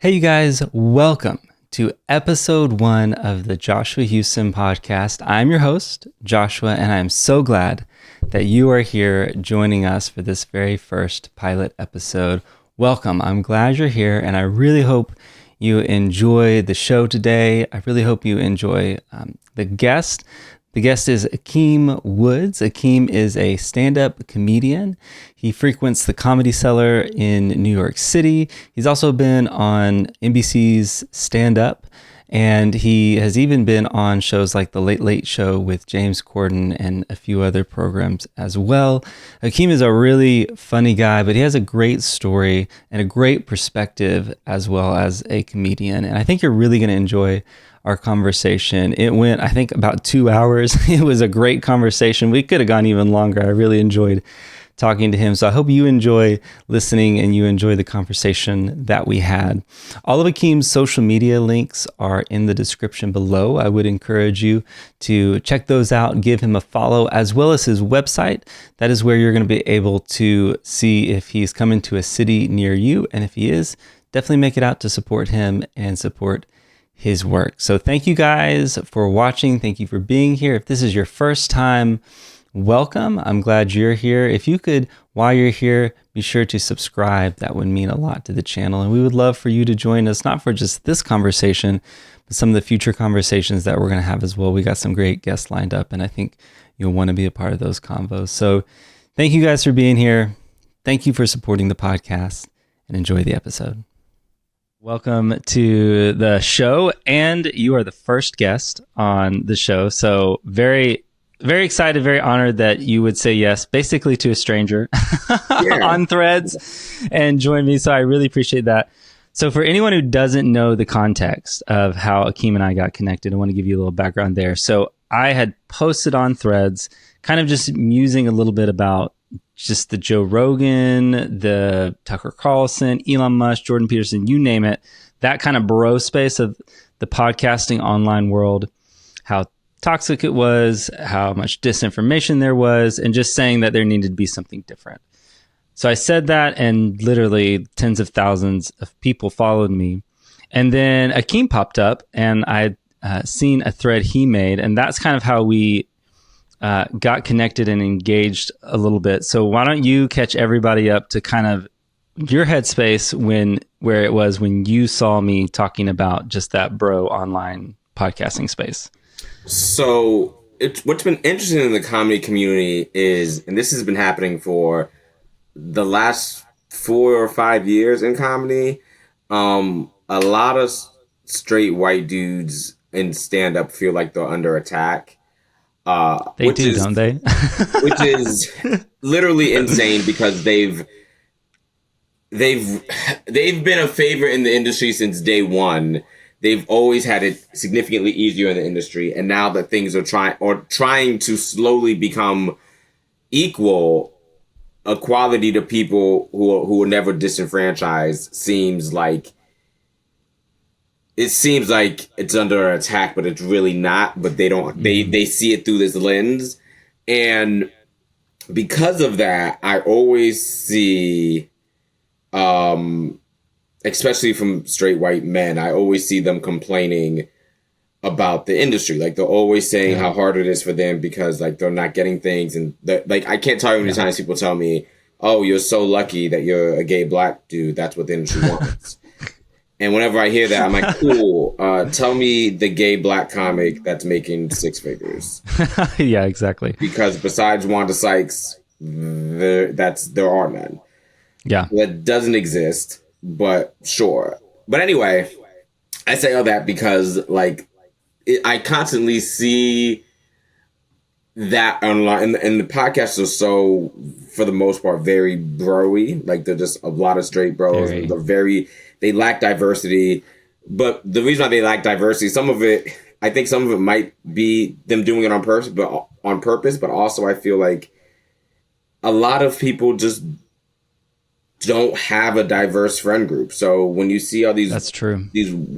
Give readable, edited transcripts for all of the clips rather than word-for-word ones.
Hey, you guys, welcome to episode 1 of the Joshua Houston podcast. I'm your host, Joshua, and I'm so glad that you are here joining us for this very first pilot episode. Welcome. I'm glad you're here, and I really hope you enjoy the show today. I really hope you enjoy the guest. The guest is Akeem Woods. Akeem is a stand-up comedian. He frequents the Comedy Cellar in New York City. He's also been on NBC's Stand Up, and he has even been on shows like The Late Late Show with James Corden and a few other programs as well. Akeem is a really funny guy, but he has a great story and a great perspective as well as a comedian. And I think you're really going to enjoy our conversation. It went, I think, about 2 hours. It was a great conversation. We could have gone even longer. I really enjoyed talking to him. So I hope you enjoy listening and you enjoy the conversation that we had. All of Akeem's social media links are in the description below. I would encourage you to check those out, give him a follow, as well as his website. That is where you're going to be able to see if he's coming to a city near you. And if he is, definitely make it out to support him and support his work. So thank you guys for watching. Thank you for being here. If this is your first time, welcome. I'm glad you're here. If you could, while you're here, be sure to subscribe. That would mean a lot to the channel. And we would love for you to join us, not for just this conversation, but some of the future conversations that we're going to have as well. We got some great guests lined up, and I think you'll want to be a part of those convos. So thank you guys for being here. Thank you for supporting the podcast, and enjoy the episode. Welcome to the show, and you are the first guest on the show. So very, very excited, very honored that you would say yes, basically to a stranger on Threads and join me. So I really appreciate that. So for anyone who doesn't know the context of how Akeem and I got connected, I want to give you a little background there. So I had posted on Threads, kind of just musing a little bit about just the Joe Rogan, the Tucker Carlson, Elon Musk, Jordan Peterson, you name it, that kind of bro space of the podcasting online world, how toxic it was, how much disinformation there was, and just saying that there needed to be something different. So I said that, and literally tens of thousands of people followed me. And then Akeem popped up, and I had seen a thread he made, and that's kind of how we got connected and engaged a little bit. So why don't you catch everybody up to kind of your headspace where it was when you saw me talking about just that bro online podcasting space? So what's been interesting in the comedy community is, and this has been happening for the last 4 or 5 years in comedy, a lot of straight white dudes in stand-up feel like they're under attack. They do, don't they? Which is literally insane because they've been a favorite in the industry since day one. They've always had it significantly easier in the industry, and now that things are trying to slowly become equal, equality to people who were never disenfranchised seems like it's under attack, but it's really not. But they don't. They see it through this lens, and because of that, I always see, especially from straight white men, I always see them complaining about the industry. Like they're always saying how hard it is for them because like they're not getting things, and like I can't tell you how many times people tell me, "Oh, you're so lucky that you're a gay black dude. That's what the industry wants." And whenever I hear that, I'm like, cool, tell me the gay black comic that's making 6 figures. Yeah, exactly. Because besides Wanda Sykes, there are none. Yeah. That doesn't exist, but sure. But anyway, I say all that because, like, I constantly see that online. And the podcasts are so, for the most part, very bro-y. Like, they're just a lot of straight bros. They lack diversity. But the reason why they lack diversity, I think some of it might be them doing it on purpose, but also I feel like a lot of people just don't have a diverse friend group. So when you see all these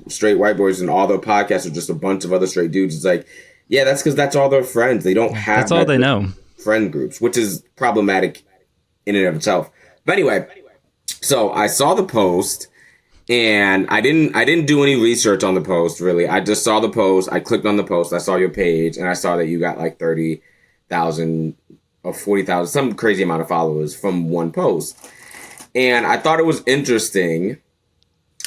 straight white boys and all their podcasts are just a bunch of other straight dudes, it's like, yeah, that's because that's all their friends. They don't have that's all they know. Friend groups, which is problematic in and of itself. But anyway, so I saw the post And I didn't do any research on the post really. I just saw the post. I clicked on the post. I saw your page, and I saw that you got like 30,000 or 40,000, some crazy amount of followers from one post. And I thought it was interesting,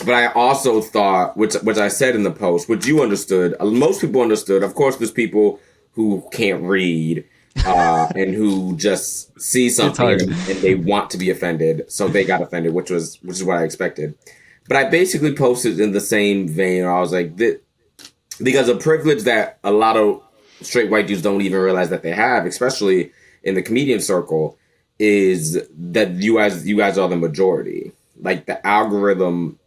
but I also thought, which I said in the post, which you understood, most people understood. Of course, there's people who can't read and who just see something and they want to be offended, so they got offended, which is what I expected. But I basically posted in the same vein. I was like, because a privilege that a lot of straight white dudes don't even realize that they have, especially in the comedian circle, is that you guys are the majority. Like the algorithm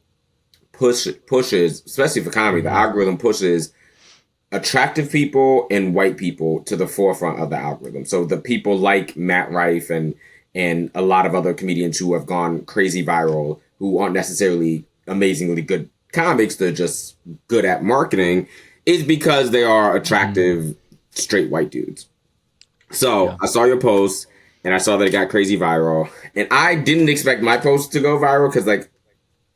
pushes, especially for comedy, the algorithm pushes attractive people and white people to the forefront of the algorithm. So the people like Matt Rife and a lot of other comedians who have gone crazy viral, who aren't necessarily amazingly good comics, they're just good at marketing, is because they are attractive straight white dudes. So I saw your post and I saw that it got crazy viral, and I didn't expect my post to go viral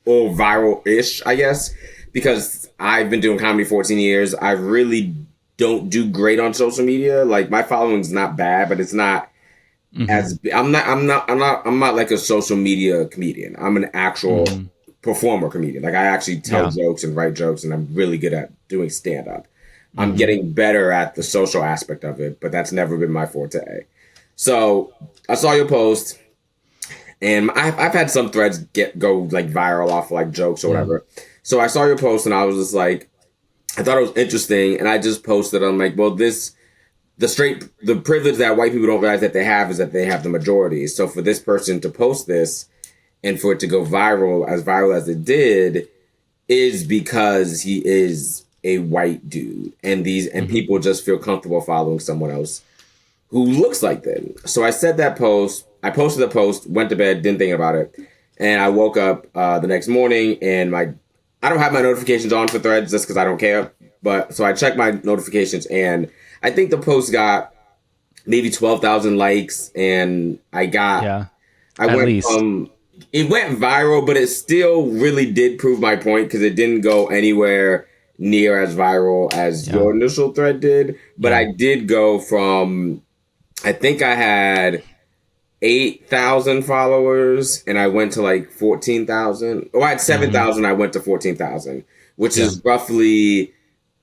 or viral-ish, I guess, because I've been doing comedy 14 years. I really don't do great on social media. Like, my following's not bad, but it's not as I'm not like a social media comedian. I'm an actual performer comedian. Like, I actually tell jokes and write jokes, and I'm really good at doing stand-up. I'm getting better at the social aspect of it, but that's never been my forte. So I saw your post, and I've had some threads go like viral off like jokes or whatever. So I saw your post, and I was just like, I thought it was interesting, and I just posted. I'm like, well, the privilege that white people don't realize that they have is that they have the majority. So for this person to post this and for it to go viral as it did, is because he is a white dude, and people just feel comfortable following someone else who looks like them. So I said that post. I posted the post, went to bed, didn't think about it, and I woke up the next morning, and I don't have my notifications on for Threads just because I don't care. But so I checked my notifications, and I think the post got maybe 12,000 likes, and I went from, it went viral, but it still really did prove my point because it didn't go anywhere near as viral as your initial thread did. But I did go from, I think I had 8,000 followers, and I went to like 14,000. Oh, I had 7,000. I went to 14,000, which is roughly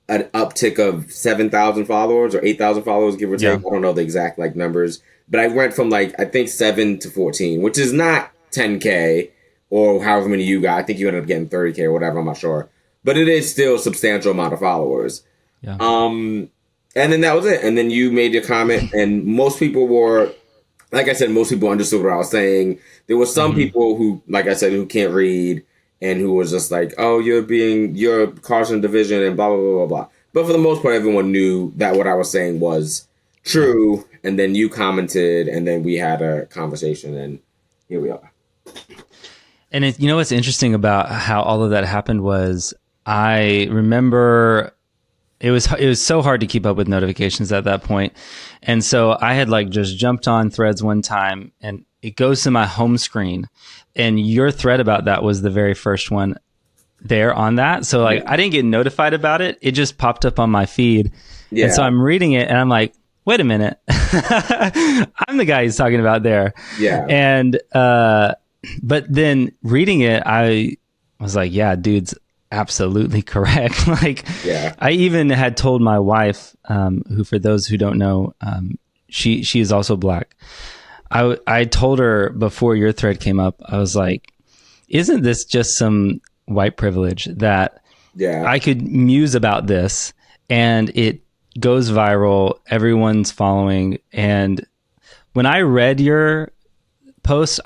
an uptick of 7,000 followers or 8,000 followers, give or take. I don't know the exact like numbers, but I went from like, I think 7 to 14, which is not 10K or however many you got. I think you ended up getting 30K or whatever. I'm not sure, but it is still a substantial amount of followers. Yeah. And then that was it. And then you made your comment, and most people were, like I said, most people understood what I was saying. There were some people who, like I said, who can't read and who was just like, oh, you're causing division and blah, blah, blah, blah, blah. But for the most part, everyone knew that what I was saying was true. And then you commented, and then we had a conversation, and here we are. And what's interesting about how all of that happened was, I remember it was so hard to keep up with notifications at that point. And so I had like just jumped on Threads one time, and it goes to my home screen, and your thread about that was the very first one there on that. So like, I didn't get notified about it. It just popped up on my feed. Yeah. And so I'm reading it, and I'm like, wait a minute. I'm the guy he's talking about there. Yeah. And, but then reading it, I was like, yeah, dude's absolutely correct. Like, I even had told my wife, who, for those who don't know, she is also Black. I told her before your thread came up, I was like, isn't this just some white privilege that I could muse about this and it goes viral, everyone's following. And when I read your post,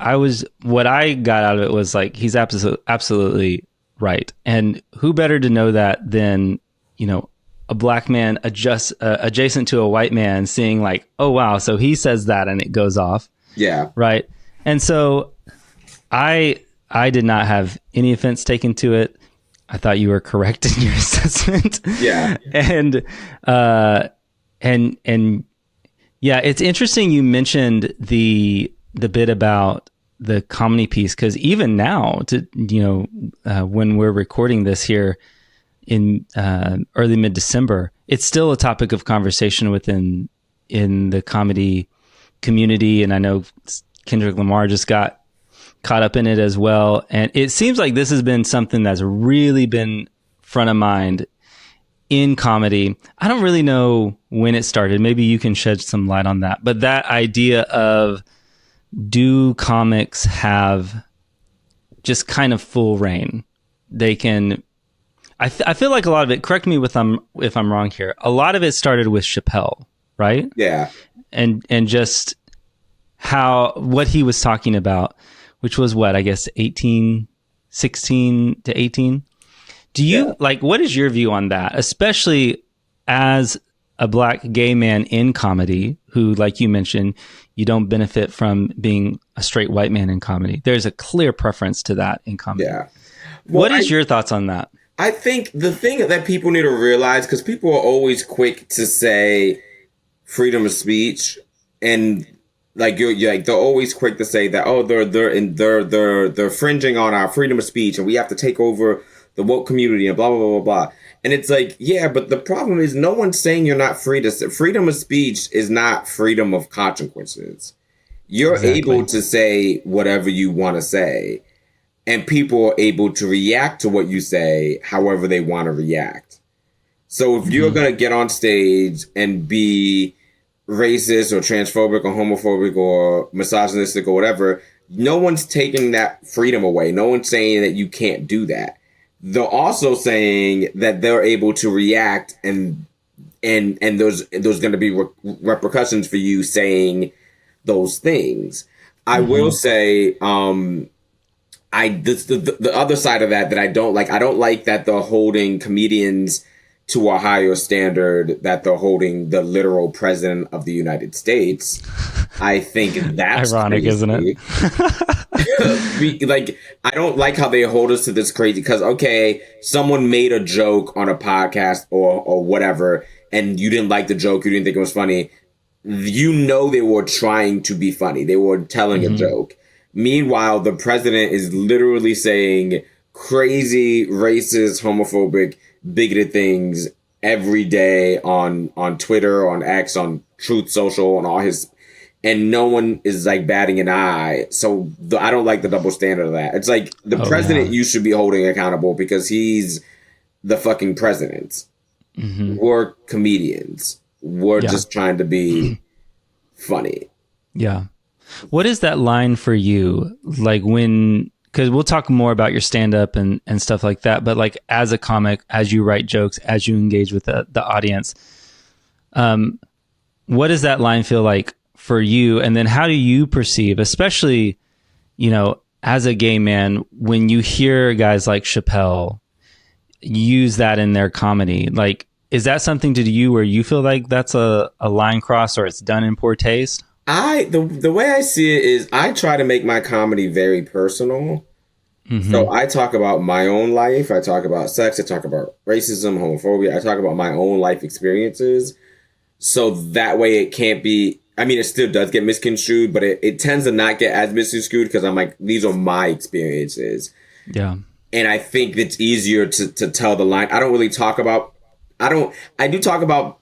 what I got out of it was like, he's absolutely right. And who better to know that than, a Black man adjacent to a white man, seeing like, oh, wow, so he says that and it goes off. Yeah. Right. And so I did not have any offense taken to it. I thought you were correct in your assessment. Yeah. And yeah, it's interesting you mentioned the bit about the comedy piece, because even now, when we're recording this here in early mid-December, it's still a topic of conversation within the comedy community, and I know Kendrick Lamar just got caught up in it as well. And it seems like this has been something that's really been front of mind in comedy. I don't really know when it started. Maybe you can shed some light on that. But that idea of, do comics have just kind of full reign? They can. I feel like a lot of it. Correct me if I'm wrong here. A lot of it started with Chappelle, right? Yeah. And just what he was talking about, which was what, I guess 16 to 18. Do you what is your view on that? Especially as a Black gay man in comedy who, like you mentioned, you don't benefit from being a straight white man in comedy. There's a clear preference to that in comedy. Yeah. Well, what is your thoughts on that? I think the thing that people need to realize, because people are always quick to say freedom of speech, and like you're like, they're always quick to say that, oh, they're fringing on our freedom of speech, and we have to take over the woke community and blah blah blah blah blah. And it's like, yeah, but the problem is no one's saying you're not free to say. Freedom of speech is not freedom of consequences. You're able to say whatever you want to say, and people are able to react to what you say however they want to react. So if you're going to get on stage and be racist or transphobic or homophobic or misogynistic or whatever, no one's taking that freedom away. No one's saying that you can't do that. They're also saying that they're able to react, and there's going to be repercussions for you saying those things. I will say, the other side of that I don't like. I don't like that they're holding comedians to a higher standard that they're holding the literal president of the United States. I think that's ironic, crazy. Isn't it? Like, I don't like how they hold us to this crazy, because, okay, someone made a joke on a podcast or whatever, and you didn't like the joke, you didn't think it was funny. You know they were trying to be funny. They were telling a joke. Meanwhile, the president is literally saying crazy, racist, homophobic, bigoted things every day on Twitter, on X, on Truth Social, on all his, and no one is like batting an eye. So I don't like the double standard of that. It's like the president you should be holding accountable, because he's the fucking president. We're comedians. We're just trying to be funny. Yeah. What is that line for you? Like, when, because we'll talk more about your stand-up and stuff like that, but like as a comic, as you write jokes, as you engage with the audience, what does that line feel like for you? And then how do you perceive, especially, as a gay man, when you hear guys like Chappelle use that in their comedy? Like, is that something to you where you feel like that's a line cross, or it's done in poor taste? The way I see it is, I try to make my comedy very personal. So I talk about my own life. I talk about sex. I talk about racism, homophobia. I talk about my own life experiences. So that way it can't be, I mean, it still does get misconstrued, but it tends to not get as misconstrued, because I'm like, these are my experiences. Yeah. And I think it's easier to tell the line. I don't really talk about, I do talk about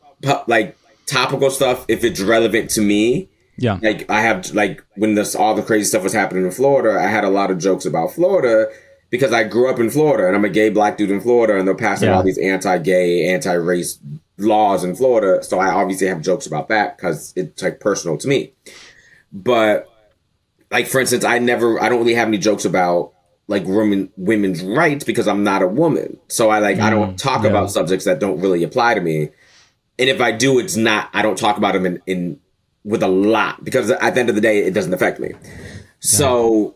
like topical stuff if it's relevant to me. Yeah. Like, I have, like, when all the crazy stuff was happening in Florida, I had a lot of jokes about Florida, because I grew up in Florida, and I'm a gay Black dude in Florida, and they're passing all these anti-gay, anti-race laws in Florida. So I obviously have jokes about that, because it's like personal to me. But like, for instance, I don't really have any jokes about like women's rights, because I'm not a woman. So I don't talk about subjects that don't really apply to me. And if I do, I don't talk about them in with a lot, because at the end of the day, it doesn't affect me. Yeah. So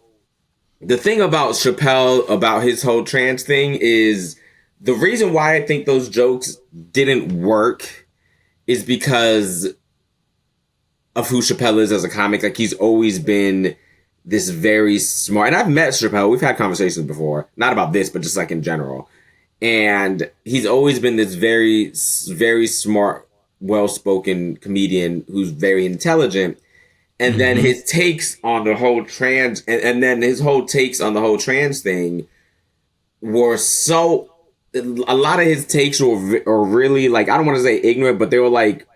the thing about Chappelle, about his whole trans thing, is the reason why I think those jokes didn't work is because of who Chappelle is as a comic. Like, he's always been this very smart, and I've met Chappelle. We've had conversations before, not about this, but just like in general. And he's always been this very, very smart, well-spoken comedian who's very intelligent. And then his takes on the whole trans, and then his whole takes on the whole trans thing were so. A lot of his takes were really like, I don't want to say ignorant, but they were like,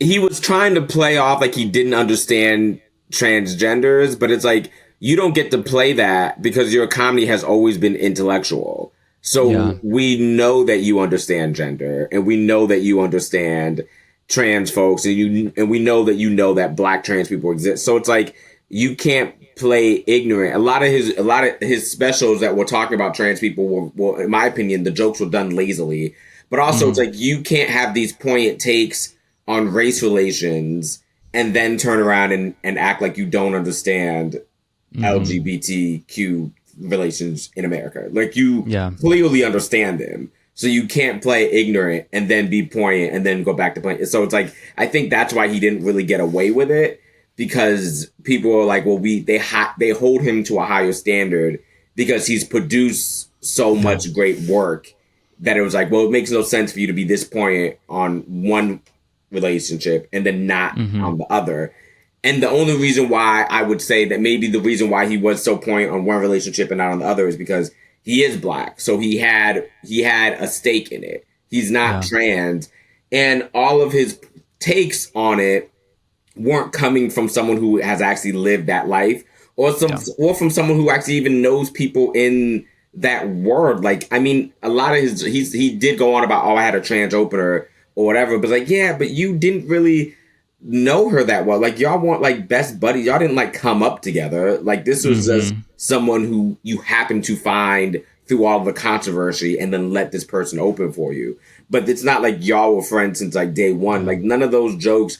he was trying to play off like he didn't understand transgenders, but it's like, you don't get to play that because your comedy has always been intellectual. So we know that you understand gender, and we know that you understand trans folks, and we know that you know that black trans people exist. So it's like, you can't play ignorant. A lot of his specials that were talking about trans people were, in my opinion, the jokes were done lazily. But also it's like, you can't have these poignant takes on race relations and then turn around and act like you don't understand LGBTQ relations in America. Like, you clearly understand them. So you can't play ignorant and then be poignant and then go back to playing. So it's like, I think that's why he didn't really get away with it, because people are like, well, they hold him to a higher standard because he's produced so much great work that it was like, well, it makes no sense for you to be this poignant on one relationship and then not on the other. And the only reason why I would say that maybe the reason why he was so poignant on one relationship and not on the other is because he is black. So he had a stake in it. He's not trans. And all of his takes on it weren't coming from someone who has actually lived that life, or from someone who actually even knows people in that world. Like, I mean, a lot of he did go on about, oh, I had a trans opener or whatever, but like, yeah, but you didn't really know her that well. Like, y'all weren't like best buddies. Y'all didn't like come up together. Like, this was just someone who you happened to find through all the controversy and then let this person open for you. But it's not like y'all were friends since like day one. Like, none of those jokes,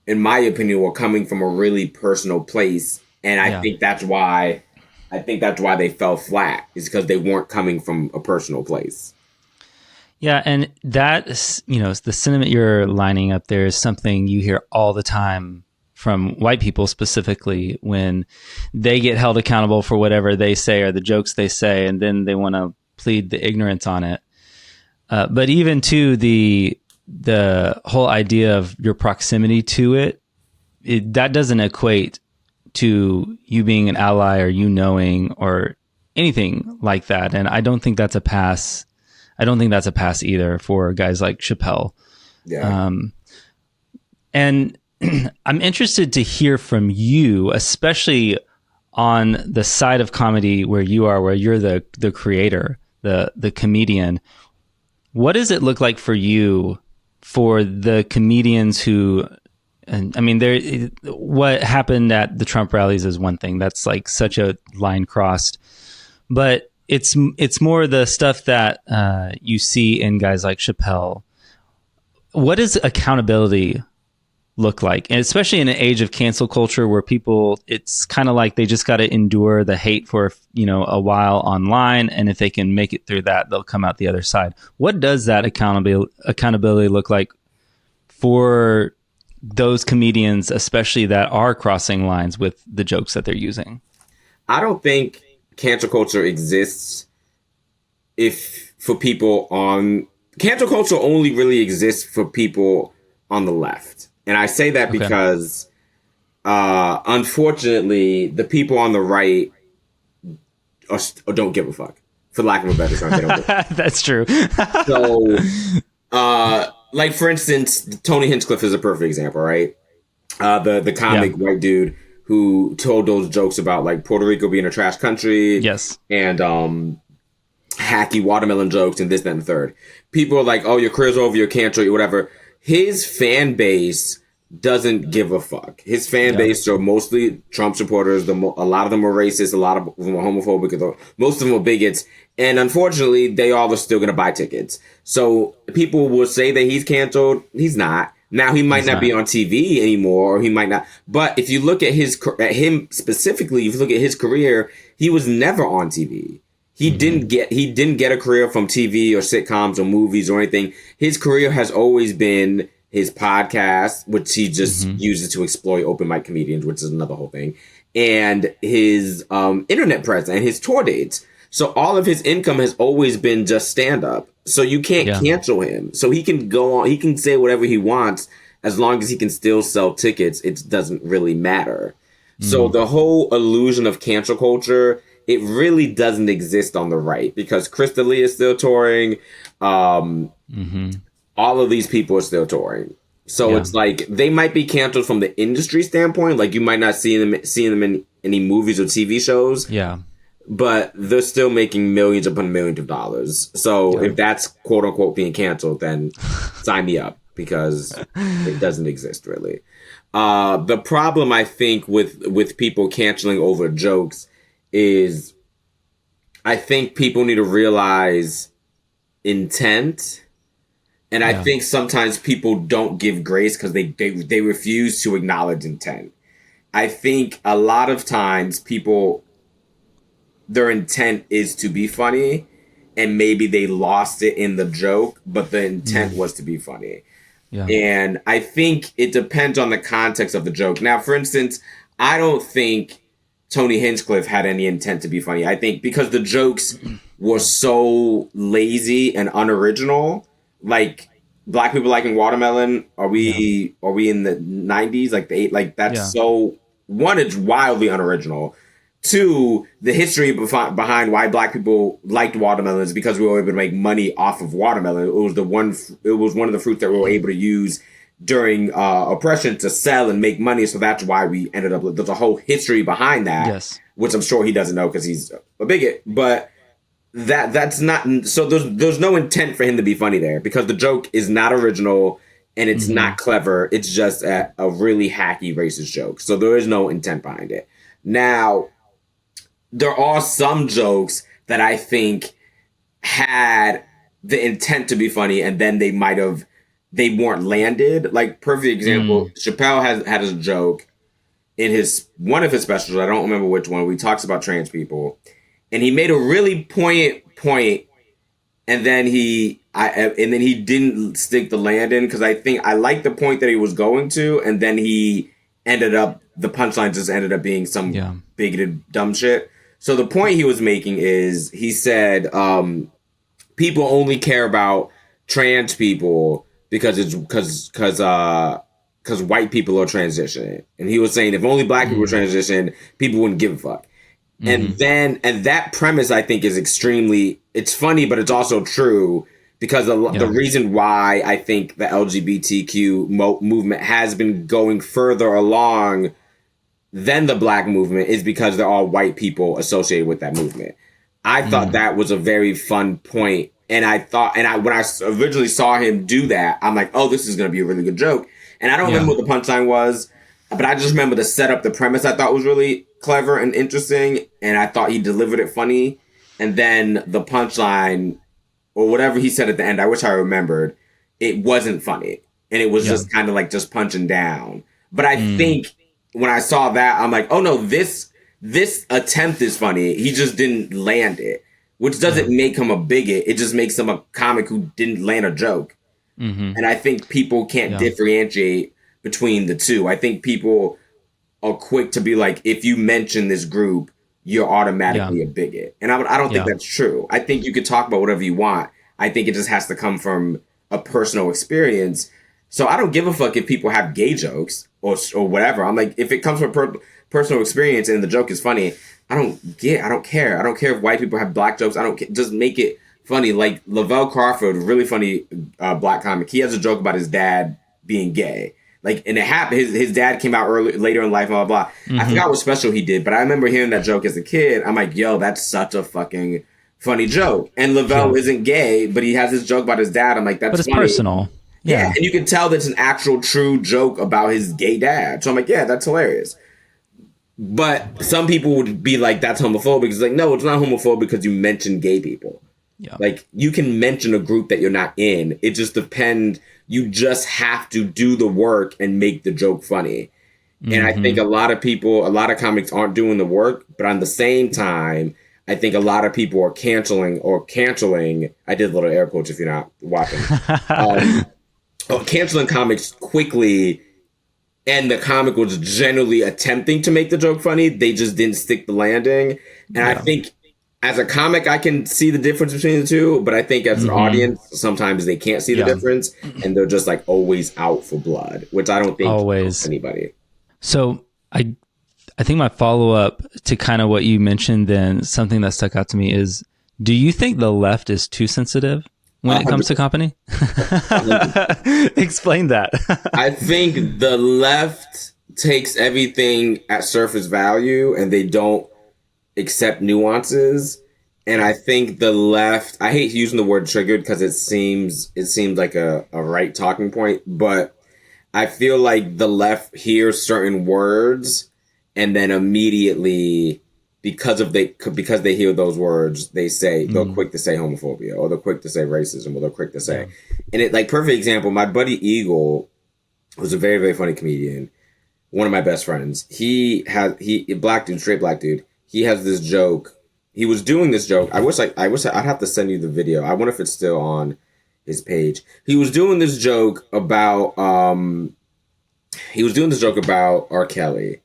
in my opinion, were coming from a really personal place. And I think that's why they fell flat, is because they weren't coming from a personal place. Yeah, and that, the sentiment you're lining up there is something you hear all the time from white people, specifically when they get held accountable for whatever they say or the jokes they say, and then they want to plead the ignorance on it. But even to the whole idea of your proximity to it, that doesn't equate to you being an ally or you knowing or anything like that. And I don't think that's a pass. I don't think that's a pass either for guys like Chappelle. Yeah. And I'm interested to hear from you, especially on the side of comedy where you're the creator, the comedian. What does it look like for you, for the comedians who, and I mean, what happened at the Trump rallies is one thing. That's like such a line crossed, but it's more the stuff that you see in guys like Chappelle. What does accountability look like? And especially in an age of cancel culture where people, it's kind of like they just got to endure the hate for, a while online. And if they can make it through that, they'll come out the other side. What does that accountability look like for those comedians, especially that are crossing lines with the jokes that they're using? I don't think cancel culture exists cancel culture only really exists for people on the left. And I say that because, unfortunately, the people on the right don't give a fuck, for lack of a better term. They don't give a fuck. That's true. So, like, for instance, Tony Hinchcliffe is a perfect example, right? The comic white dude who told those jokes about like Puerto Rico being a trash country. Yes. And hacky watermelon jokes and this, that, and the third. People are like, oh, your career's over, you're canceled, or whatever. His fan base doesn't give a fuck. His fan base are mostly Trump supporters. A lot of them are racist. A lot of them are homophobic. Most of them are bigots. And unfortunately, they all are still going to buy tickets. So people will say that he's canceled. He's not. Now, he might not be on TV anymore, or he might not. But if you look at him specifically, if you look at his career, he was never on TV. He didn't get a career from TV or sitcoms or movies or anything. His career has always been his podcast, which he just uses to exploit open mic comedians, which is another whole thing, and his internet presence and his tour dates. So all of his income has always been just stand up. So you can't cancel him. So he can go on. He can say whatever he wants as long as he can still sell tickets, it doesn't really matter. So the whole illusion of cancel culture, it really doesn't exist on the right, because Chris D'Elia is still touring. All of these people are still touring. So it's like they might be canceled from the industry standpoint. Like you might not see them in any movies or TV shows. Yeah. But they're still making millions upon millions of dollars. So if that's quote unquote being canceled, then sign me up, because it doesn't exist really. The problem I think with people canceling over jokes is I think people need to realize intent. And I think sometimes people don't give grace because they refuse to acknowledge intent. I think a lot of times people, their intent is to be funny, and maybe they lost it in the joke, but the intent was to be funny. Yeah. And I think it depends on the context of the joke. Now, for instance, I don't think Tony Hinchcliffe had any intent to be funny. I think because the jokes were so lazy and unoriginal, like black people liking watermelon, are we in the 90s? Like that's so, one, it's wildly unoriginal. Two, the history behind why black people liked watermelon is because we were able to make money off of watermelon. It was one of the fruits that we were able to use during oppression to sell and make money. So that's why we ended up. There's a whole history behind that, which I'm sure he doesn't know because he's a bigot. But that's not. So there's no intent for him to be funny there, because the joke is not original and it's not clever. It's just a really hacky racist joke. So there is no intent behind it. Now, there are some jokes that I think had the intent to be funny, and then they weren't landed. Like, perfect example, Chappelle had a joke in one of his specials, I don't remember which one, where he talks about trans people, and he made a really poignant point, and then he didn't stick the landing, because I think I liked the point that he was going to, and then the punchline just ended up being some bigoted dumb shit. So the point he was making is, he said, people only care about trans people because white people are transitioning. And he was saying, if only black people were transitioning, people wouldn't give a fuck. And that premise, I think, is it's funny, but it's also true, because the reason why I think the LGBTQ movement has been going further along than the black movement is because they're all white people associated with that movement. I thought that was a very fun point. And when I originally saw him do that, I'm like, oh, this is going to be a really good joke. And I don't remember what the punchline was, but I just remember the setup, the premise I thought was really clever and interesting. And I thought he delivered it funny. And then the punchline, or whatever he said at the end, I wish I remembered, it wasn't funny. And it was just kind of like just punching down. But I think when I saw that, I'm like, oh no, this attempt is funny. He just didn't land it, which doesn't make him a bigot. It just makes him a comic who didn't land a joke. And I think people can't differentiate between the two. I think people are quick to be like, if you mention this group, you're automatically a bigot. And I don't think that's true. I think you could talk about whatever you want. I think it just has to come from a personal experience. So I don't give a fuck if people have gay jokes or whatever. I'm like, if it comes from personal experience and the joke is funny, I don't care. I don't care if white people have black jokes. I don't care. Just make it funny. Like Lavelle Crawford, really funny black comic. He has a joke about his dad being gay. Like, and it happened. His dad came out later in life, blah, blah, blah. I forgot what special he did, but I remember hearing that joke as a kid. I'm like, yo, that's such a fucking funny joke. And Lavelle isn't gay, but he has this joke about his dad. I'm like, that's funny. But it's personal. Yeah, and you can tell that's an actual true joke about his gay dad. So I'm like, yeah, that's hilarious. But some people would be like, that's homophobic. It's like, no, it's not homophobic because you mentioned gay people. Yeah. Like, you can mention a group that you're not in. It just depends. You just have to do the work and make the joke funny. And I think a lot of comics aren't doing the work. But on the same time, I think a lot of people are canceling. I did a little air quotes if you're not watching. Canceling comics quickly, and the comic was generally attempting to make the joke funny. They just didn't stick the landing. And I think as a comic, I can see the difference between the two, but I think as an audience, sometimes they can't see the difference, and they're just like always out for blood, which I don't think helps anybody. So I think my follow up to kind of what you mentioned, then something that stuck out to me is, do you think the left is too sensitive when it comes to comedy? Explain that. I think the left takes everything at surface value and they don't accept nuances. And I think the left, I hate using the word triggered because it seems like a right talking point, but I feel like the left hears certain words and then immediately, because they hear those words, they're quick to say homophobia, or they're quick to say racism, or they're quick to say, and it, like, perfect example, my buddy Eagle was a very, very funny comedian. One of my best friends. Black dude, straight black dude. He has this joke. He was doing this joke. I wish I'd have to send you the video. I wonder if it's still on his page. He was doing this joke about R. Kelly.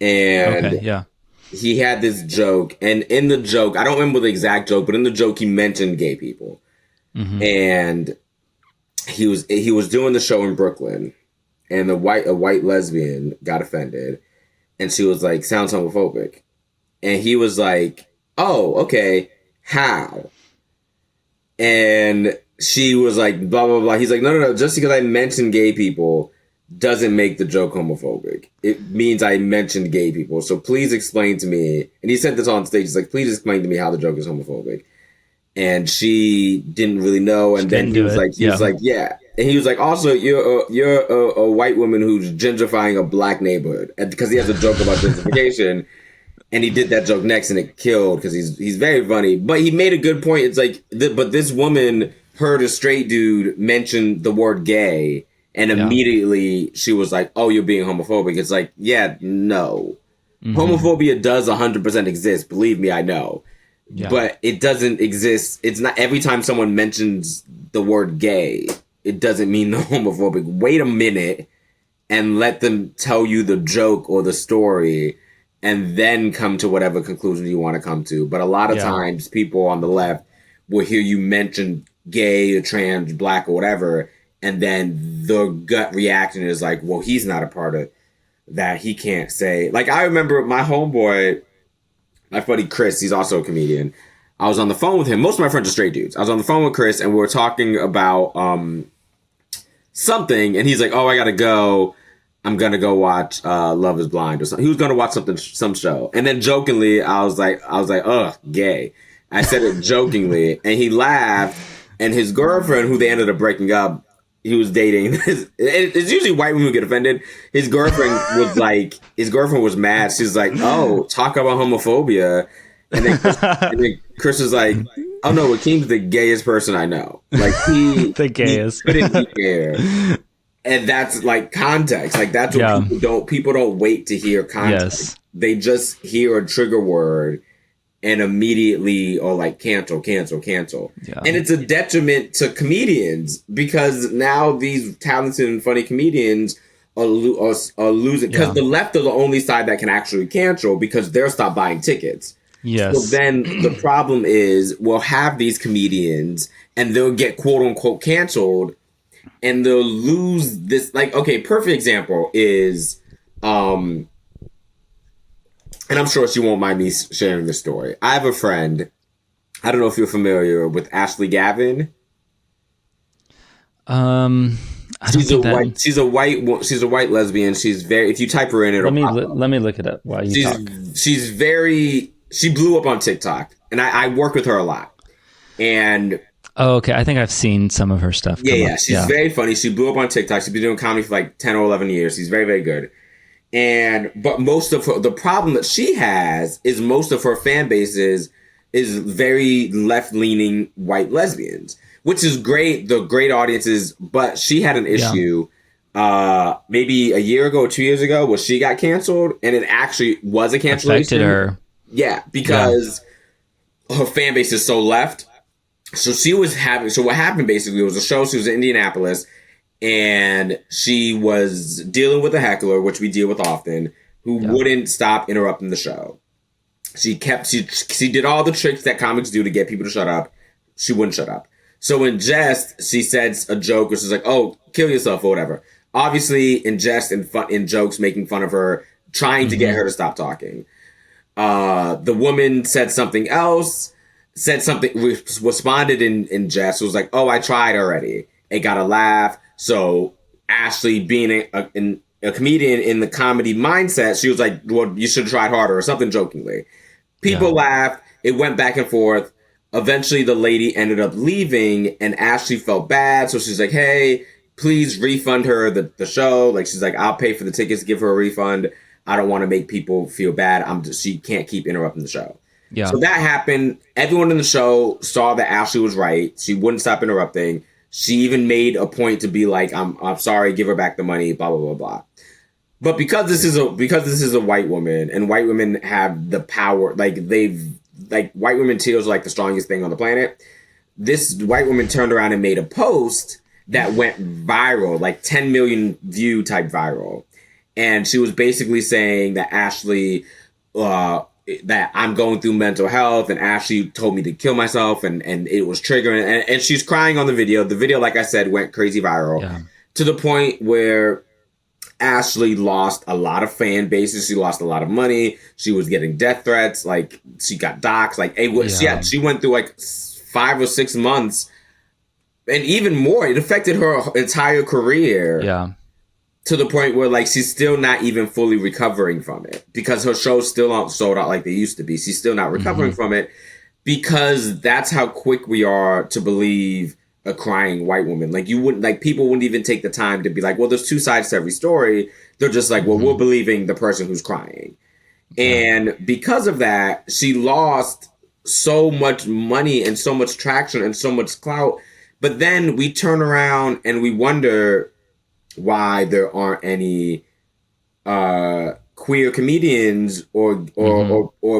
And he had this joke, and in the joke, I don't remember the exact joke, but in the joke he mentioned gay people. And he was doing the show in Brooklyn, and a white lesbian got offended, and she was like, sounds homophobic. And he was like, oh, okay, how? And she was like, blah, blah, blah. He's like, no, just because I mentioned gay people doesn't make the joke homophobic. It means I mentioned gay people. So please explain to me. And he said this on stage. He's like, please explain to me how the joke is homophobic. And she didn't really know. And then he was like, yeah. And he was like, also, you're a white woman who's gentrifying a black neighborhood. And because he has a joke about gentrification. And he did that joke next, and it killed because he's very funny. But he made a good point. It's like, but this woman heard a straight dude mention the word gay, and immediately she was like, oh, you're being homophobic. It's like, yeah, no. Homophobia does 100% exist. Believe me, I know. Yeah. But it doesn't exist. It's not every time someone mentions the word gay, it doesn't mean they're homophobic. Wait a minute and let them tell you the joke or the story, and then come to whatever conclusion you want to come to. But a lot of times people on the left will hear you mention gay or trans, black or whatever, and then the gut reaction is like, well, he's not a part of that. He can't say. Like, I remember my homeboy, my buddy Chris, he's also a comedian. I was on the phone with him. Most of my friends are straight dudes. I was on the phone with Chris, and we were talking about something, and he's like, oh, I gotta go. I'm going to go watch Love is Blind or something. He was going to watch some show. And then jokingly, I was like, ugh, gay. I said it jokingly, and he laughed. And his girlfriend, who they ended up breaking up, he was dating. It's usually white women who get offended. His girlfriend was mad. She's like, oh, talk about homophobia. And then Chris was like, oh no, Akeem's the gayest person I know. Like, the gayest. He couldn't be gayer. And that's like context. Like, that's what people don't wait to hear context. Yes. They just hear a trigger word and immediately are like, cancel. Yeah. And it's a detriment to comedians, because now these talented and funny comedians are losing, because the left are the only side that can actually cancel, because they'll stop buying tickets. Yes. So then the problem is, we'll have these comedians and they'll get quote unquote canceled, and they'll lose this. Like, okay, perfect example is, and I'm sure she won't mind me sharing this story. I have a friend. I don't know if you're familiar with Ashley Gavin. She's a white lesbian. She's very. If you type her in, it'll let me look it up while you talk. She blew up on TikTok, and I work with her a lot. And oh, okay. I think I've seen some of her stuff. Yeah. She's very funny. She blew up on TikTok. She's been doing comedy for like 10 or 11 years. She's very, very good. But most of the problem that she has is most of her fan base is very left-leaning white lesbians, which is great. The great audiences, but she had an issue maybe a year ago, 2 years ago, where she got canceled, and it actually was a cancellation. Affected her. Yeah, because her fan base is so left. So what happened basically was a show. She was in Indianapolis, and she was dealing with a heckler, which we deal with often, who wouldn't stop interrupting the show. She did all the tricks that comics do to get people to shut up. She wouldn't shut up. So in jest, she says a joke, which is like, "Oh, kill yourself" or whatever. Obviously, in jest and in jokes, making fun of her, trying to get her to stop talking. The woman said something else, responded in jest. It was like, "Oh, I tried already." It got a laugh. So Ashley, being a comedian in the comedy mindset, she was like, "Well, you should have tried harder," or something jokingly. People laughed. It went back and forth. Eventually, the lady ended up leaving, and Ashley felt bad. So she's like, "Hey, please refund her the show." Like, she's like, "I'll pay for the tickets, give her a refund. I don't want to make people feel bad. She can't keep interrupting the show." Yeah. So that happened. Everyone in the show saw that Ashley was right. She wouldn't stop interrupting. She even made a point to be like, I'm sorry, give her back the money, blah, blah, blah, blah. But because this is a white woman, and white women have the power, like white women tears are like the strongest thing on the planet. This white woman turned around and made a post that went viral, like 10 million view type viral. And she was basically saying that Ashley, that I'm going through mental health, and Ashley told me to kill myself, and it was triggering. And she's crying on the video. The video, like I said, went crazy viral to the point where Ashley lost a lot of fan bases. She lost a lot of money. She was getting death threats. Like, she got doxxed. Like, she went through like 5 or 6 months, and even more. It affected her entire career. Yeah. To the point where, like, she's still not even fully recovering from it, because her shows still aren't sold out like they used to be. She's still not recovering from it, because that's how quick we are to believe a crying white woman. Like, people wouldn't even take the time to be like, well, there's 2 sides to every story. They're just like, well, we're believing the person who's crying. And because of that, she lost so much money and so much traction and so much clout. But then we turn around and we wonder why there aren't any queer comedians or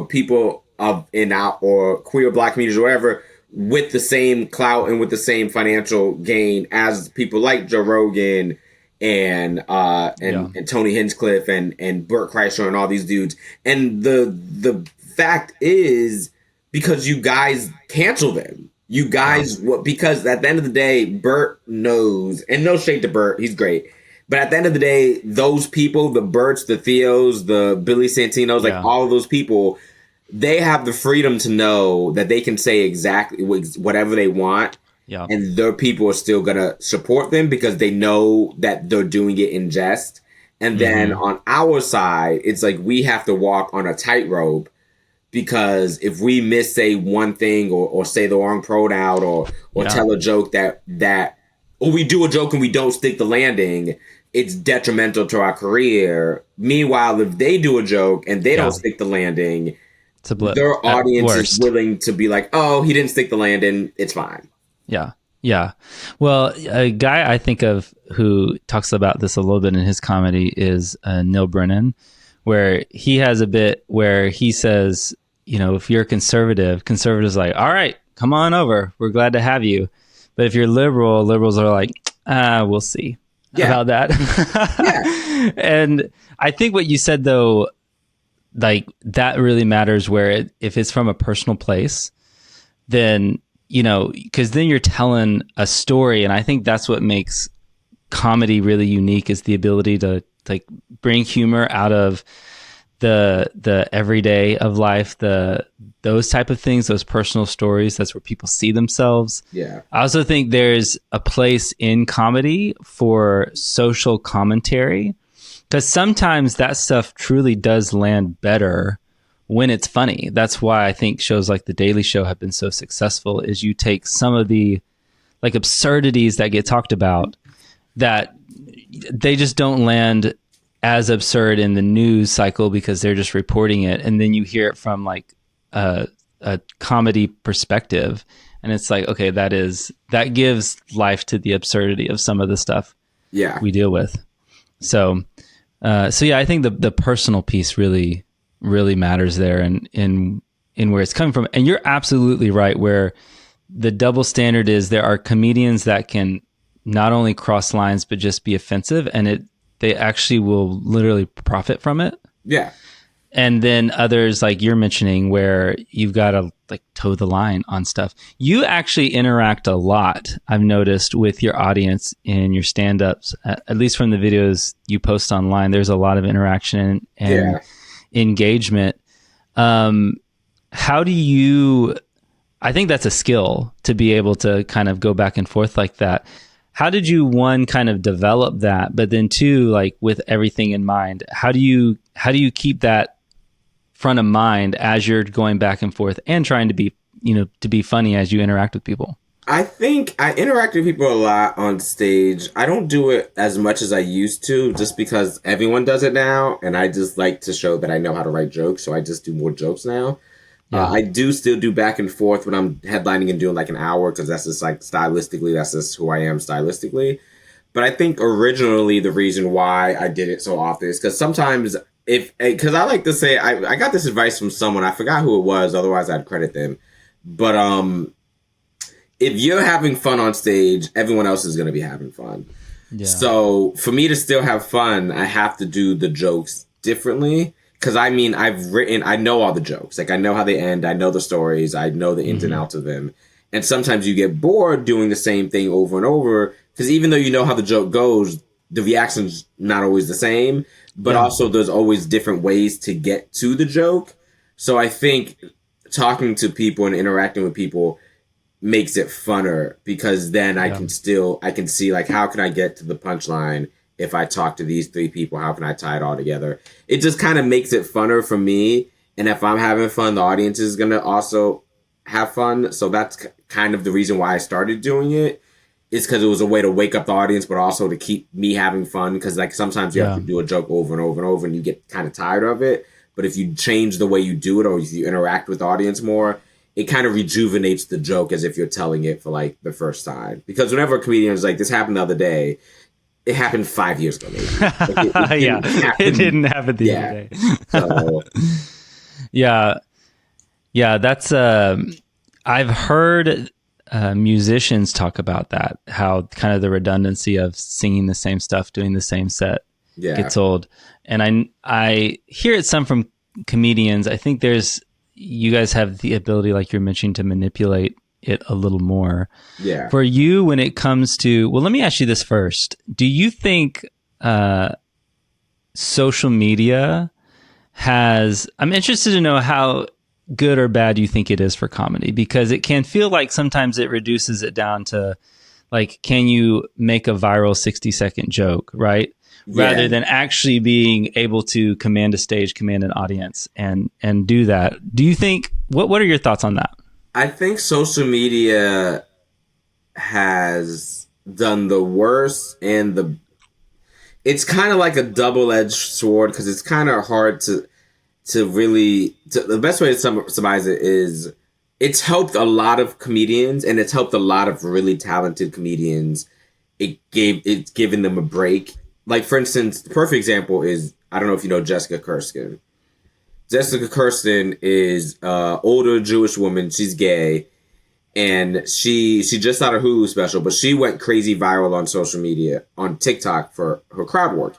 people or queer Black comedians or whatever with the same clout and with the same financial gain as people like Joe Rogan and Tony Hinchcliffe and Burt Kreischer and all these dudes. And the fact is, because you guys cancel them. You guys, because at the end of the day, Burt knows, and no shade to Burt, he's great. But at the end of the day, those people, the Burts, the Theos, the Billy Santinos, like all of those people, they have the freedom to know that they can say exactly whatever they want. Yeah. And their people are still going to support them because they know that they're doing it in jest. And then on our side, it's like we have to walk on a tightrope. Because if we miss, say, one thing or say the wrong pronoun or tell a joke or we do a joke and we don't stick the landing, it's detrimental to our career. Meanwhile, if they do a joke and they don't stick the landing, their audience is willing to be like, oh, he didn't stick the landing, it's fine. Yeah. Yeah. Well, a guy I think of who talks about this a little bit in his comedy is Neil Brennan, where he has a bit where he says, if you're a conservatives like, all right, come on over. We're glad to have you. But if you're liberals are like, we'll see about that. And I think what you said, though, like that really matters where if it's from a personal place, then, because then you're telling a story. And I think that's what makes comedy really unique, is the ability to like bring humor out of the everyday of life, those type of things, those personal stories. That's where people see themselves. Yeah. I also think there's a place in comedy for social commentary, because sometimes that stuff truly does land better when it's funny. That's why I think shows like The Daily Show have been so successful, is you take some of the like absurdities that get talked about that they just don't land as absurd in the news cycle because they're just reporting it. And then you hear it from like a comedy perspective. And it's like, okay, that gives life to the absurdity of some of the stuff we deal with. So yeah, I think the personal piece really, really matters there and in where it's coming from. And you're absolutely right, where the double standard is there are comedians that can not only cross lines, but just be offensive, and they actually will literally profit from it. Yeah. And then others like you're mentioning where you've got to like toe the line on stuff. You actually interact a lot, I've noticed, with your audience in your stand-ups, at least from the videos you post online. There's a lot of interaction and engagement. How do you, I think that's a skill to be able to kind of go back and forth like that. How did you, one, kind of develop that, but then two, like with everything in mind, how do you keep that front of mind as you're going back and forth and trying to be, to be funny as you interact with people? I think I interact with people a lot on stage. I don't do it as much as I used to just because everyone does it now. And I just like to show that I know how to write jokes. So I just do more jokes now. Yeah. I do still do back and forth when I'm headlining and doing like an hour because that's just like stylistically, that's just who I am stylistically. But I think originally the reason why I did it so often is because sometimes because I like to say, I got this advice from someone, I forgot who it was, otherwise I'd credit them. But if you're having fun on stage, everyone else is going to be having fun. Yeah. So for me to still have fun, I have to do the jokes differently. Because I know all the jokes. Like I know how they end. I know the stories. I know the ins and outs of them. And sometimes you get bored doing the same thing over and over. Because even though you know how the joke goes, the reaction's not always the same. But also there's always different ways to get to the joke. So I think talking to people and interacting with people makes it funner because then I can see like, how can I get to the punchline? If I talk to these three people, how can I tie it all together? It just kind of makes it funner for me. And if I'm having fun, the audience is going to also have fun. So that's kind of the reason why I started doing it. It's because it was a way to wake up the audience, but also to keep me having fun. Because like sometimes you have to do a joke over and over and over and you get kind of tired of it. But if you change the way you do it or if you interact with the audience more, it kind of rejuvenates the joke as if you're telling it for like the first time. Because whenever a comedian is like, this happened the other day, it happened 5 years ago, maybe. It didn't happen the other day. So. Yeah, that's. I've heard musicians talk about that, how kind of the redundancy of singing the same stuff, doing the same set gets old. And I hear it some from comedians. I think you guys have the ability, like you're mentioning, to manipulate it a little more. Yeah. For you, when it comes to, well, let me ask you this first. Do you think social media I'm interested to know how good or bad you think it is for comedy, because it can feel like sometimes it reduces it down to like, can you make a viral 60-second joke, right? Rather than actually being able to command a stage, command an audience and do that. Do you think, what are your thoughts on that? I think social media has done the worst and it's kind of like a double-edged sword because it's kind of hard to really, the best way to summarize it is it's helped a lot of comedians and it's helped a lot of really talented comedians. It's given them a break. Like, for instance, the perfect example is, I don't know if you know Jessica Kirsten. Jessica Kirsten is an older Jewish woman. She's gay. And she just had a Hulu special, but she went crazy viral on social media, on TikTok for her crowd work.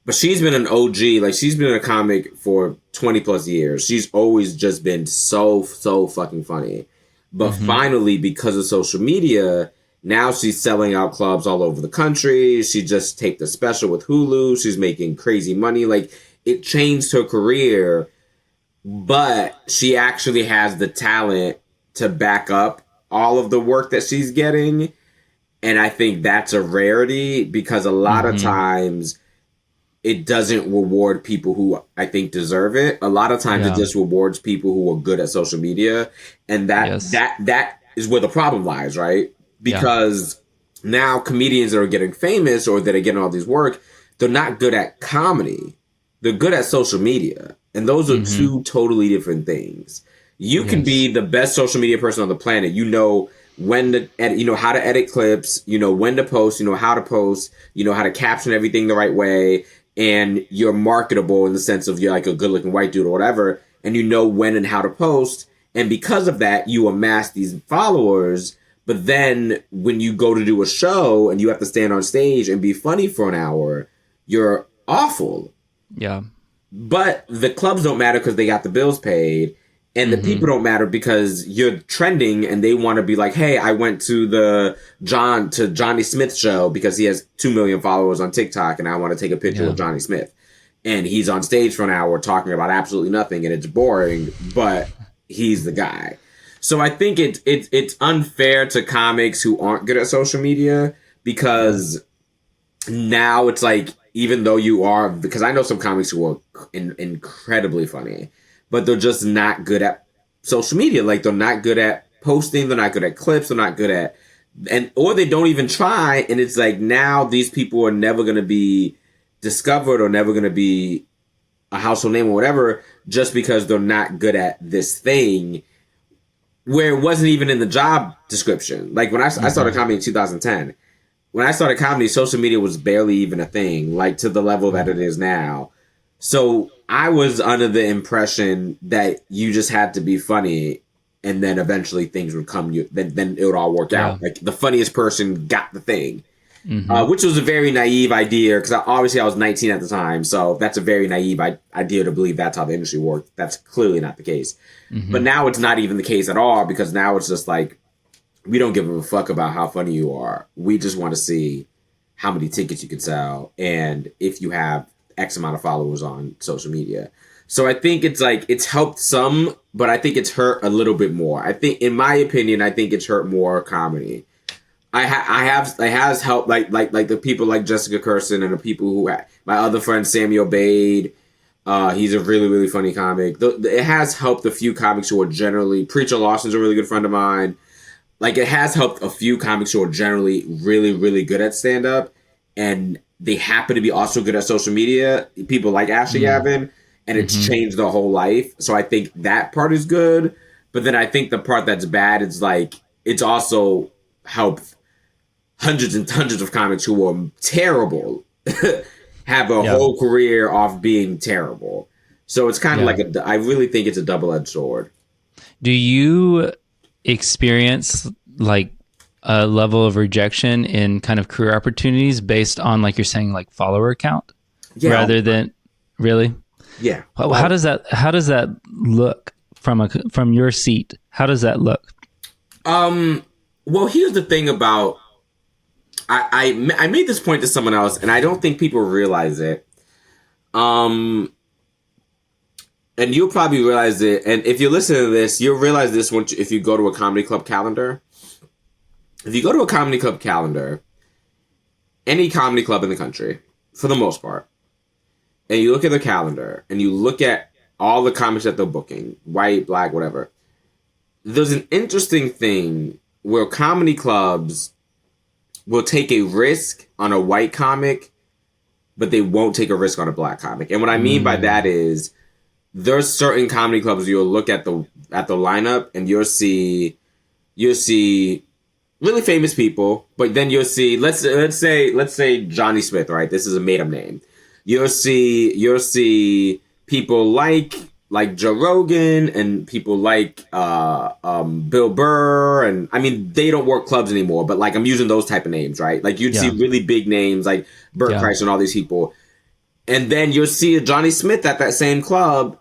But she's been an OG. Like, she's been a comic for 20 plus years. She's always just been so fucking funny. But finally, because of social media, now she's selling out clubs all over the country. She just taped a special with Hulu. She's making crazy money. Like, it changed her career. But she actually has the talent to back up all of the work that she's getting. And I think that's a rarity because a lot of times it doesn't reward people who I think deserve it. A lot of times it just rewards people who are good at social media. And that is where the problem lies, right? Because now comedians that are getting famous or that are getting all these work, they're not good at comedy. They're good at social media. And those are two totally different things. You can be the best social media person on the planet. You know when to edit, you know how to edit clips, you know when to post, you know how to post, you know how to caption everything the right way, and you're marketable in the sense of you're like a good looking white dude or whatever, and you know when and how to post. And because of that, you amass these followers. But then when you go to do a show and you have to stand on stage and be funny for an hour, you're awful. Yeah. But the clubs don't matter because they got the bills paid. And the people don't matter because you're trending and they want to be like, hey, I went to Johnny Smith show because he has 2 million followers on TikTok and I want to take a picture with Johnny Smith. And he's on stage for an hour talking about absolutely nothing and it's boring, but he's the guy. So I think it's unfair to comics who aren't good at social media because now it's like, even though you are, because I know some comics who are incredibly funny, but they're just not good at social media. Like, they're not good at posting. They're not good at clips. They're not good at, or they don't even try. And it's like, now these people are never going to be discovered or never going to be a household name or whatever, just because they're not good at this thing where it wasn't even in the job description. Like, when I started comedy in 2010, when I started comedy, social media was barely even a thing, like, to the level that it is now. So I was under the impression that you just had to be funny and then eventually things would come, then it would all work out. Like, the funniest person got the thing, which was a very naive idea because obviously I was 19 at the time. So that's a very naive idea to believe that's how the industry worked. That's clearly not the case. But now it's not even the case at all because now it's just like, we don't give a fuck about how funny you are. We just want to see how many tickets you can sell and if you have X amount of followers on social media. So I think it's like, it's helped some, but I think it's hurt a little bit more. I think, in my opinion, I think it's hurt more comedy. It has helped like the people like Jessica Kirsten and the people who, my other friend Samuel Bade, he's a really, really funny comic. It has helped a few comics who are generally, Preacher Lawson's a really good friend of mine. Like, it has helped a few comics who are generally really, really good at stand-up, and they happen to be also good at social media. People like Ashley Gavin, and it's changed their whole life. So I think that part is good. But then I think the part that's bad is, like, it's also helped hundreds and hundreds of comics who are terrible have a whole career off being terrible. So it's kind of like I really think it's a double-edged sword. Do you experience like a level of rejection in kind of career opportunities based on, like you're saying, like follower count rather than really? Yeah. How does that look from your seat? How does that look? Well, here's the thing about, I made this point to someone else and I don't think people realize it. And you'll probably realize it. And if you're listening to this, you'll realize this if you go to a comedy club calendar. If you go to a comedy club calendar, any comedy club in the country, for the most part, and you look at the calendar and you look at all the comics that they're booking, white, black, whatever, there's an interesting thing where comedy clubs will take a risk on a white comic, but they won't take a risk on a black comic. And what I mean by that is, there's certain comedy clubs you'll look at the lineup and you'll see really famous people, but then you'll see let's say Johnny Smith, right? This is a made up name. You'll see people like Joe Rogan and people like Bill Burr, and I mean they don't work clubs anymore, but like I'm using those type of names, right? Like you'd see really big names like Burt Kreischer and all these people. And then you'll see a Johnny Smith at that same club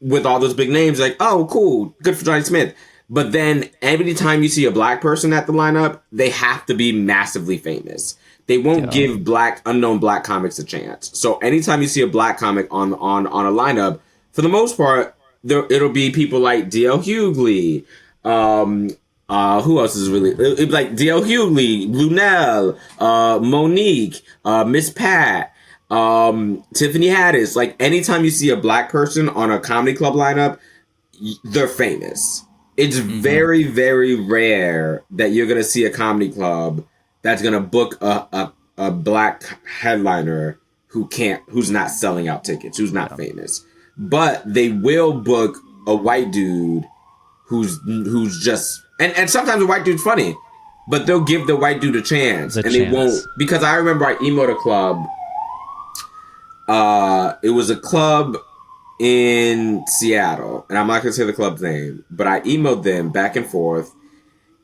with all those big names, like, oh, cool, good for Johnny Smith. But then every time you see a black person at the lineup, they have to be massively famous. They won't give unknown black comics a chance. So anytime you see a black comic on a lineup, for the most part, it'll be people like D.L. Hughley. Who else is really... It'll be like D.L. Hughley, Lunel, Monique, Miss Pat, Tiffany Haddish. Like, anytime you see a black person on a comedy club lineup, they're famous. It's very, very rare that you're going to see a comedy club that's going to book a black headliner who's not selling out tickets, who's not famous. But they will book a white dude who's just... And sometimes the white dude's funny, but they'll give the white dude a chance. They won't... Because I remember I emailed a club. It was a club in Seattle, and I'm not going to say the club's name, but I emailed them back and forth.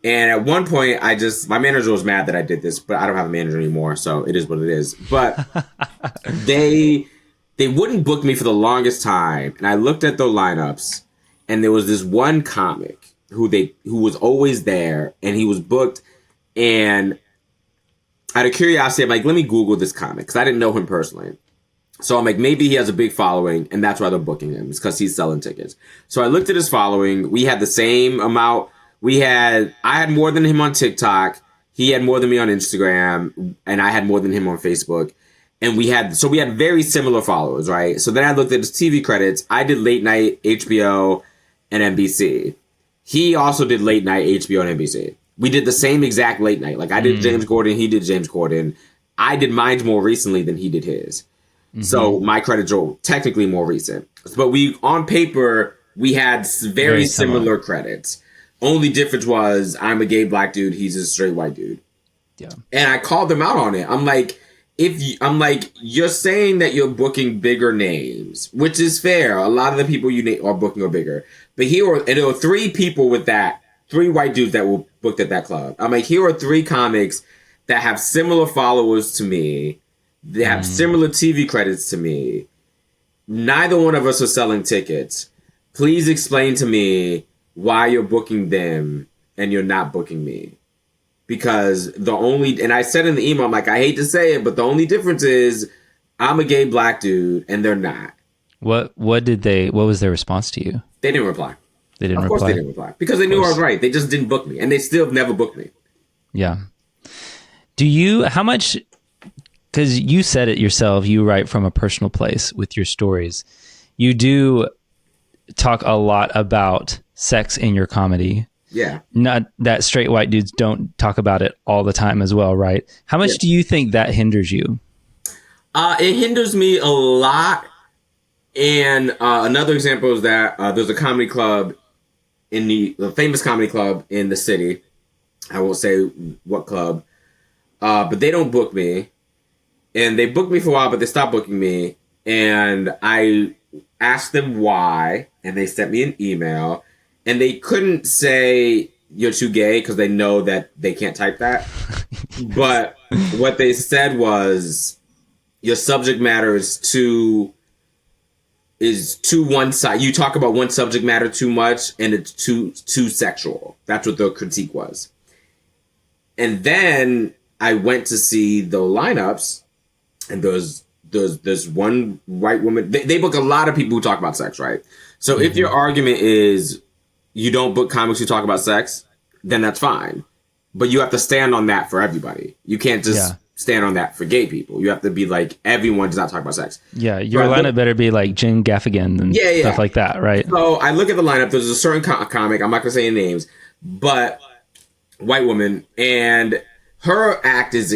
And at one point, my manager was mad that I did this, but I don't have a manager anymore, so it is what it is. But they they wouldn't book me for the longest time. And I looked at the lineups, and there was this one comic who was always there, and he was booked. And out of curiosity, I'm like, let me Google this comic, because I didn't know him personally. So I'm like, maybe he has a big following, and that's why they're booking him. It's because he's selling tickets. So I looked at his following. We had the same amount. I had more than him on TikTok. He had more than me on Instagram, and I had more than him on Facebook. And we had very similar followers, right? So then I looked at his TV credits. I did late night HBO and NBC. He also did late night HBO and NBC. We did the same exact late night. Like I did James Corden, he did James Corden. I did mine more recently than he did his. Mm-hmm. So my credits are technically more recent. But on paper, we had very similar credits. Only difference was I'm a gay black dude, he's a straight white dude. Yeah. And I called them out on it. I'm like, you're saying that you're booking bigger names, which is fair. A lot of the people you are booking are bigger. But there were 3 people with that, 3 white dudes that were booked at that club. I'm like, here are 3 comics that have similar followers to me. They have similar TV credits to me. Neither one of us are selling tickets. Please explain to me why you're booking them and you're not booking me. Because and I said in the email, I'm like, I hate to say it, but the only difference is I'm a gay black dude and they're not. What was their response to you? They didn't reply. Of course they didn't reply. Because they knew I was right. They just didn't book me. And they still have never booked me. Yeah. How much, because you said it yourself, you write from a personal place with your stories. You do talk a lot about sex in your comedy. Yeah. Not that straight white dudes don't talk about it all the time as well, right? How much do you think that hinders you? It hinders me a lot. And another example is that there's a comedy club the famous comedy club in the city. I won't say what club. But they don't book me. And they booked me for a while, but they stopped booking me. And I asked them why. And they sent me an email. And they couldn't say you're too gay because they know that they can't type that. But what they said was your subject matter is too one side. You talk about one subject matter too much and it's too sexual. That's what the critique was. And then I went to see the lineups, and there's one white woman. They book a lot of people who talk about sex, right? So if your argument is you don't book comics who talk about sex, then that's fine. But you have to stand on that for everybody. You can't just stand on that for gay people. You have to be like, everyone does not talk about sex. Yeah, your lineup better be like Jen Gaffigan and stuff like that, right? So I look at the lineup. There's a certain comic, I'm not going to say any names, but white woman, and her act is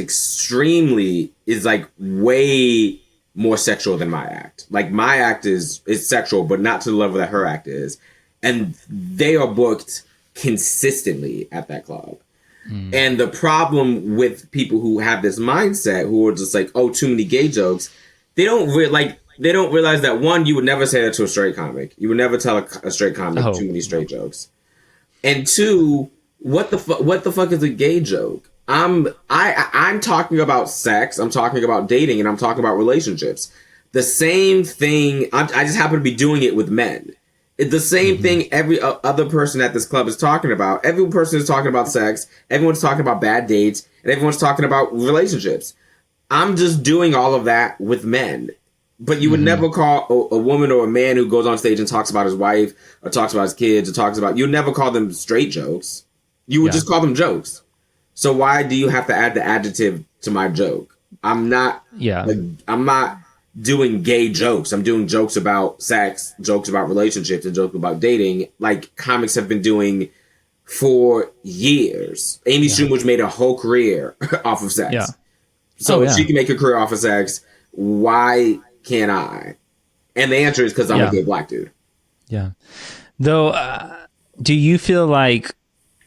like way more sexual than my act. Like my act is sexual, but not to the level that her act is. And they are booked consistently at that club. And the problem with people who have this mindset, who are just like, oh, too many gay jokes, they don't realize that, one, you would never say that to a straight comic. You would never tell a straight comic too many straight jokes. And 2, what the fuck is a gay joke? I'm talking about sex, I'm talking about dating, and I'm talking about relationships. The same thing. I just happen to be doing it with men. It's the same thing every other person at this club is talking about. Every person is talking about sex. Everyone's talking about bad dates. And everyone's talking about relationships. I'm just doing all of that with men. But you would never call a woman or a man who goes on stage and talks about his wife or talks about his kids or you'd never call them straight jokes. You would just call them jokes. So why do you have to add the adjective to my joke? I'm not doing gay jokes. I'm doing jokes about sex, jokes about relationships, and jokes about dating, like comics have been doing for years. Amy Schumer's made a whole career off of sex. Yeah. So if she can make a career off of sex, why can't I? And the answer is because I'm a gay black dude. Yeah. Though, do you feel like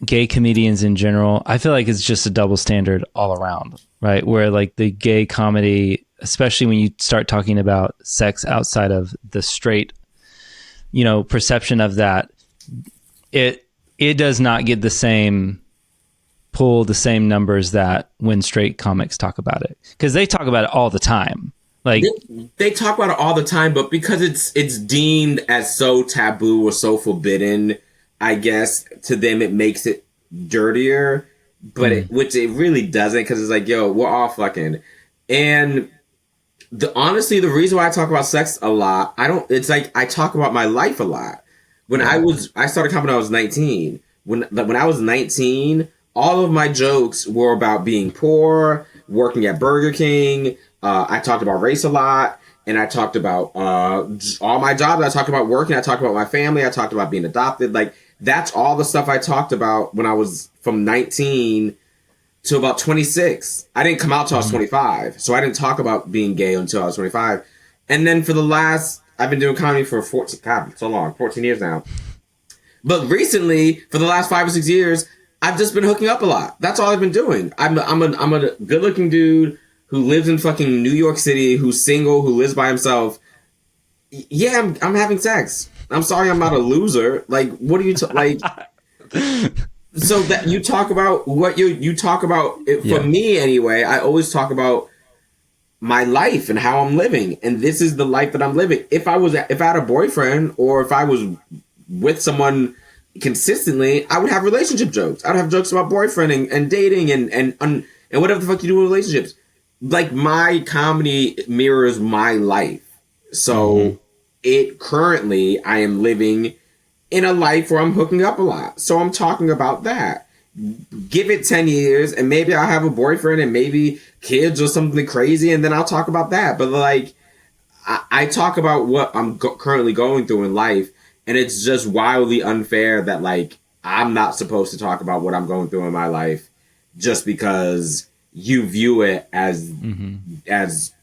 gay comedians in general, I feel like it's just a double standard all around, right? Where like the gay comedy, especially when you start talking about sex outside of the straight, perception of that, it does not get the same pull, the same numbers that when straight comics talk about it. Because they talk about it all the time. Like, they talk about it all the time, but because it's deemed as so taboo or so forbidden, I guess to them it makes it dirtier. But which it really doesn't, because it's like, yo, we're all fucking. And honestly, the reason why I talk about sex a lot, it's like I talk about my life a lot. When I started comedy when I was 19. When I was 19, all of my jokes were about being poor, working at Burger King. I talked about race a lot, and I talked about all my jobs. I talked about working. I talked about my family. I talked about being adopted. Like, that's all the stuff I talked about when I was from 19 to about 26. I didn't come out till I was 25, so I didn't talk about being gay until I was 25. And then I've been doing comedy for 14 years now. But recently, for the last 5 or 6 years, I've just been hooking up a lot. That's all I've been doing. I'm a good-looking dude who lives in fucking New York City, who's single, who lives by himself. Yeah, I'm having sex. I'm sorry, I'm not a loser. Like, what are you like? So that you talk about what you talk about. For me, anyway, I always talk about my life and how I'm living, and this is the life that I'm living. If I had a boyfriend, or if I was with someone consistently, I would have relationship jokes. I'd have jokes about boyfriend and dating and whatever the fuck you do in relationships. Like, my comedy mirrors my life. So currently I am living in a life where I'm hooking up a lot. So I'm talking about that. Give it 10 years and maybe I'll have a boyfriend and maybe kids or something crazy, and then I'll talk about that. But like, I talk about what I'm currently going through in life, and it's just wildly unfair that like I'm not supposed to talk about what I'm going through in my life just because you view it as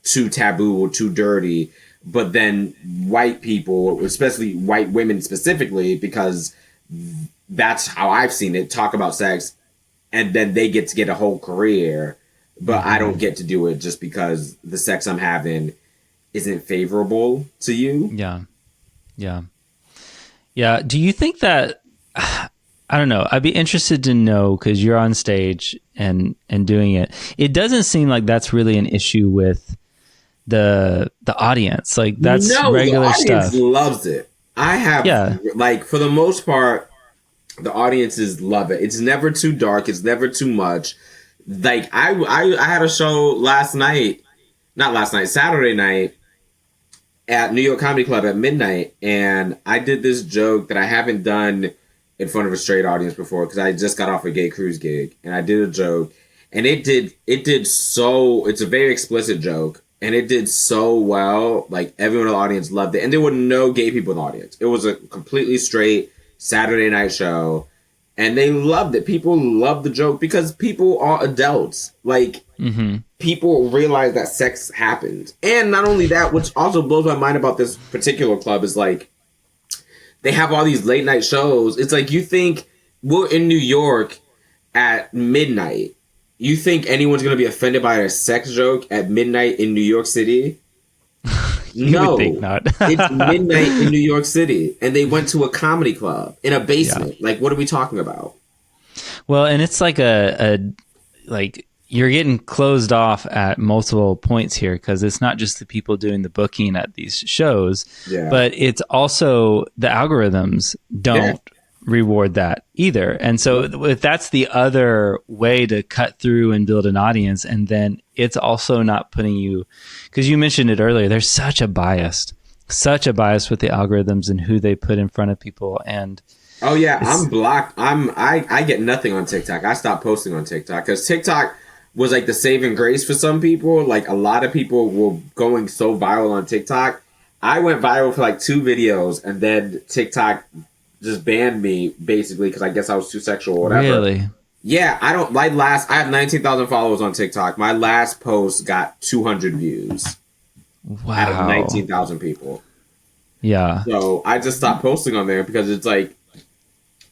too taboo or too dirty. But then white people, especially white women specifically, because that's how I've seen it, talk about sex, and then they get to get a whole career, but I don't get to do it just because the sex I'm having isn't favorable to you. Yeah. Do you think that, I don't know, I'd be interested to know, because you're on stage and doing it. It doesn't seem like that's really an issue with the audience. Like, that's regular stuff. The audience loves it. I have, like, for the most part, the audiences love it. It's never too dark. It's never too much. Like, I had a show Saturday night at New York Comedy Club at midnight, and I did this joke that I haven't done in front of a straight audience before, because I just got off a gay cruise gig, and I did a joke, and it's a very explicit joke, and it did so well. Like, everyone in the audience loved it, and there were no gay people in the audience. It was a completely straight Saturday night show, and they loved it. People love the joke because people are adults. Like, people realize that sex happens. And not only that, which also blows my mind about this particular club, is like, they have all these late night shows. It's like, you think we're in New York at midnight. You think anyone's going to be offended by a sex joke at midnight in New York City? You would think not. It's midnight in New York City, and they went to a comedy club in a basement. Like, what are we talking about? Well, and it's like like, you're getting closed off at multiple points here, because it's not just the people doing the booking at these shows, but it's also the algorithms don't reward that either. And so if that's the other way to cut through and build an audience, and then it's also not putting you, because you mentioned it earlier, there's such a bias with the algorithms and who they put in front of people. And I'm blocked. I get nothing on TikTok. I stopped posting on TikTok because TikTok was like the saving grace for some people. Like, a lot of people were going so viral on TikTok. I went viral for like 2 videos, and then TikTok just banned me, basically, because I guess I was too sexual or whatever. Really? Yeah, I have 19,000 followers on TikTok. My last post got 200 views. Wow. Out of 19,000 people. Yeah. So I just stopped posting on there because it's like,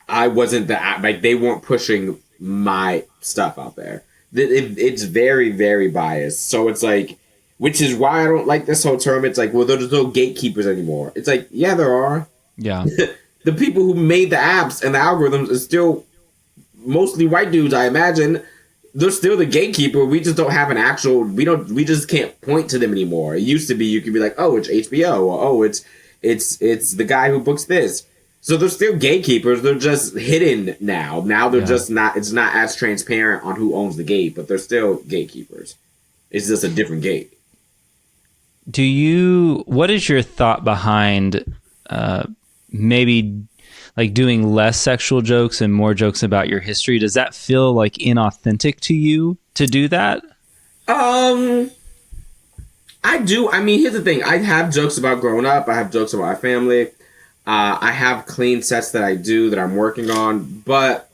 I wasn't like, they weren't pushing my stuff out there. It's very, very biased. So it's like, which is why I don't like this whole term. It's like, well, there's no gatekeepers anymore. It's like, yeah, there are. Yeah. The people who made the apps and the algorithms is still mostly white dudes, I imagine. they're still the gatekeeper. We just don't have an actual. We just can't point to them anymore. It used to be you could be like, oh, it's HBO, or oh, it's the guy who books this. So they're still gatekeepers. They're just hidden now. Now they're just not. It's not as transparent on who owns the gate, but they're still gatekeepers. It's just a different gate. What is your thought behind maybe like doing less sexual jokes and more jokes about your history? Does that feel like inauthentic to you to do that? I do. I mean, here's the thing. I have jokes about growing up. I have jokes about my family. I have clean sets that I do that I'm working on. But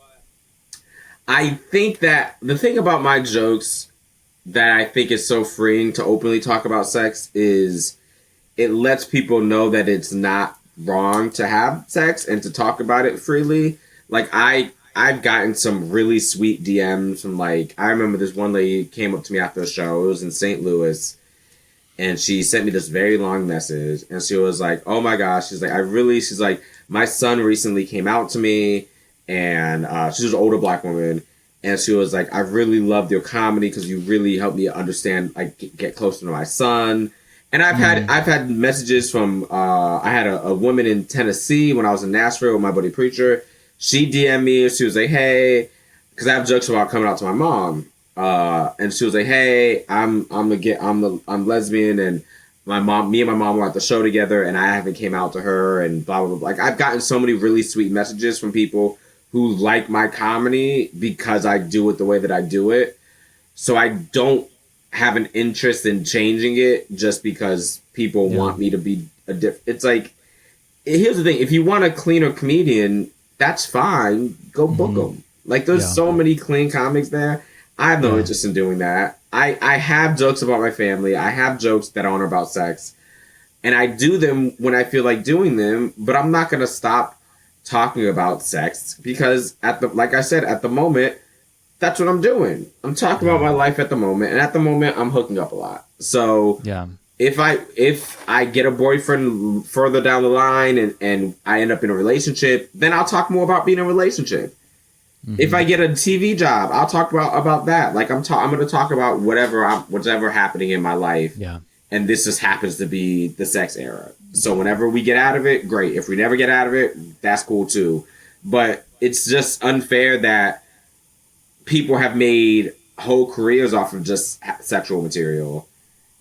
I think that the thing about my jokes that I think is so freeing to openly talk about sex is it lets people know that it's not wrong to have sex and to talk about it freely. Like I've gotten some really sweet DMs from like, I remember this one lady came up to me after a show. It was in St. Louis, and she sent me this very long message, and she was like, oh my gosh, she's like, my son recently came out to me, and she was an older Black woman, and she was like, I really loved your comedy because you really helped me understand, like, get closer to my son. And I've had messages from I had a woman in Tennessee when I was in Nashville with my buddy Preacher. She DM'd me. She was like, "Hey," because I have jokes about coming out to my mom. And she was like, "Hey, I'm lesbian, and me and my mom were at the show together, and I haven't came out to her, and blah blah blah." Like I've gotten so many really sweet messages from people who like my comedy because I do it the way that I do it. So I don't have an interest in changing it just because people want me to be a it's like, here's the thing. If you want a cleaner comedian, that's fine. Go book them. Like there's so many clean comics there. I have no interest in doing that. I have jokes about my family. I have jokes that aren't about sex, and I do them when I feel like doing them, but I'm not going to stop talking about sex because like I said, at the moment, that's what I'm doing. I'm talking about my life at the moment, and at the moment, I'm hooking up a lot. So if I get a boyfriend further down the line and I end up in a relationship, then I'll talk more about being in a relationship. If I get a TV job, I'll talk about that. Like I'm going to talk about whatever happening in my life. Yeah. And this just happens to be the sex era. So whenever we get out of it, great. If we never get out of it, that's cool too. But it's just unfair that people have made whole careers off of just sexual material.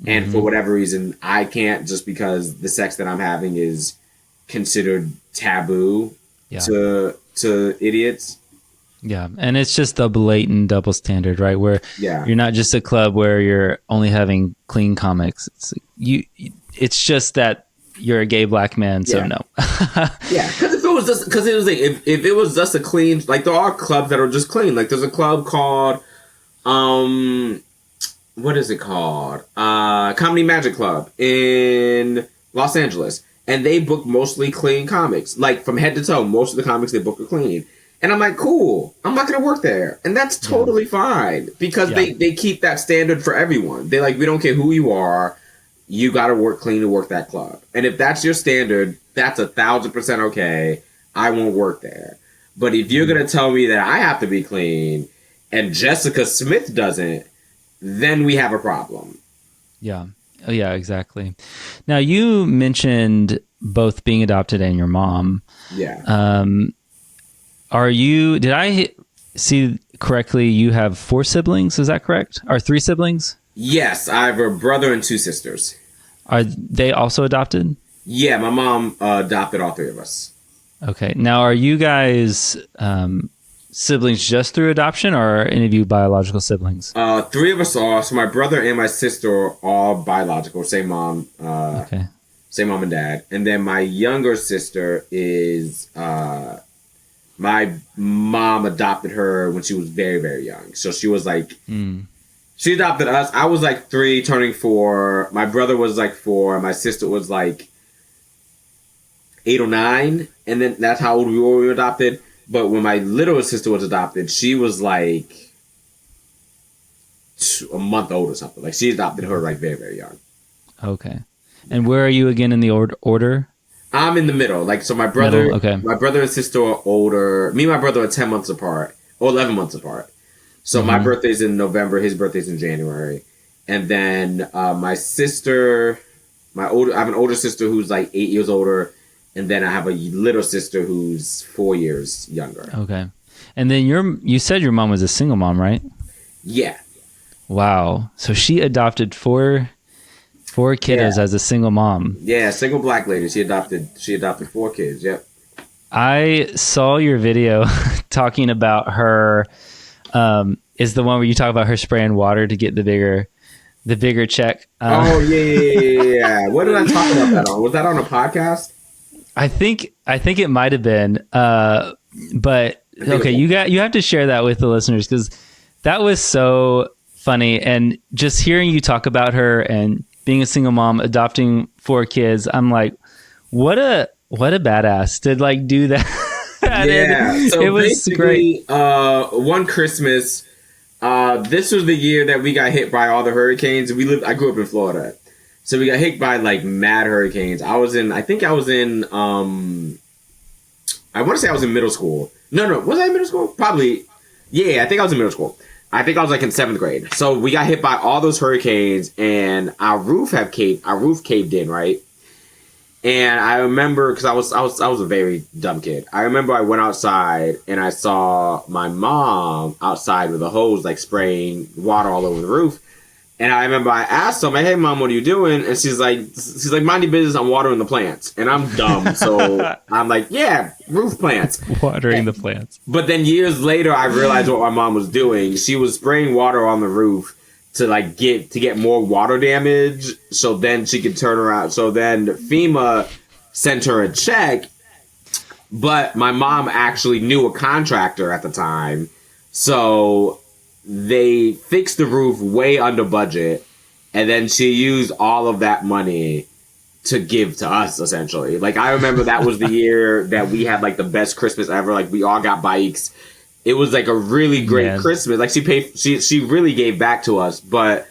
And for whatever reason, I can't, just because the sex that I'm having is considered taboo to idiots. Yeah. And it's just the blatant double standard, right? Where you're not just a club where you're only having clean comics. It's just that you're a gay Black man. So no. Because if it was just a clean, like there are clubs that are just clean. Like there's a club called, what is it called? Comedy Magic Club in Los Angeles. And they book mostly clean comics. Like from head to toe, most of the comics they book are clean. And I'm like, cool, I'm not going to work there. And that's totally fine because they keep that standard for everyone. They like, we don't care who you are. You got to work clean to work that club. And if that's your standard, that's 1,000% okay. I won't work there. But if you're going to tell me that I have to be clean and Jessica Smith doesn't, then we have a problem. Yeah. Oh, yeah, exactly. Now, you mentioned both being adopted and your mom. Yeah. Did I see correctly, you have 4 siblings? Is that correct? Or 3 siblings? Yes, I have a brother and 2 sisters. Are they also adopted? Yeah, my mom adopted all 3 of us. Okay. Now, are you guys siblings just through adoption, or are any of you biological siblings? 3 of us are. So my brother and my sister are all biological, same mom. Same mom and dad. And then my younger sister is... my mom adopted her when she was very, very young. So she was like... She adopted us. I was like 3, turning 4. My brother was like 4. My sister was like 8 or 9. And then that's how old we were adopted. But when my little sister was adopted, she was like a month old or something. Like she adopted her like very, very young. Okay. And where are you again in the order? I'm in the middle. Like, so my brother, my brother and sister are older. Me and my brother are 10 months apart or 11 months apart. So my birthday's in November, his birthday's in January. And then my sister, I have an older sister who's like 8 years older, and then I have a little sister who's 4 years younger. Okay. And then you said your mom was a single mom, right? Yeah. Wow. So she adopted four kiddos as a single mom. Yeah, single black lady. She adopted 4 kids. Yep. I saw your video talking about her. Is the one where you talk about her spraying water to get the bigger check? Yeah. What did I talk about that on? Was that on a podcast? I think it might have been. But okay, you have to share that with the listeners, because that was so funny. And just hearing you talk about her and being a single mom, adopting 4 kids, I'm like, what a badass to like do that. Yeah, so it was great. One Christmas, this was the year that we got hit by all the hurricanes. I grew up in Florida, so we got hit by like mad hurricanes. I want to say I was in middle school. No, was I in middle school? Probably. Yeah, I think I was in middle school. I think I was like in 7th grade. So we got hit by all those hurricanes, and our roof caved in, right? And I remember, because I was a very dumb kid. I remember I went outside and I saw my mom outside with a hose, like spraying water all over the roof. And I remember I asked her, like, "Hey, Mom, what are you doing?" And she's like, "Mind your business. I'm watering the plants." And I'm dumb, so I'm like, "Yeah, roof plants, watering the plants." But then years later, I realized what my mom was doing. She was spraying water on the roof to get more water damage, so then she could turn around. So then FEMA sent her a check, but my mom actually knew a contractor at the time, so they fixed the roof way under budget, and then she used all of that money to give to us, essentially. Like, I remember that was the year that we had like the best Christmas ever. Like, we all got bikes. It was like a really great Christmas. Like, she really gave back to us, but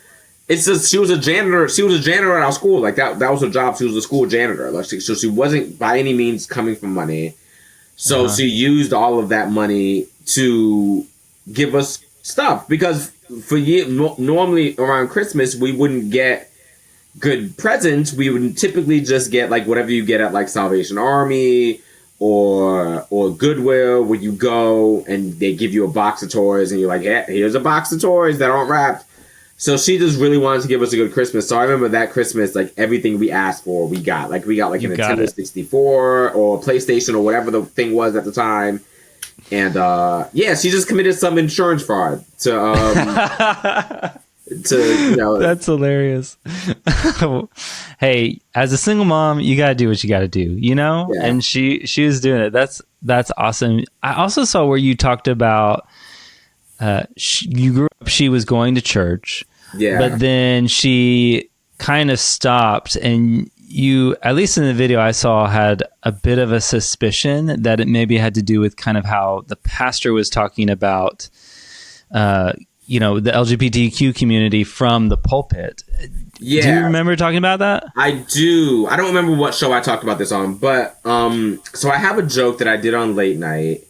it's just, she was a janitor. She was a janitor at our school. Like, that was her job. She was a school janitor. Like, so she wasn't by any means coming from money. So she used all of that money to give us stuff, because normally around Christmas we wouldn't get good presents. We would typically just get like whatever you get at like Salvation Army or Goodwill, where you go and they give you a box of toys and you're like, "Yeah, here's a box of toys that aren't wrapped." So she just really wanted to give us a good Christmas. So I remember that Christmas, like, everything we asked for, we got. Like, we got like a Nintendo 64 or PlayStation or whatever the thing was at the time. And she just committed some insurance fraud to That's hilarious. Hey, as a single mom, you gotta do what you gotta do, you know. Yeah. And she was doing it. That's awesome. I also saw where you talked about you grew up. She was going to church, but then she kind of stopped, and you, at least in the video I saw, had a bit of a suspicion that it maybe had to do with kind of how the pastor was talking about, the LGBTQ community from the pulpit. Yeah. Do you remember talking about that? I do. I don't remember what show I talked about this on, but so I have a joke that I did on Late Night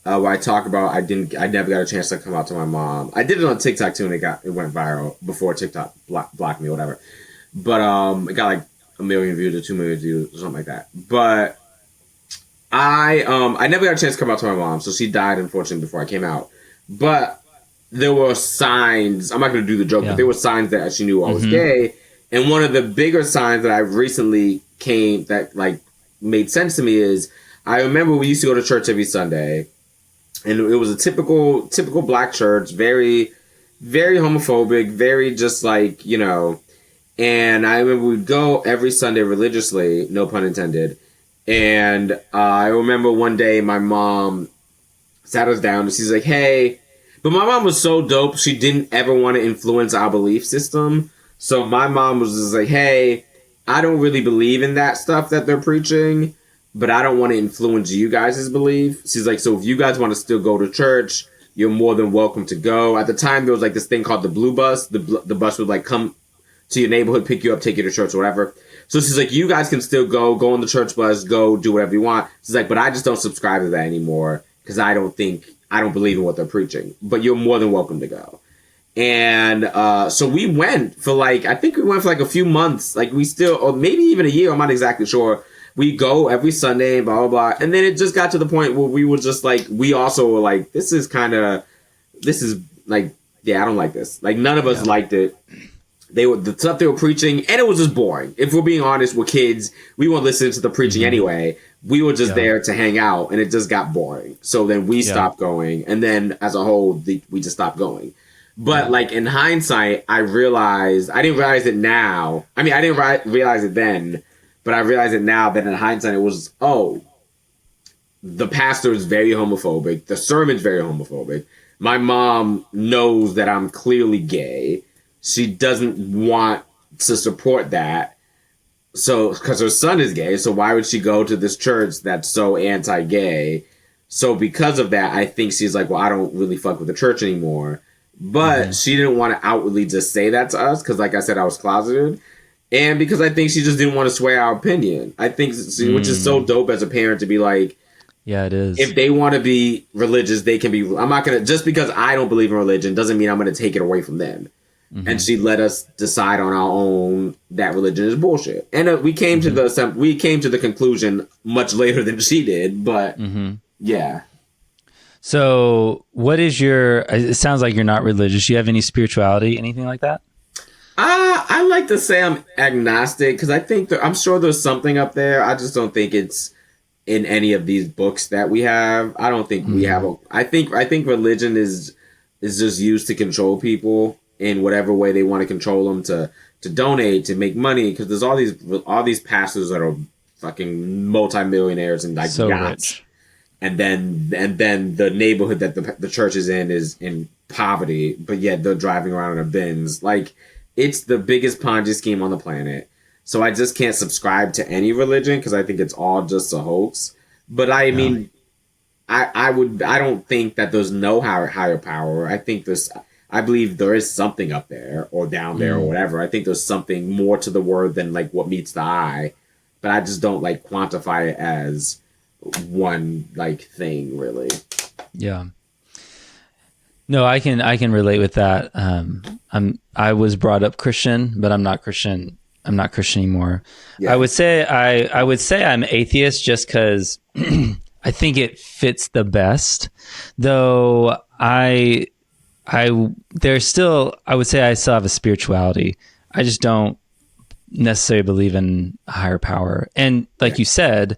where I talk about I never got a chance to come out to my mom. I did it on TikTok too, and it went viral before TikTok blocked me or whatever. But it got like 1 million views or 2 million views or something like that. But I never got a chance to come out to my mom, so she died unfortunately before I came out. But there were signs. I'm not going to do the joke, but there were signs that she knew I was gay. And one of the bigger signs that I recently that like made sense to me is, I remember we used to go to church every Sunday, and it was a typical black church, very, very homophobic, very just like, and I remember we'd go every Sunday religiously, no pun intended. And I remember one day my mom sat us down and she's like, "Hey," but my mom was so dope, she didn't ever want to influence our belief system. So my mom was just like, "Hey, I don't really believe in that stuff that they're preaching, but I don't want to influence you guys' belief." She's like, "So if you guys want to still go to church, you're more than welcome to go." At the time, there was like this thing called the Blue Bus. The bus would like come to your neighborhood, pick you up, take you to church or whatever. So she's like, "You guys can still go on the church bus, go do whatever you want." She's like, "But I just don't subscribe to that anymore, because I don't think I don't believe in what they're preaching, but you're more than welcome to go. And so we went for like, I think we went for like a few months, like we still, or maybe even a year, I'm not exactly sure. We go every Sunday and blah, blah, blah. And then it just got to the point where we were just like, we also were like, this is like, yeah, I don't like this. Like, none of us liked it. The stuff they were preaching, and it was just boring. If we're being honest, we're kids. We weren't listening to the preaching anyway. We were just there to hang out, and it just got boring. So then we stopped going. And then as a whole, we just stopped going. But like in hindsight, I didn't realize it now. I mean, I didn't realize it then, but I realize it now that in hindsight, it was, the pastor is very homophobic. The sermon's very homophobic. My mom knows that I'm clearly gay. She doesn't want to support that. So, because her son is gay, so why would she go to this church that's so anti-gay? So because of that, I think she's like, well, I don't really fuck with the church anymore. But she didn't want to outwardly just say that to us, because like I said, I was closeted. And because I think she just didn't want to sway our opinion. I think, which is so dope as a parent to be like, yeah, it is. If they want to be religious, they can be. I'm not going to, just because I don't believe in religion doesn't mean I'm going to take it away from them. And she let us decide on our own that religion is bullshit. And we came to the conclusion much later than she did, but yeah. So what is it sounds like you're not religious. Do you have any spirituality, anything like that? I like to say I'm agnostic, because I think I'm sure there's something up there. I just don't think it's in any of these books that we have. I don't think we have. I think religion is just used to control people in whatever way they want to control them, to donate, to make money, because there's all these pastors that are fucking multimillionaires and like so yachts. Rich. And then the neighborhood that the church is in poverty, but yet they're driving around in a Benz. Like, it's the biggest Ponzi scheme on the planet. So I just can't subscribe to any religion, because I think it's all just a hoax. But I mean, I don't think that there's no higher power. I believe there is something up there or down there or whatever. I think there's something more to the word than like what meets the eye. But I just don't like quantify it as one like thing, really. Yeah. No, I can relate with that. I was brought up Christian, but I'm not Christian. I'm not Christian anymore. Yeah. I would say I'm atheist just because I think it fits the best. Though I would say I still have a spirituality. I just don't necessarily believe in a higher power. And like you said,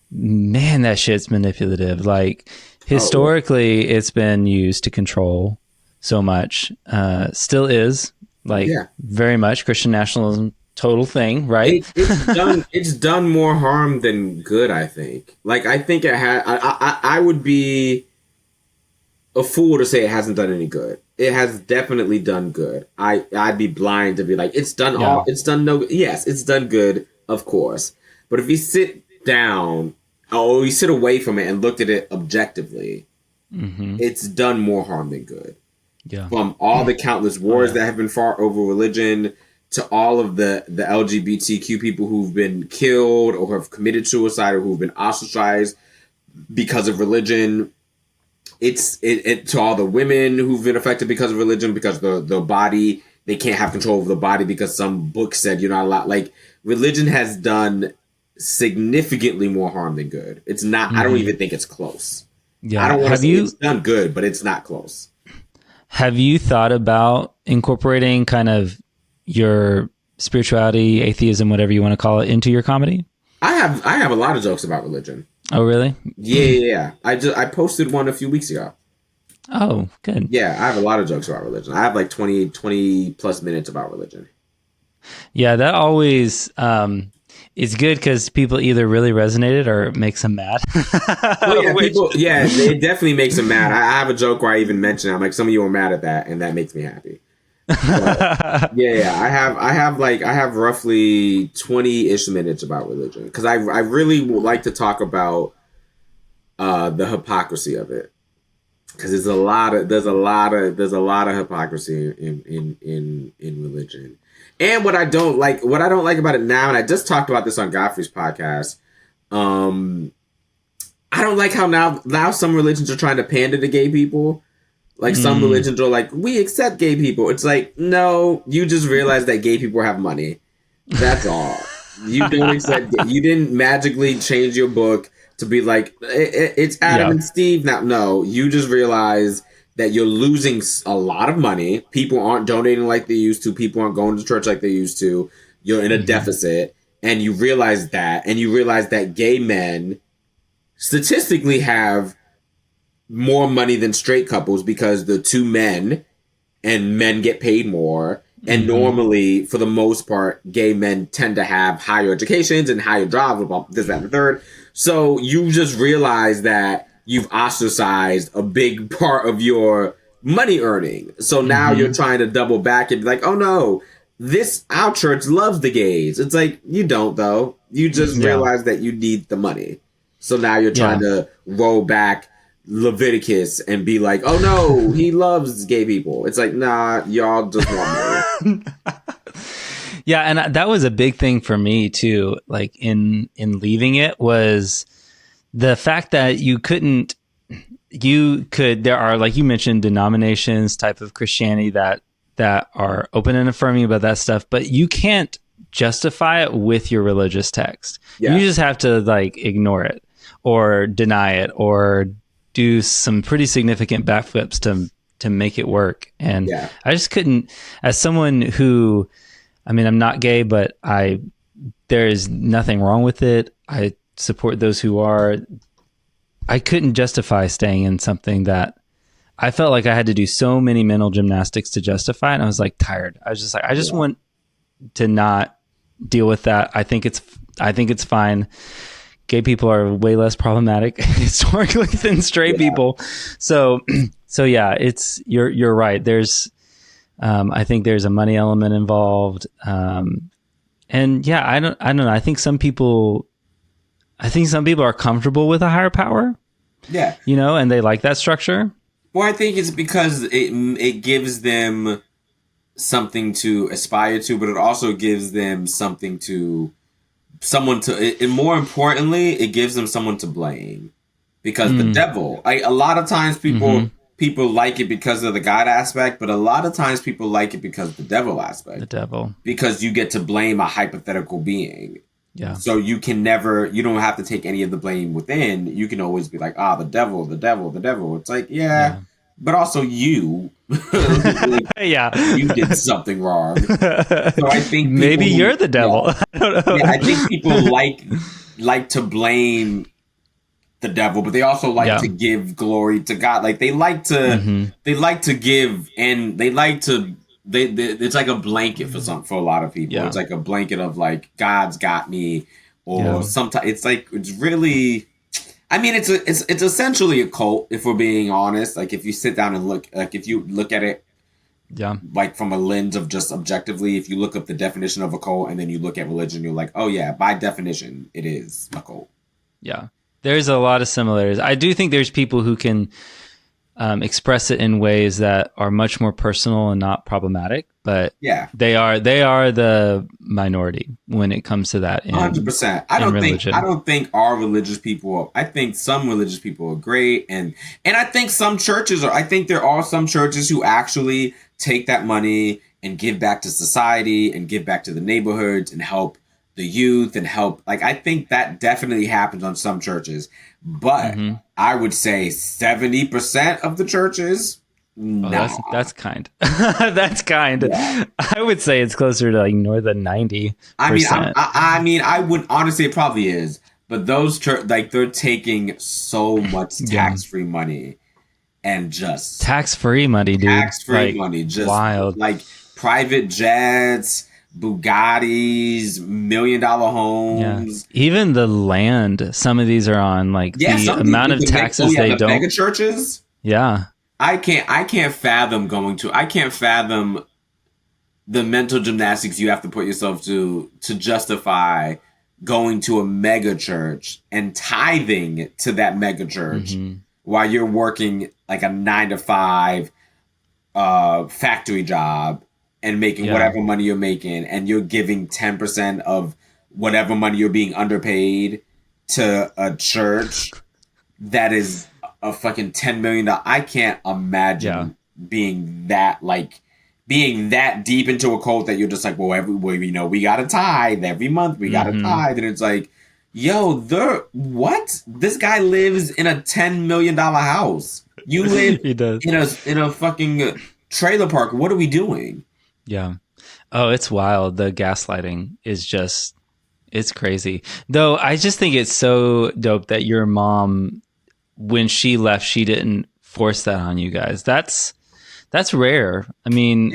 man, that shit's manipulative. Like, historically, it's been used to control so much. Still is, like, very much Christian nationalism, total thing, right? It's done more harm than good, I think. Like, I think it had. I would be a fool to say it hasn't done any good. It has definitely done good. I'd be blind to be like, it's done yes, it's done good, of course. But if you sit down or you sit away from it and looked at it objectively, it's done more harm than good. Yeah. From all the countless wars that have been fought over religion, to all of the LGBTQ people who've been killed or have committed suicide or who've been ostracized because of religion. It's to all the women who've been affected because of religion, because the body, they can't have control over the body because some book said you're not allowed. Like, religion has done significantly more harm than good. It's not. I don't even think it's close. Yeah. I don't want to say it's done good, but it's not close. Have you thought about incorporating kind of your spirituality, atheism, whatever you want to call it, into your comedy? I have a lot of jokes about religion. Oh, really? Yeah. I posted one a few weeks ago. Oh, good. Yeah, I have a lot of jokes about religion. I have like 20 plus minutes about religion. Yeah, that always is good because people either really resonated or it makes them mad. It definitely makes them mad. I have a joke where I even mention it. I'm like, some of you are mad at that, and that makes me happy. But, I have roughly 20-ish minutes about religion, because I really would like to talk about the hypocrisy of it, because there's a lot of hypocrisy in religion. And what I don't like about it now, and I just talked about this on Godfrey's podcast, I don't like how now some religions are trying to pander to gay people. Like some religions are like, we accept gay people. It's like, no, you just realize that gay people have money. That's all. You don't accept. You didn't magically change your book to be like it's Adam and Steve now. No, you just realize that you're losing a lot of money. People aren't donating like they used to. People aren't going to church like they used to. You're in a deficit, and you realize that, gay men statistically have more money than straight couples because the two men and men get paid more. And normally, for the most part, gay men tend to have higher educations and higher jobs, this, that, and the third. So you just realize that you've ostracized a big part of your money earning. So now you're trying to double back and be like, oh no, our church loves the gays. It's like, you don't though. You just realize that you need the money. So now you're trying to roll back Leviticus and be like, oh no, he loves gay people. It's like, nah, y'all just want money. Yeah, and that was a big thing for me too. Like in leaving it was the fact that there are, like you mentioned, denominations, type of Christianity that are open and affirming about that stuff, but you can't justify it with your religious text. You just have to like ignore it or deny it or do some pretty significant backflips to make it work. And I just couldn't, as someone who, I mean, I'm not gay, but there is nothing wrong with it. I support those who are. I couldn't justify staying in something that I felt like I had to do so many mental gymnastics to justify. And I was like tired. I was just like, I just want to not deal with that. I think it's fine. Gay people are way less problematic historically than straight people. So yeah, you're right. There's, I think there's a money element involved. And yeah, I don't know. I think some people are comfortable with a higher power. Yeah. And they like that structure. Well, I think it's because it gives them something to aspire to, but it also gives them and more importantly, it gives them someone to blame. Because the devil, a lot of times people like it because of the God aspect, but a lot of times people like it because of the devil aspect. The devil. Because you get to blame a hypothetical being. Yeah. So you don't have to take any of the blame within. You can always be like, the devil, the devil, the devil. It's like, but also you. Like, you did something wrong. So I think maybe you're the devil. I don't know. I think people like to blame the devil, but they also like to give glory to God. Like they like to give, and they like to. It's like a blanket for a lot of people. It's like a blanket of like, God's got me, or sometimes it's like, it's really. I mean, it's essentially a cult, if we're being honest. Like if you sit down and look at it, like from a lens of just objectively, if you look up the definition of a cult and then you look at religion, you're like, oh yeah, by definition, it is a cult. Yeah, there's a lot of similarities. I do think there's people who can express it in ways that are much more personal and not problematic, but they are the minority when it comes to that. 100%. I don't think our religious people. I think some religious people are great, and I think some churches are. I think there are some churches who actually take that money and give back to society and give back to the neighborhoods and help the youth and help. Like I think that definitely happens on some churches. But I would say 70% of the churches, no. That's kind. That's kind. Yeah. I would say it's closer to like more than 90%. I mean, I would honestly, it probably is. But those they're taking so much tax-free money and just tax-free money, dude. Tax-free money, just wild. Like private jets. Bugattis, $1 million homes. Yeah. Even the land some of these are on, like the amount of taxes they don't. Mega churches. Yeah, I can't fathom the mental gymnastics you have to put yourself to justify going to a mega church and tithing to that mega church while you're working like a 9-to-5 factory job. And making whatever money you're making, and you're giving 10% of whatever money you're being underpaid to a church that is a fucking $10 million. I can't imagine being that deep into a cult that you're just like, well, we got a tithe every month. We got a tithe. And it's like, yo, what? This guy lives in a $10 million house. You live He does. in a fucking trailer park. What are we doing? Yeah. Oh, it's wild. The gaslighting is just, it's crazy. Though I just think it's so dope that your mom, when she left, she didn't force that on you guys. That's rare. I mean,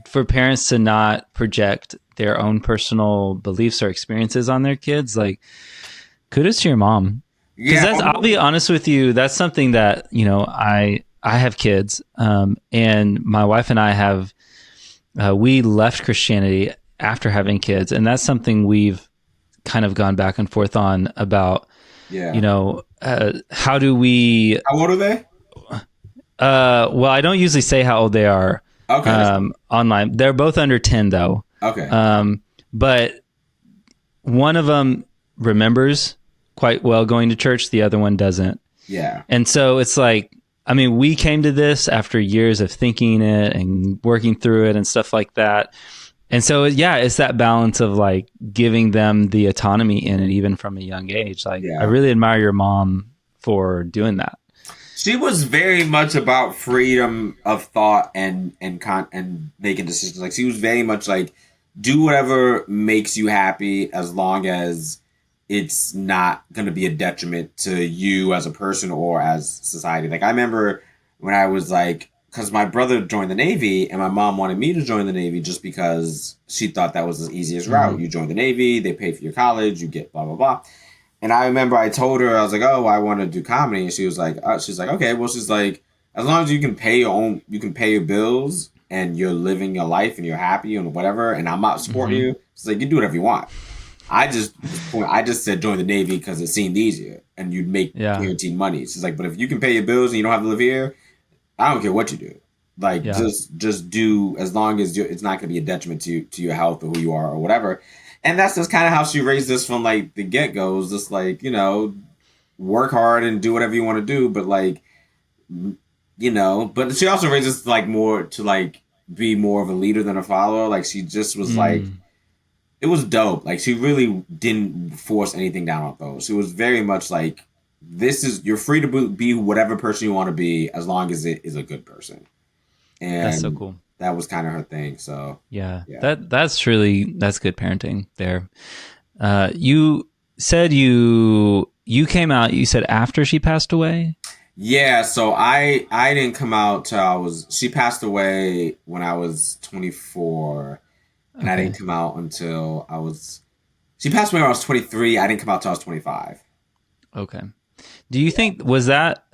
for parents to not project their own personal beliefs or experiences on their kids, like, kudos to your mom. Because I'll be honest with you, that's something that, I have kids, and my wife and I have, we left Christianity after having kids, and that's something we've kind of gone back and forth on about, how do we... How old are they? Well, I don't usually say how old they are online. They're both under 10, though. Okay. But one of them remembers quite well going to church. The other one doesn't. Yeah. And so it's like, I mean, we came to this after years of thinking it and working through it and stuff like that. And so, it's that balance of like giving them the autonomy in it, even from a young age. Like, I really admire your mom for doing that. She was very much about freedom of thought and making decisions. Like, she was very much like, do whatever makes you happy as long as it's not going to be a detriment to you as a person or as society. Like, I remember when I was like, because my brother joined the Navy and my mom wanted me to join the Navy just because she thought that was the easiest route. You join the Navy, they pay for your college, you get blah, blah, blah. And I remember I told her, I was like, oh, I want to do comedy. And she was like, okay, well, she's like, as long as you can pay your bills and you're living your life and you're happy and whatever, and I'm not supporting you, she's like, you do whatever you want. I just said join the Navy because it seemed easier and you'd make guaranteed money. She's like, but if you can pay your bills and you don't have to live here, I don't care what you do. Like, just do, as long as it's not going to be a detriment to your health or who you are or whatever. And that's just kind of how she raised us from like the get-go. Is just like, work hard and do whatever you want to do. But like, but she also raised us like more to like be more of a leader than a follower. Like, she just was like, it was dope. Like, she really didn't force anything down our throats. She was very much like, you're free to be whatever person you want to be as long as it is a good person. And that's so cool. That was kind of her thing. So that's good parenting there. You said you came out, you said after she passed away? Yeah. So I didn't come out till she passed away when I was 24 and I didn't come out until she passed away when I was 23. I didn't come out till I was 25. Okay. Do you think, was that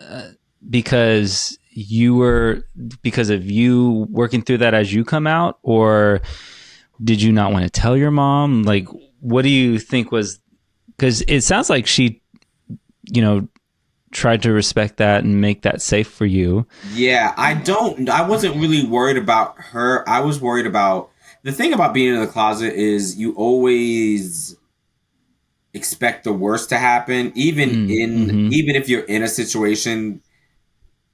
because of you working through that as you come out, or did you not want to tell your mom? Like, what do you think was, because it sounds like she, tried to respect that and make that safe for you. Yeah, I wasn't really worried about her. I was worried about, the thing about being in the closet is you always expect the worst to happen, even if you're in a situation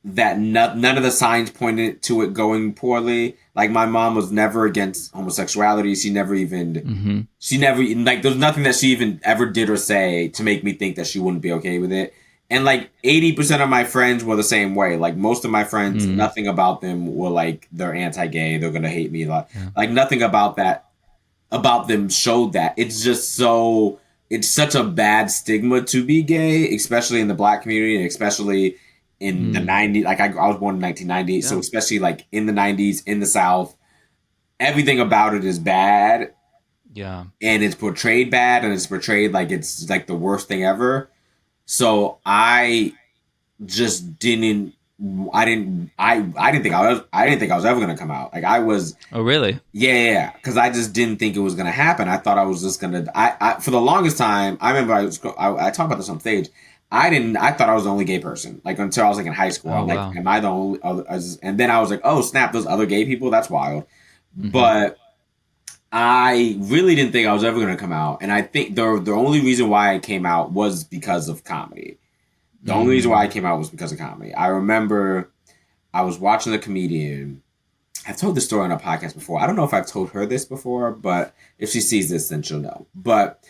that none of the signs pointed to it going poorly. Like, my mom was never against homosexuality. She never even, like, there's nothing that she even ever did or say to make me think that she wouldn't be okay with it. And like 80% of my friends were the same way. Like, most of my friends, nothing about them were like, they're anti-gay, they're going to hate me. Like, nothing about them showed that. It's just it's such a bad stigma to be gay, especially in the Black community and especially in the 90s. Like, I was born in 1990, so especially like in the 90s in the South, everything about it is bad. Yeah. And it's portrayed bad, and it's portrayed like it's like the worst thing ever. So I just didn't think I was ever going to come out. Like, I was. Oh, really? Yeah. Because I just didn't think it was going to happen. I thought I was just going to, for the longest time, I remember I talk about this on stage. I thought I was the only gay person, like, until I was like in high school. I'm like, wow. Am I the only other? And then I was like, oh snap, those other gay people, that's wild. But I really didn't think I was ever going to come out. And I think the only reason why I came out was because of comedy. The only reason why I came out was because of comedy. I remember I was watching The Comedian. I've told this story on a podcast before. I don't know if I've told her this before, but if she sees this, then she'll know. But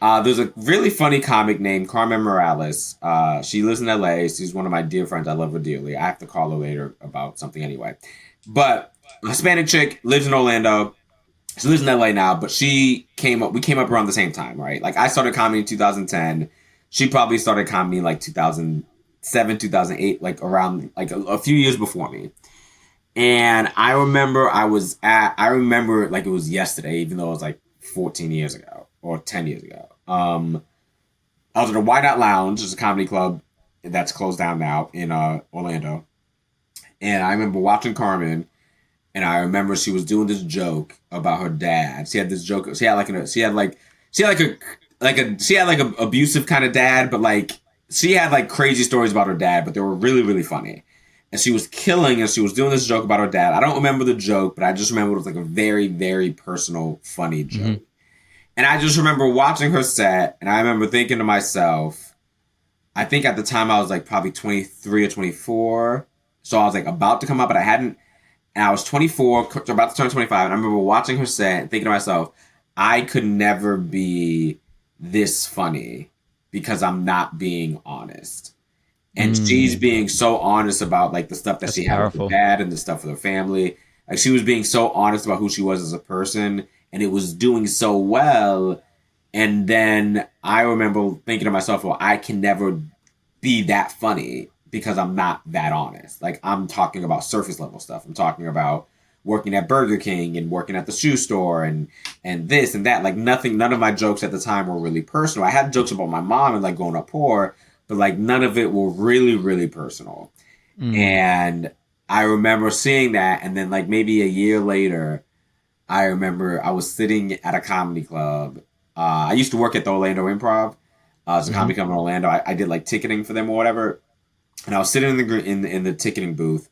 there's a really funny comic named Carmen Morales. She lives in LA. She's one of my dear friends. I love her dearly. I have to call her later about something anyway. But a Hispanic chick, lives in Orlando. She lives in LA now, but we came up around the same time, right? Like I started comedy in 2010. She probably started comedy in like 2007, 2008, like around like a few years before me. And I remember like it was yesterday, even though it was like 14 years ago or 10 years ago. I was at a Why Not Lounge, it's a comedy club that's closed down now in Orlando. And I remember watching Carmen, and I remember she was doing this joke about her dad. She had this joke. She had like a abusive kind of dad, but like she had like crazy stories about her dad, but they were really, really funny. And she was killing, and she was doing this joke about her dad. I don't remember the joke, but I just remember it was like a very, very personal, funny joke. Mm-hmm. And I just remember watching her set, and I remember thinking to myself, I think at the time I was like probably 23 or 24. So I was like about to come up, but I hadn't. And I was 24, about to turn 25. And I remember watching her set and thinking to myself, I could never be this funny because I'm not being honest. And she's being so honest about like the stuff that she had with her dad and the stuff with her family. Like she was being so honest about who she was as a person, and it was doing so well. And then I remember thinking to myself, well, I can never be that funny because I'm not that honest. Like I'm talking about surface level stuff. I'm talking about working at Burger King and working at the shoe store and this and that. Like none of my jokes at the time were really personal. I had jokes about my mom and like growing up poor, but like none of it were really, really personal. And I remember seeing that. And then like maybe a year later, I remember I was sitting at a comedy club. I used to work at the Orlando Improv. It's a comedy club in Orlando. I did like ticketing for them or whatever. And I was sitting in the ticketing booth,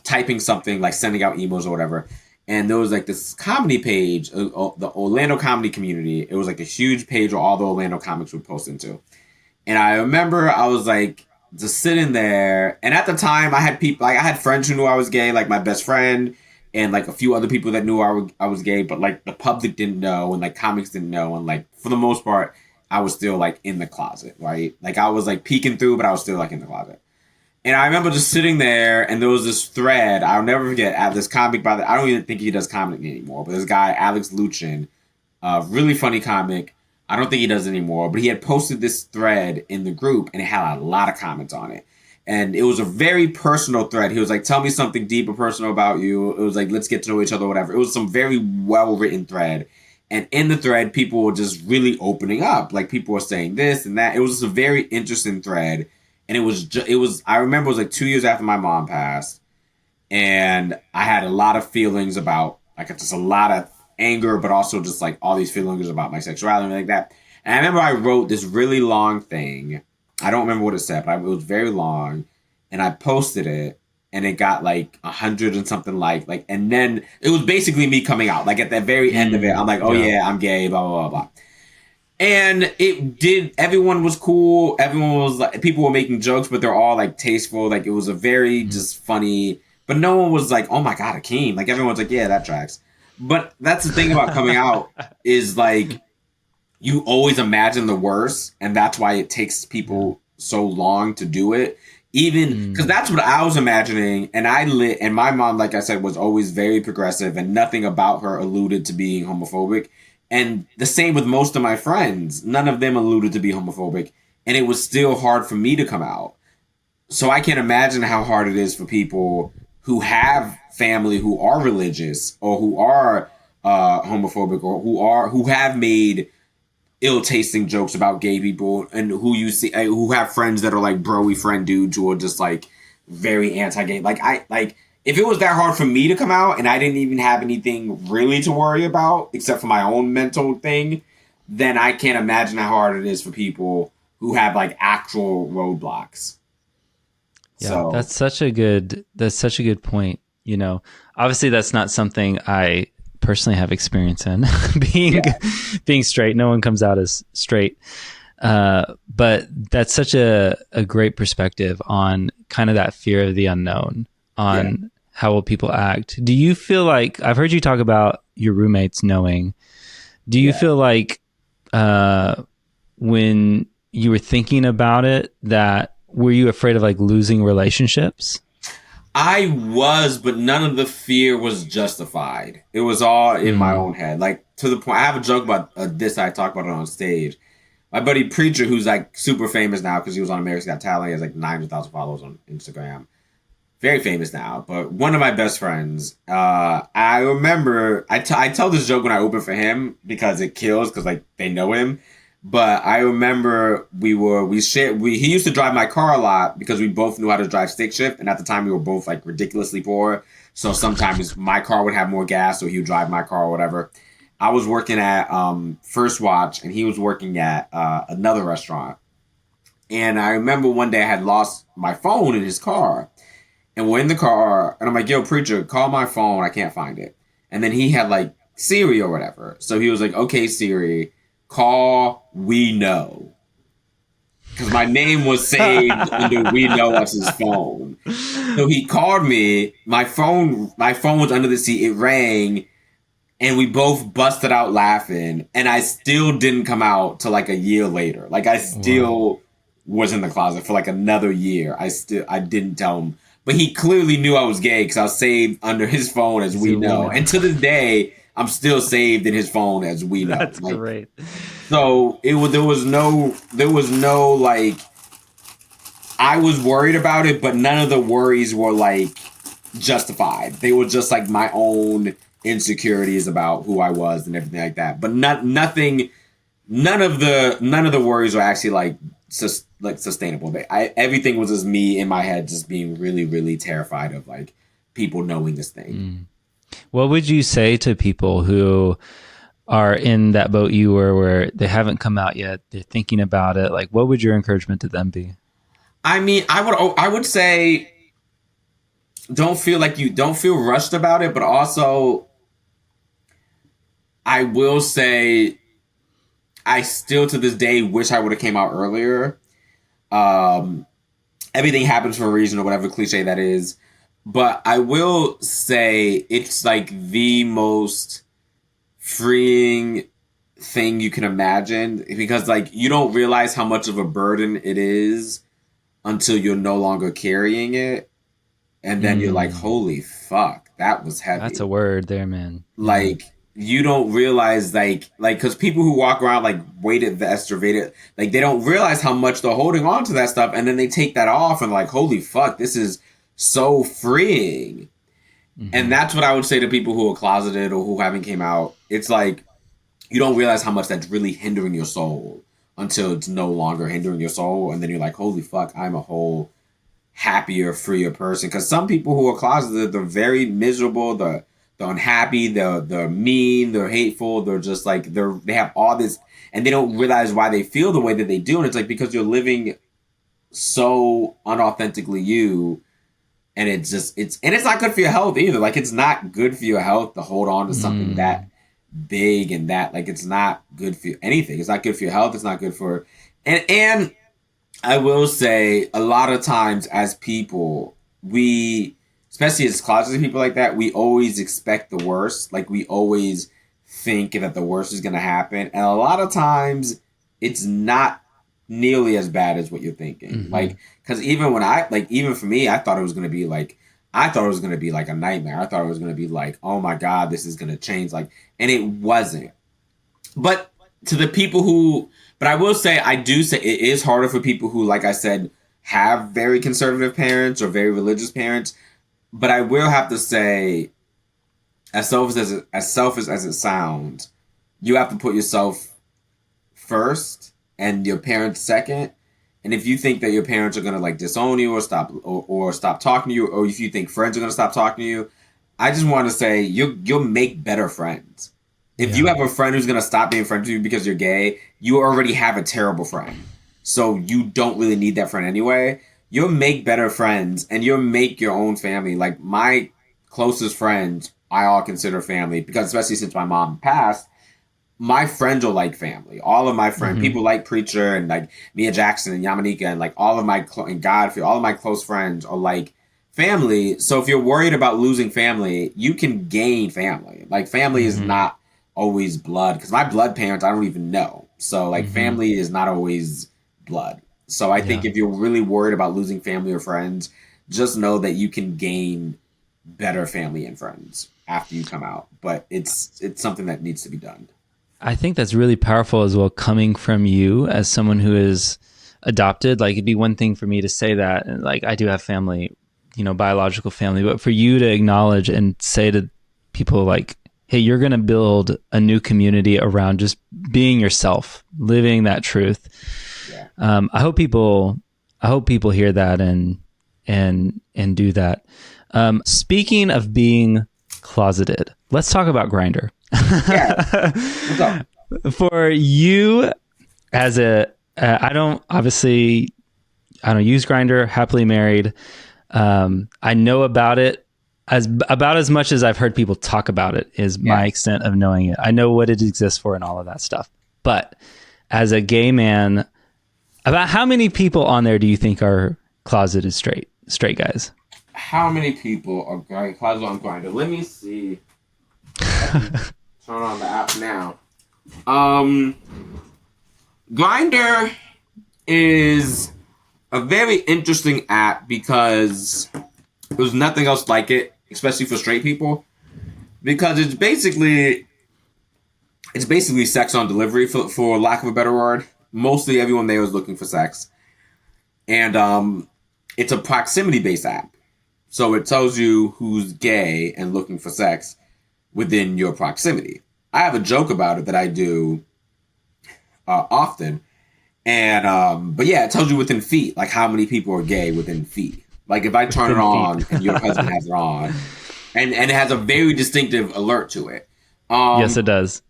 typing something, like sending out emails or whatever. And there was like this comedy page, the Orlando comedy community. It was like a huge page where all the Orlando comics would post into. And I remember I was like just sitting there. And at the time I had people, like I had friends who knew I was gay, like my best friend and like a few other people that knew I was gay, but like the public didn't know and like comics didn't know. And like for the most part, I was still like in the closet, right? Like I was like peeking through, but I was still like in the closet. And I remember just sitting there, and there was this thread. I'll never forget. At this comic I don't even think he does comedy anymore. But this guy, Alex Luchin, really funny comic. I don't think he does anymore. But he had posted this thread in the group, and it had a lot of comments on it. And it was a very personal thread. He was like, "Tell me something deep or personal about you." It was like, "Let's get to know each other," whatever. It was some very well written thread. And in the thread, people were just really opening up. Like people were saying this and that. It was just a very interesting thread. And it was, I remember it was like 2 years after my mom passed. And I had a lot of feelings about, like just a lot of anger, but also just like all these feelings about my sexuality and like that. And I remember I wrote this really long thing. I don't remember what it said, but it was very long. And I posted it. And it got like 100 and something like, and then it was basically me coming out. Like at the very end of it, I'm like, oh yeah, I'm gay, blah, blah, blah, blah. And everyone was cool. Everyone was like, people were making jokes, but they're all like tasteful. Like it was a very just funny, but no one was like, oh my God, Akeem. Like everyone's like, yeah, that tracks. But that's the thing about coming out is like, you always imagine the worst. And that's why it takes people so long to do it. Even because that's what I was imagining. And my mom, like I said, was always very progressive and nothing about her alluded to being homophobic. And the same with most of my friends. None of them alluded to be homophobic. And it was still hard for me to come out. So I can't imagine how hard it is for people who have family who are religious or who are homophobic or who have made ill-tasting jokes about gay people and who you see who have friends that are like bro-y friend dudes who are just like very anti-gay. Like if it was that hard for me to come out and I didn't even have anything really to worry about except for my own mental thing, then I can't imagine how hard it is for people who have like actual roadblocks. Yeah, so. that's such a good point. You know, obviously that's not something I personally have experience in being straight. No one comes out as straight. But that's such a great perspective on kind of that fear of the unknown, on how will people act. Do you feel like, I've heard you talk about your roommates knowing, do you feel like when you were thinking about it, that were you afraid of like losing relationships? I was, but none of the fear was justified. It was all in my own head. Like, to the point, I have a joke about this. I talk about it on stage. My buddy Preacher, who's like super famous now because he was on America's Got Talent, he has like 900,000 followers on Instagram. Very famous now, but one of my best friends. I remember I tell this joke when I open for him because it kills because like they know him. But I remember he used to drive my car a lot because we both knew how to drive stick shift, and at the time we were both like ridiculously poor. So sometimes my car would have more gas, so he would drive my car or whatever. I was working at First Watch, and he was working at another restaurant. And I remember one day I had lost my phone in his car. And we're in the car, and I'm like, yo, Preacher, call my phone. I can't find it. And then he had like Siri or whatever. So he was like, okay, Siri, call We Know. Because my name was saved under We Know Us's phone. So he called me. My phone was under the seat. It rang. And we both busted out laughing. And I still didn't come out till like a year later. Like I still was in the closet for like another year. I didn't tell him. But he clearly knew I was gay because I was saved under his phone as We Know. And to this day, I'm still saved in his phone as We Know. That's like, great. So there was no like, I was worried about it, but none of the worries were like justified. They were just like my own insecurities about who I was and everything like that. But none of the worries were actually like sustainable. Everything was just me in my head, just being really, really terrified of like people knowing this thing. What would you say to people who are in that boat you were, where they haven't come out yet, they're thinking about it? Like, what would your encouragement to them be? I mean, I would say, don't feel rushed about it, but also I will say, I still to this day wish I would have came out earlier. Everything happens for a reason, or whatever cliche that is. But I will say it's like the most freeing thing you can imagine, because like you don't realize how much of a burden it is until you're no longer carrying it. And then you're like, holy fuck, that was heavy. That's a word there, man. Like, you don't realize, like, because people who walk around, like, weighted vest or weighted, like, they don't realize how much they're holding on to that stuff. And then they take that off and, like, holy fuck, this is so freeing. And that's what I would say to people who are closeted or who haven't came out. It's like, you don't realize how much that's really hindering your soul until it's no longer hindering your soul. And then you're like, holy fuck, I'm a whole happier, freer person. Because some people who are closeted, they're very miserable, they're unhappy, they're mean, they're hateful, they're just like, they have all this, and they don't realize why they feel the way that they do. And it's like, because you're living so unauthentically you, and it's not good for your health either. Like, it's not good for your health to hold on to something that big, and that, like, it's not good for anything. It's not good for your health. It's not good for, and I will say, a lot of times as people, especially as closeted people like that, we always expect the worst. Like, we always think that the worst is going to happen. And a lot of times it's not nearly as bad as what you're thinking. Like, because even for me, I thought it was going to be like a nightmare. I thought it was going to be like, oh my God, this is going to change. Like, and it wasn't. But to the people but I will say, I do say it is harder for people who, like I said, have very conservative parents or very religious parents. But I will have to say, as selfish as it sounds, you have to put yourself first and your parents second. And if you think that your parents are gonna like disown you or stop talking to you, or if you think friends are gonna stop talking to you, I just want to say you'll make better friends. If you have a friend who's gonna stop being friends with you because you're gay, you already have a terrible friend. So you don't really need that friend anyway. You'll make better friends, and you'll make your own family. Like, my closest friends, I all consider family, because especially since my mom passed, my friends are like family. All of my friends, people like Preacher and like Mia Jackson and Yamanika and like all of my and Godfrey, all of my close friends are like family. So if you're worried about losing family, you can gain family. Like family is not always blood, because my blood parents I don't even know. So like family is not always blood. So I think if you're really worried about losing family or friends, just know that you can gain better family and friends after you come out. But it's something that needs to be done. I think that's really powerful as well, coming from you as someone who is adopted. Like, it'd be one thing for me to say that, and like, I do have family, you know, biological family, but for you to acknowledge and say to people like, hey, you're going to build a new community around just being yourself, living that truth. Yeah. I hope people hear that and do that. Speaking of being closeted, let's talk about Grindr. Yeah. What's up? For you, as I don't use Grindr, happily married. I know about it about as much as I've heard people talk about it is my extent of knowing it. I know what it exists for and all of that stuff. But as a gay man, about how many people on there do you think are closeted straight guys? How many people are closeted on Grindr? Let me see. Turn on the app now. Grindr is a very interesting app because there's nothing else like it, especially for straight people, because it's basically sex on delivery, for lack of a better word. Mostly everyone there is looking for sex, and it's a proximity based app, so it tells you who's gay and looking for sex within your proximity. I have a joke about it that I do often, and but yeah, it tells you within feet, like how many people are gay within feet. Like if I turn it on and your husband has it on, and it has a very distinctive alert to it. Yes, it does.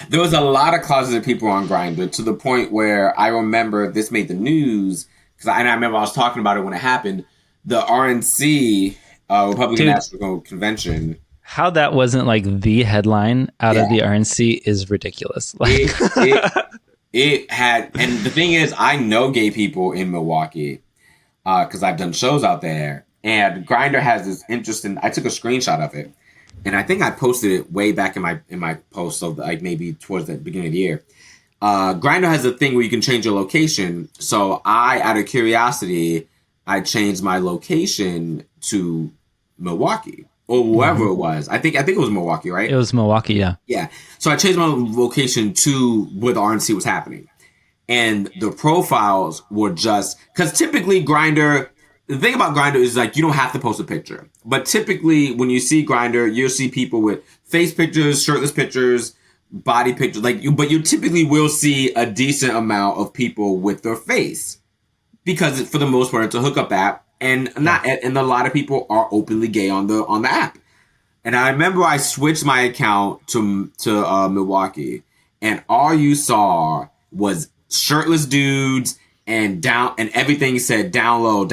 There was a lot of closeted people on Grindr, to the point where I remember this made the news, and I remember I was talking about it when it happened. The RNC, Republican National Convention. How that wasn't like the headline out of the RNC is ridiculous. Like it had, and the thing is, I know gay people in Milwaukee because I've done shows out there, and Grindr has this interesting. I took a screenshot of it, and I think I posted it way back in my post, so like maybe towards the beginning of the year. Grindr has a thing where you can change your location. So out of curiosity, I changed my location to Milwaukee. Or wherever it was. I think it was Milwaukee, right? It was Milwaukee, yeah. Yeah. So I changed my location to where the RNC was happening. And the profiles were just... Because typically Grindr... The thing about Grindr is like you don't have to post a picture. But typically when you see Grindr, you'll see people with face pictures, shirtless pictures, body pictures. But you typically will see a decent amount of people with their face. Because for the most part, it's a hookup app. And a lot of people are openly gay on the app. And I remember I switched my account to Milwaukee, and all you saw was shirtless dudes and everything said down low,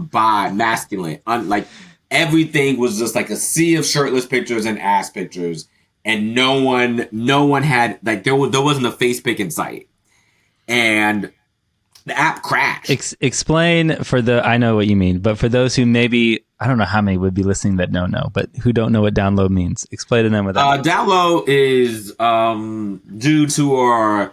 bi, masculine. Like everything was just like a sea of shirtless pictures and ass pictures, and no one had, like, there wasn't a face pic in sight, and the app crashed. Explain I know what you mean, but for those who maybe, I don't know how many would be listening that don't know, but who don't know what down low means, explain to them what that means. Down low is dudes who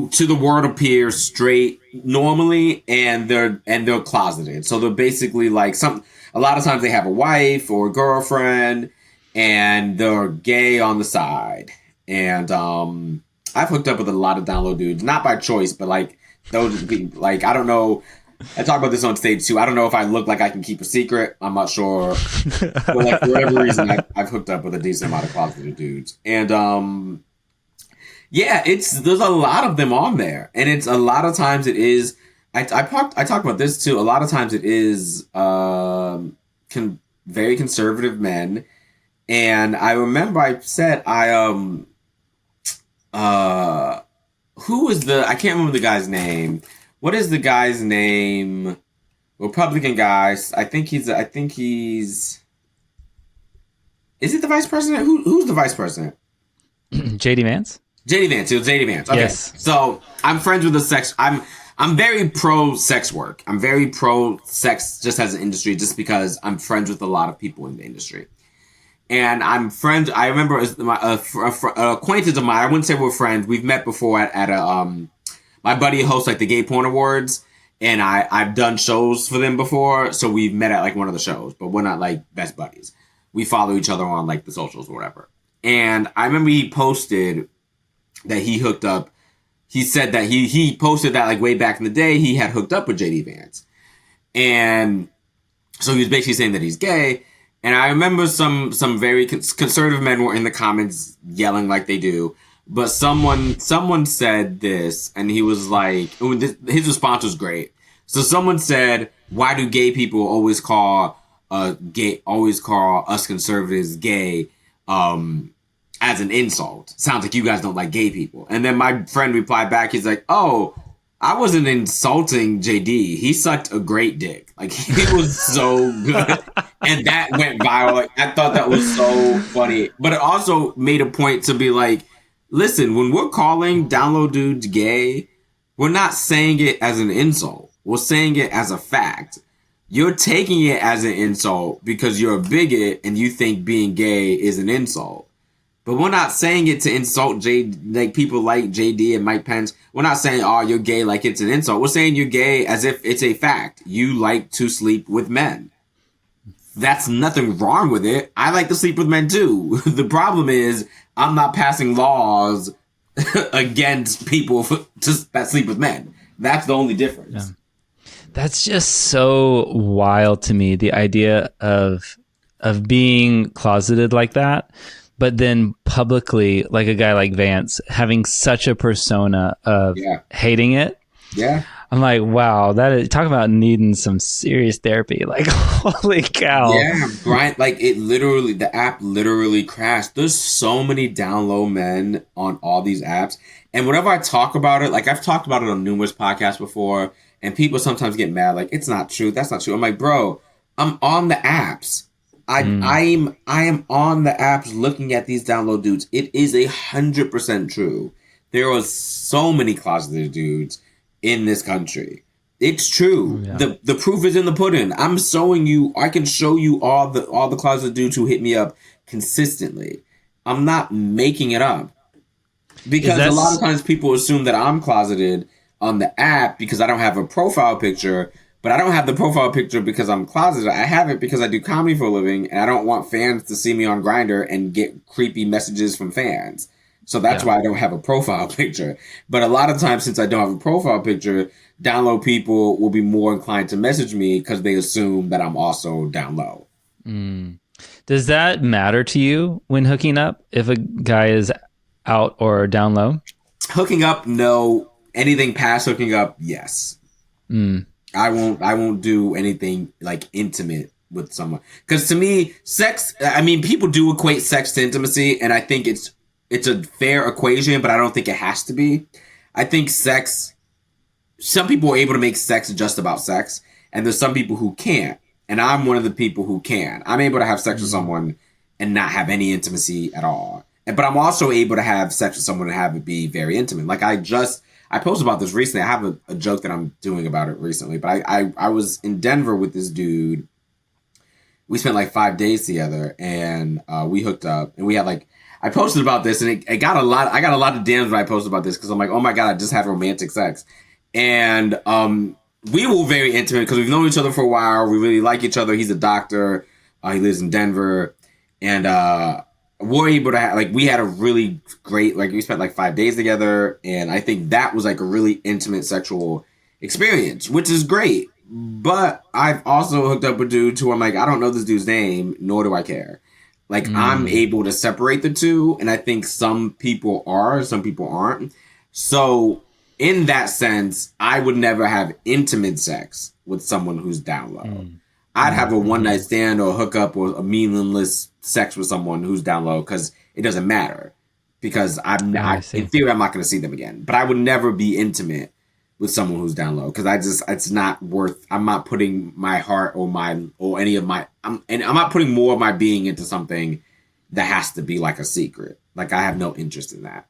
to the world appear straight normally, and they're closeted. So they're basically like a lot of times they have a wife or a girlfriend, and they're gay on the side. And I've hooked up with a lot of down low dudes, not by choice, but like those, like, I don't know. I talk about this on stage too. I don't know if I look like I can keep a secret. I'm not sure. But like, for whatever reason, I've hooked up with a decent amount of closeted dudes. And yeah, there's a lot of them on there. And it's a lot of times it is, I talk about this too. A lot of times it is very conservative men. And I remember I said, who was I can't remember the guy's name. What is the guy's name? Republican guy. I think he's, is it the vice president? Who's the vice president? JD Vance? JD Vance. It was JD Vance. Okay. Yes. So I'm friends with the sex. I'm very pro sex work. I'm very pro sex just as an industry, just because I'm friends with a lot of people in the industry. And I'm friends. I remember an acquaintance of mine. I wouldn't say we're friends. We've met before at a my buddy hosts like the Gay Porn Awards, and I've done shows for them before. So we've met at like one of the shows, but we're not like best buddies. We follow each other on like the socials or whatever. And I remember he posted that he hooked up. He said that he posted that like way back in the day he had hooked up with JD Vance, and so he was basically saying that he's gay. And I remember some very conservative men were in the comments yelling like they do. But someone said this, and he was like, his response was great. So someone said, "Why do gay people always call us conservatives gay as an insult? Sounds like you guys don't like gay people." And then my friend replied back, he's like, "Oh, I wasn't insulting JD. He sucked a great dick. Like, he was so good." And that went viral. Like, I thought that was so funny. But it also made a point to be like, listen, when we're calling download dudes gay, we're not saying it as an insult. We're saying it as a fact. You're taking it as an insult because you're a bigot and you think being gay is an insult. But we're not saying it to insult like people like JD and Mike Pence. We're not saying, "Oh, you're gay," like it's an insult. We're saying you're gay as if it's a fact. You like to sleep with men. That's nothing wrong with it. I like to sleep with men too. The problem is I'm not passing laws against people that sleep with men. That's the only difference. Yeah. That's just so wild to me. The idea of being closeted like that, but then publicly, like a guy like Vance, having such a persona of hating it. Yeah. I'm like, wow, talk about needing some serious therapy. Like, holy cow. Yeah, Brian, like the app literally crashed. There's so many down low men on all these apps. And whenever I talk about it, like I've talked about it on numerous podcasts before, and people sometimes get mad, like, it's not true. That's not true. I'm like, bro, I'm on the apps. I am on the apps looking at these download dudes. It is 100% true. There are so many closeted dudes in this country. It's true. Yeah. The proof is in the pudding. I'm showing you. I can show you all the closeted dudes who hit me up consistently. I'm not making it up, because a lot of times people assume that I'm closeted on the app because I don't have a profile picture. But I don't have the profile picture because I'm closeted. I have it because I do comedy for a living, and I don't want fans to see me on Grindr and get creepy messages from fans. So that's why I don't have a profile picture. But a lot of times, since I don't have a profile picture, down low people will be more inclined to message me because they assume that I'm also down low. Does that matter to you when hooking up, if a guy is out or down low? Hooking up, no. Anything past hooking up, yes. I won't do anything like intimate with someone. Because to me, sex, I mean, people do equate sex to intimacy, and I think it's a fair equation, but I don't think it has to be. I think sex, some people are able to make sex just about sex, and there's some people who can't. And I'm one of the people who can. I'm able to have sex with someone and not have any intimacy at all. But I'm also able to have sex with someone and have it be very intimate. Like I posted about this recently. I have a joke that I'm doing about it recently. But I was in Denver with this dude. We spent like 5 days together, and we hooked up. And we had like, I posted about this, and it got a lot. I got a lot of DMs when I posted about this because I'm like, oh my God, I just had romantic sex. And we were very intimate because we've known each other for a while. We really like each other. He's a doctor. He lives in Denver. And we're able to have, like, we had a really great, like, we spent like 5 days together. And I think that was like a really intimate sexual experience, which is great. But I've also hooked up with dudes who I'm like, I don't know this dude's name, nor do I care. Like, I'm able to separate the two. And I think some people are, some people aren't. So in that sense, I would never have intimate sex with someone who's down low. I'd have a one night stand or a hookup or a meaningless sex with someone who's down low because it doesn't matter. Because in theory, I'm not going to see them again. But I would never be intimate with someone who's down low because it's not worth. I'm not putting my heart or I'm not putting more of my being into something that has to be like a secret. Like, I have no interest in that.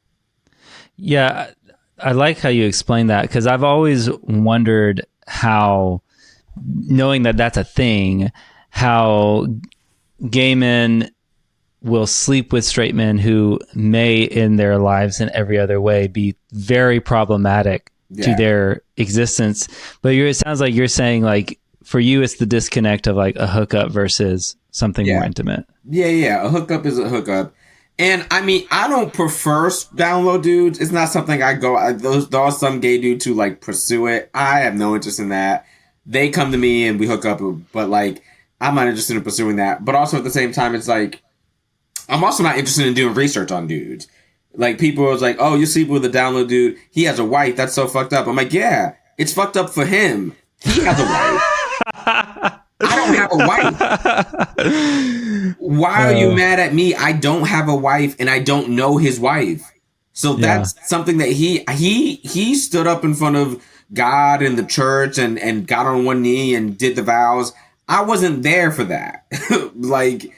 Yeah, I like how you explain that, because I've always wondered how, knowing that that's a thing, how gay men will sleep with straight men who may in their lives in every other way be very problematic to their existence. But it sounds like you're saying, like, for you, it's the disconnect of like a hookup versus something more intimate. Yeah. A hookup is a hookup. And I mean, I don't prefer download dudes. It's not something I go, there are some gay dudes who like pursue it. I have no interest in that. They come to me and we hook up, but like, I'm not interested in pursuing that. But also at the same time, it's like, I'm also not interested in doing research on dudes. Like, people are like, oh, you sleep with a download dude, he has a wife, that's so fucked up. I'm like, yeah, it's fucked up for him. He has a wife. I don't have a wife. Why are you mad at me? I don't have a wife and I don't know his wife. So that's something that he stood up in front of God and the church and got on one knee and did the vows. I wasn't there for that. Like,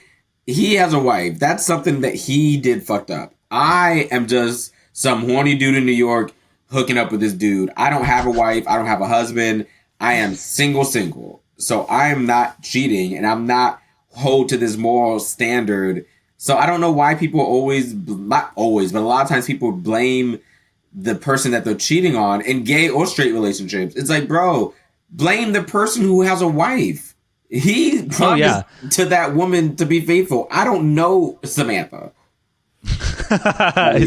he has a wife. That's something that he did fucked up. I am just some horny dude in New York hooking up with this dude. I don't have a wife. I don't have a husband. I am single. So I am not cheating and I'm not hold to this moral standard. So I don't know why people not always, but a lot of times people blame the person that they're cheating on in gay or straight relationships. It's like, bro, blame the person who has a wife. He promised to that woman to be faithful. I don't know Samantha.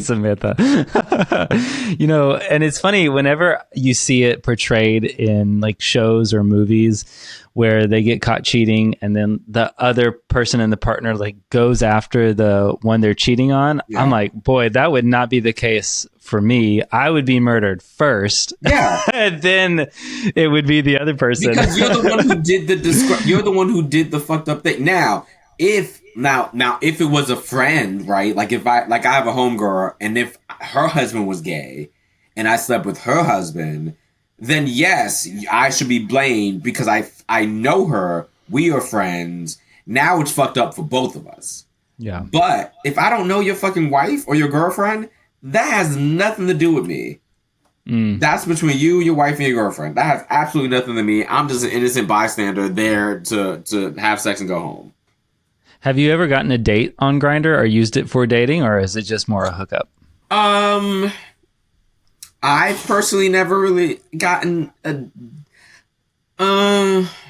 Samantha. And it's funny whenever you see it portrayed in like shows or movies where they get caught cheating and then the other person and the partner like goes after the one they're cheating on. Yeah. I'm like, boy, that would not be the case for me. I would be murdered first. Yeah. And then it would be the other person. Because you're the one who did you're the one who did the fucked up thing. Now, if it was a friend, right? Like, if I have a homegirl and if her husband was gay and I slept with her husband, then yes, I should be blamed because I know her. We are friends. Now it's fucked up for both of us. Yeah. But if I don't know your fucking wife or your girlfriend, that has nothing to do with me. That's between you, your wife, and your girlfriend. That has absolutely nothing to me. I'm just an innocent bystander there to have sex and go home. Have you ever gotten a date on Grindr or used it for dating, or is it just more a hookup? I've personally never really gotten a.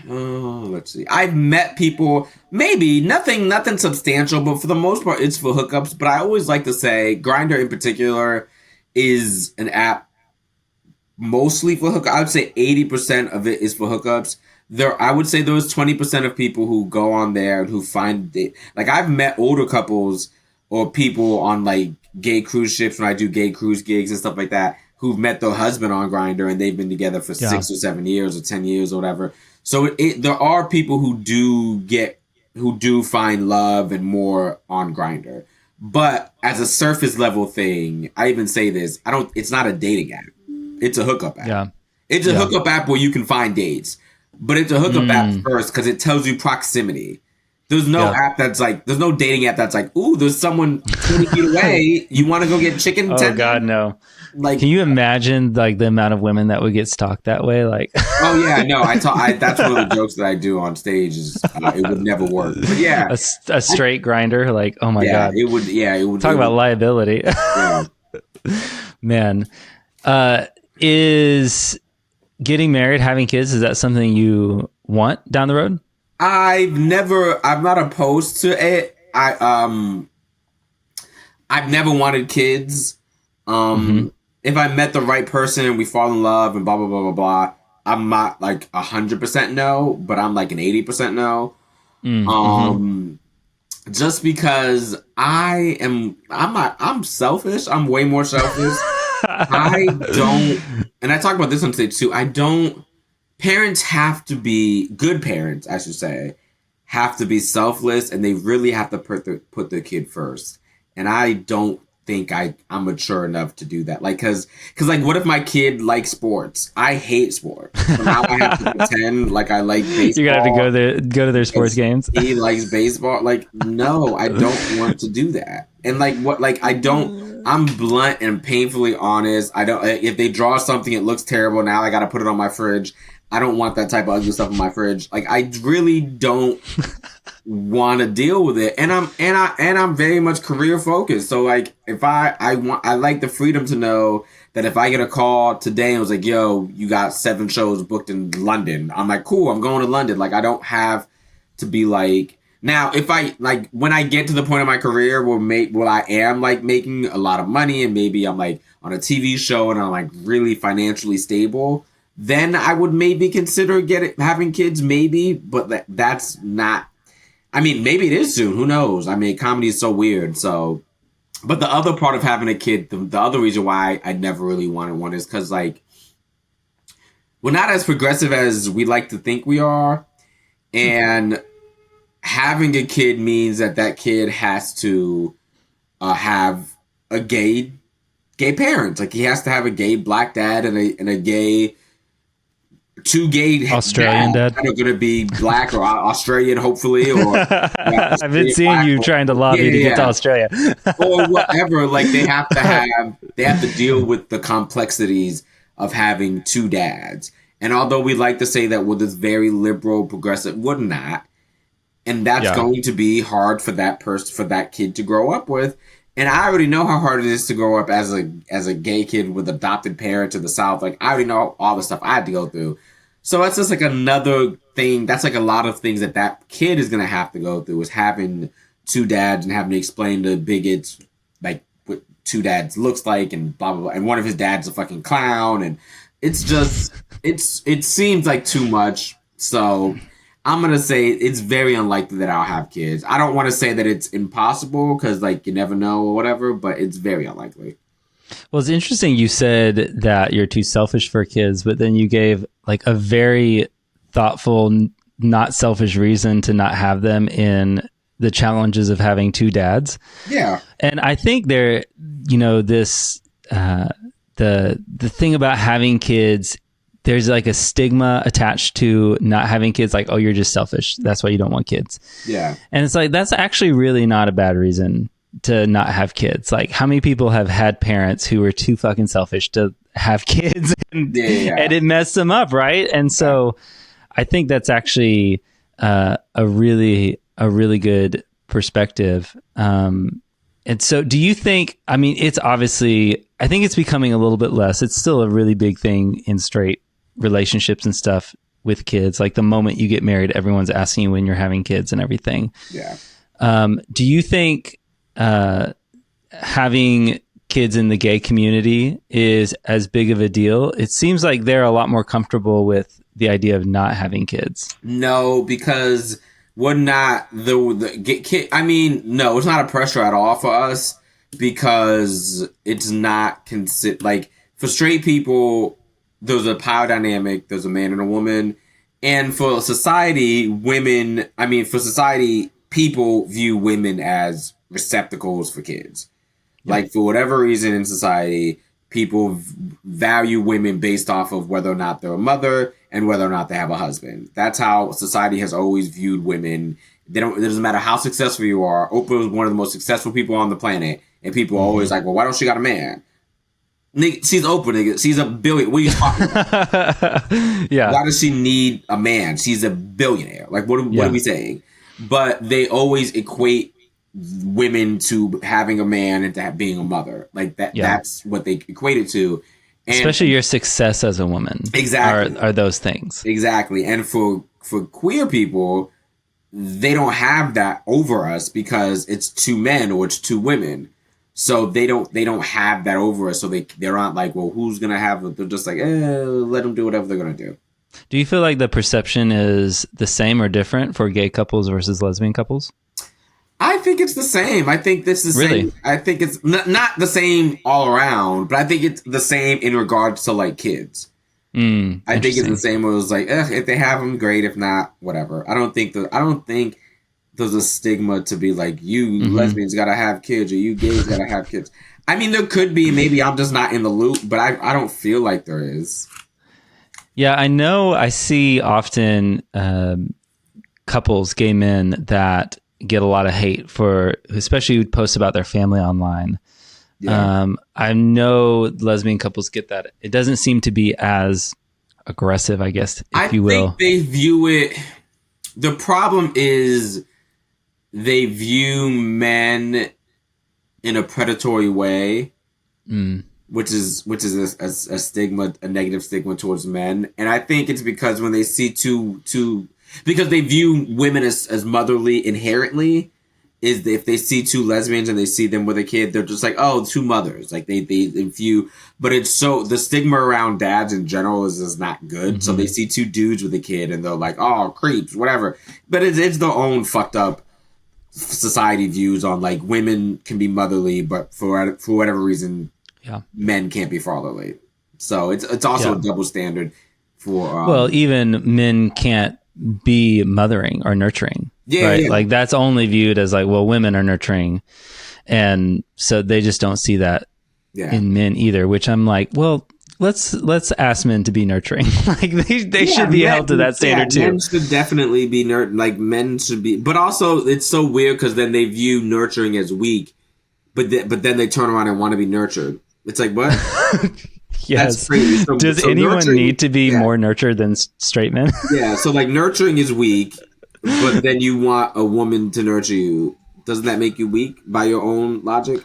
Let's see. I've met people, maybe nothing substantial, but for the most part, it's for hookups. But I always like to say Grindr in particular is an app mostly for hookups. I would say 80% of it is for hookups. I would say those 20% of people who go on there and who find it. Like, I've met older couples or people on like gay cruise ships when I do gay cruise gigs and stuff like that, who've met their husband on Grindr and they've been together for 6 or 7 years or 10 years or whatever. So there are people who do find love and more on Grindr. But as a surface level thing, I even say this, it's not a dating app. It's a hookup app. Yeah. It's a hookup app where you can find dates. But it's a hookup app first because it tells you proximity. There's no app there's no dating app that's like, ooh, there's someone 20 feet away. You want to go get chicken? Oh God, no. Like, can you imagine like the amount of women that would get stalked that way? Like, oh yeah, no. That's one of the jokes that I do on stage. Is it would never work. But yeah, a straight Grinder. Like, oh my God, it would. Yeah, it would. Talk about liability. Yeah. Man, is getting married, having kids, is that something you want down the road? I'm not opposed to it. I've never wanted kids. If I met the right person and we fall in love and blah, blah, blah, blah, blah, I'm not like 100% no, but I'm like an 80% no. Just because I'm selfish. I'm way more selfish. I don't, and I talk about this on stage too. Parents have to be, good parents, I should say, have to be selfless, and they really have to put their kid first. And I don't think I'm mature enough to do that. Like, cause like, what if my kid likes sports? I hate sports. So now I have to pretend like I like baseball. You're gonna have to go to their sports games. He likes baseball. Like, no, I don't want to do that. And like, what? Like, I'm blunt and painfully honest. I don't. If they draw something, it looks terrible. Now I got to put it on my fridge. I don't want that type of ugly stuff in my fridge. Like, I really don't want to deal with it. And I'm very much career focused. So like, if I like the freedom to know that if I get a call today and it was like, yo, you got 7 shows booked in London, I'm like, cool, I'm going to London. Like, I don't have to be like, now if I like, when I get to the point of my career where I am like making a lot of money and maybe I'm like on a TV show and I'm like really financially stable, then I would maybe consider having kids, maybe, but that's not, I mean, maybe it is soon, who knows? I mean, comedy is so weird, so, but the other part of having a kid, the other reason why I never really wanted one is because, like, we're not as progressive as we like to think we are, and having a kid means that kid has to have a gay parent. Like, he has to have a gay black dad and a gay, 2 gay Australian dad. Are going to be black or Australian, hopefully. Or I've been seeing you trying to lobby to get to Australia. Or whatever. Like, they have to deal with the complexities of having 2 dads. And although we like to say that we're this very liberal, progressive, we're not. And that's going to be hard for that kid to grow up with. And I already know how hard it is to grow up as a gay kid with adopted parents in the South. Like, I already know all the stuff I had to go through. So that's just like another thing. That's like a lot of things that kid is going to have to go through, is having 2 dads and having to explain to bigots like what 2 dads looks like and blah, blah, blah. And one of his dad's a fucking clown. And it's just, it seems like too much. So I'm going to say it's very unlikely that I'll have kids. I don't want to say that it's impossible because, like, you never know or whatever, but it's very unlikely. Well, it's interesting you said that you're too selfish for kids, but then you gave, like, a very thoughtful, not selfish reason to not have them in the challenges of having 2 dads. Yeah. And I think there, this, the thing about having kids, there's like a stigma attached to not having kids, like, oh, you're just selfish. That's why you don't want kids. Yeah. And it's like, that's actually really not a bad reason to not have kids. Like, how many people have had parents who were too fucking selfish to have kids and it messed them up, right? And so I think that's actually a really good perspective. And so do you think, I mean, it's obviously, I think it's becoming a little bit less. It's still a really big thing in straight relationships and stuff with kids. Like, the moment you get married, everyone's asking you when you're having kids and everything. Yeah. Do you think having kids in the gay community is as big of a deal? It seems like they're a lot more comfortable with the idea of not having kids. No, because we're not the kid. I mean, no, it's not a pressure at all for us, because it's not like, for straight people, there's a power dynamic, there's a man and a woman. And for society, people view women as receptacles for kids. Yep. Like, for whatever reason in society, people value women based off of whether or not they're a mother and whether or not they have a husband. That's how society has always viewed women. It doesn't matter how successful you are. Oprah is one of the most successful people on the planet. And people are always like, well, why don't she got a man? Nigga, she's Oprah, nigga. She's a billion. What are you talking about? Yeah. Why does she need a man? She's a billionaire. Like, what are we saying? But they always equate women to having a man and to being a mother. Like, that's what they equate it to. And especially your success as a woman. Exactly. Are those things. Exactly. And for queer people, they don't have that over us because it's 2 men or it's 2 women. So they don't have that over us. So they're not like, well, who's going to have it? They're just like, let them do whatever they're going to do. Do you feel like the perception is the same or different for gay couples versus lesbian couples? I think it's the same. I think this is really. Same. I think it's not the same all around, but I think it's the same in regards to, like, kids. I think it's the same. Where it was like, if they have them, great. If not, whatever. I don't think the there's a stigma to be like, you lesbians gotta have kids, or you gays gotta have kids. I mean, there could be. Maybe I'm just not in the loop, but I don't feel like there is. Yeah, I know. I see often couples, gay men, that get a lot of hate for, especially who post about their family online. Yeah. I know lesbian couples get that. It doesn't seem to be as aggressive, I guess, if you will. I think they view it. The problem is they view men in a predatory way, which is a stigma, a negative stigma towards men. And I think it's because when they see because they view women as motherly inherently, is if they see two lesbians and they see them with a kid, they're just like, oh, two mothers. Like they view, but it's so, the stigma around dads in general is not good. So they see two dudes with a kid and they're like, oh, creeps, whatever. But it's their own fucked up society views on like women can be motherly, but for whatever reason, men can't be fatherly. So it's also a double standard for well, even men can't be mothering or nurturing. Right? Like that's only viewed as like, well, women are nurturing, and so they just don't see that in men either, which I'm like, well, let's ask men to be nurturing. Like they should be held to that standard too. Men should definitely be like men should be, but also it's so weird because then they view nurturing as weak, but then they turn around and want to be nurtured. It's like, what? Yes. Does anyone need to be more nurtured than straight men? Yeah. So like nurturing is weak, but then you want a woman to nurture you. Doesn't that make you weak by your own logic?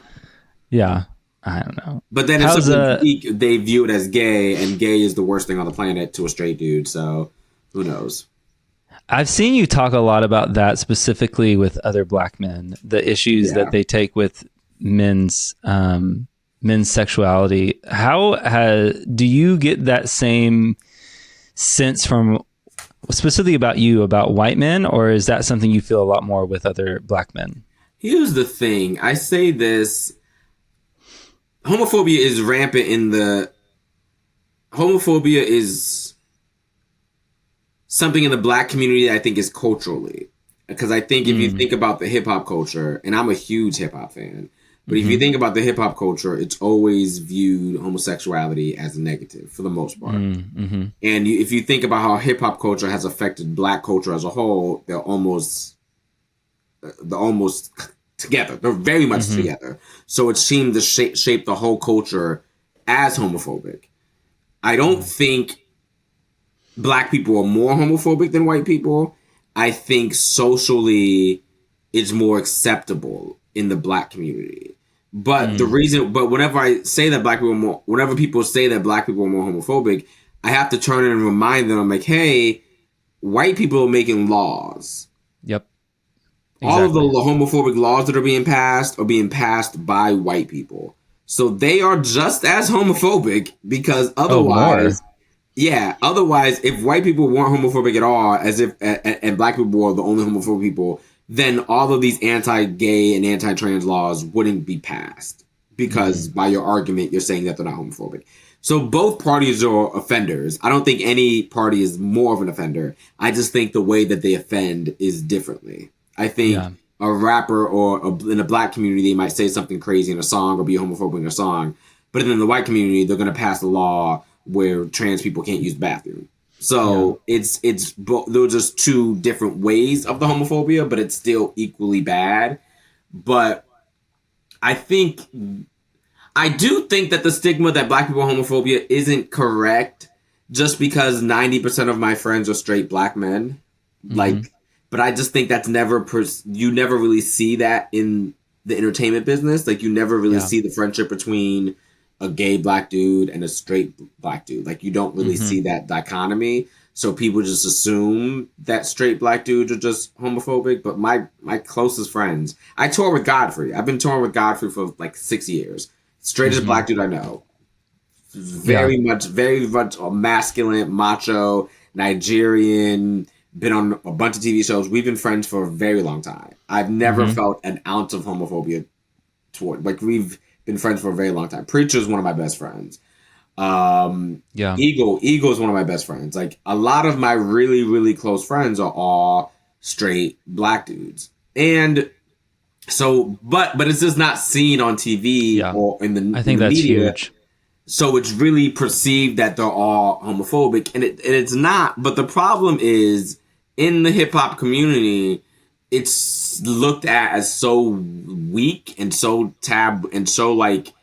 Yeah. I don't know. But then if something's weak, they view it as gay, and gay is the worst thing on the planet to a straight dude. So who knows? I've seen you talk a lot about that specifically with other black men, the issues that they take with men's sexuality. How do you get that same sense from specifically about you, about white men, or is that something you feel a lot more with other black men? Here's the thing. I say this. Homophobia is rampant homophobia is something in the black community that I think is culturally. Because I think if you think about the hip hop culture, and I'm a huge hip hop fan, but if you think about the hip hop culture, it's always viewed homosexuality as a negative for the most part. And if you think about how hip hop culture has affected black culture as a whole, they're almost together. They're very much together. So it seemed to shape the whole culture as homophobic. I don't think black people are more homophobic than white people. I think socially it's more acceptable in the black community. But whenever I say that whenever people say that black people are more homophobic, I have to turn and remind them, I'm like, hey, white people are making laws. Yep. Exactly. All of the homophobic laws that are being passed by white people. So they are just as homophobic, because otherwise, otherwise, if white people weren't homophobic at all, and black people were the only homophobic people, then all of these anti-gay and anti-trans laws wouldn't be passed, because by your argument, you're saying that they're not homophobic. So both parties are offenders. I don't think any party is more of an offender. I just think the way that they offend is differently. I think a rapper in a black community, they might say something crazy in a song or be homophobic in a song. But in the white community, they're going to pass a law where trans people can't use the bathroom. So it's those are just two different ways of the homophobia, but it's still equally bad. But I do think that the stigma that black people are homophobia isn't correct, just because 90% of my friends are straight black men. But I just think that's you never really see that in the entertainment business. Like you never really see the friendship between a gay black dude and a straight black dude. Like you don't really see that dichotomy. So people just assume that straight black dudes are just homophobic. But my closest friends, I tour with Godfrey. I've been touring with Godfrey for like 6 years. Straightest black dude I know. Very much a masculine, macho, Nigerian, been on a bunch of TV shows. We've been friends for a very long time. I've never felt an ounce of homophobia toward, like, we've been friends for a very long time. Preacher's one of my best friends. Eagle is one of my best friends. Like, a lot of my really, really close friends are all straight black dudes. And so, but it's just not seen on TV or in the I think in the that's media. huge. So it's really perceived that they're all homophobic, and it's not. But the problem is, in the hip hop community, it's looked at as so weak and so and so like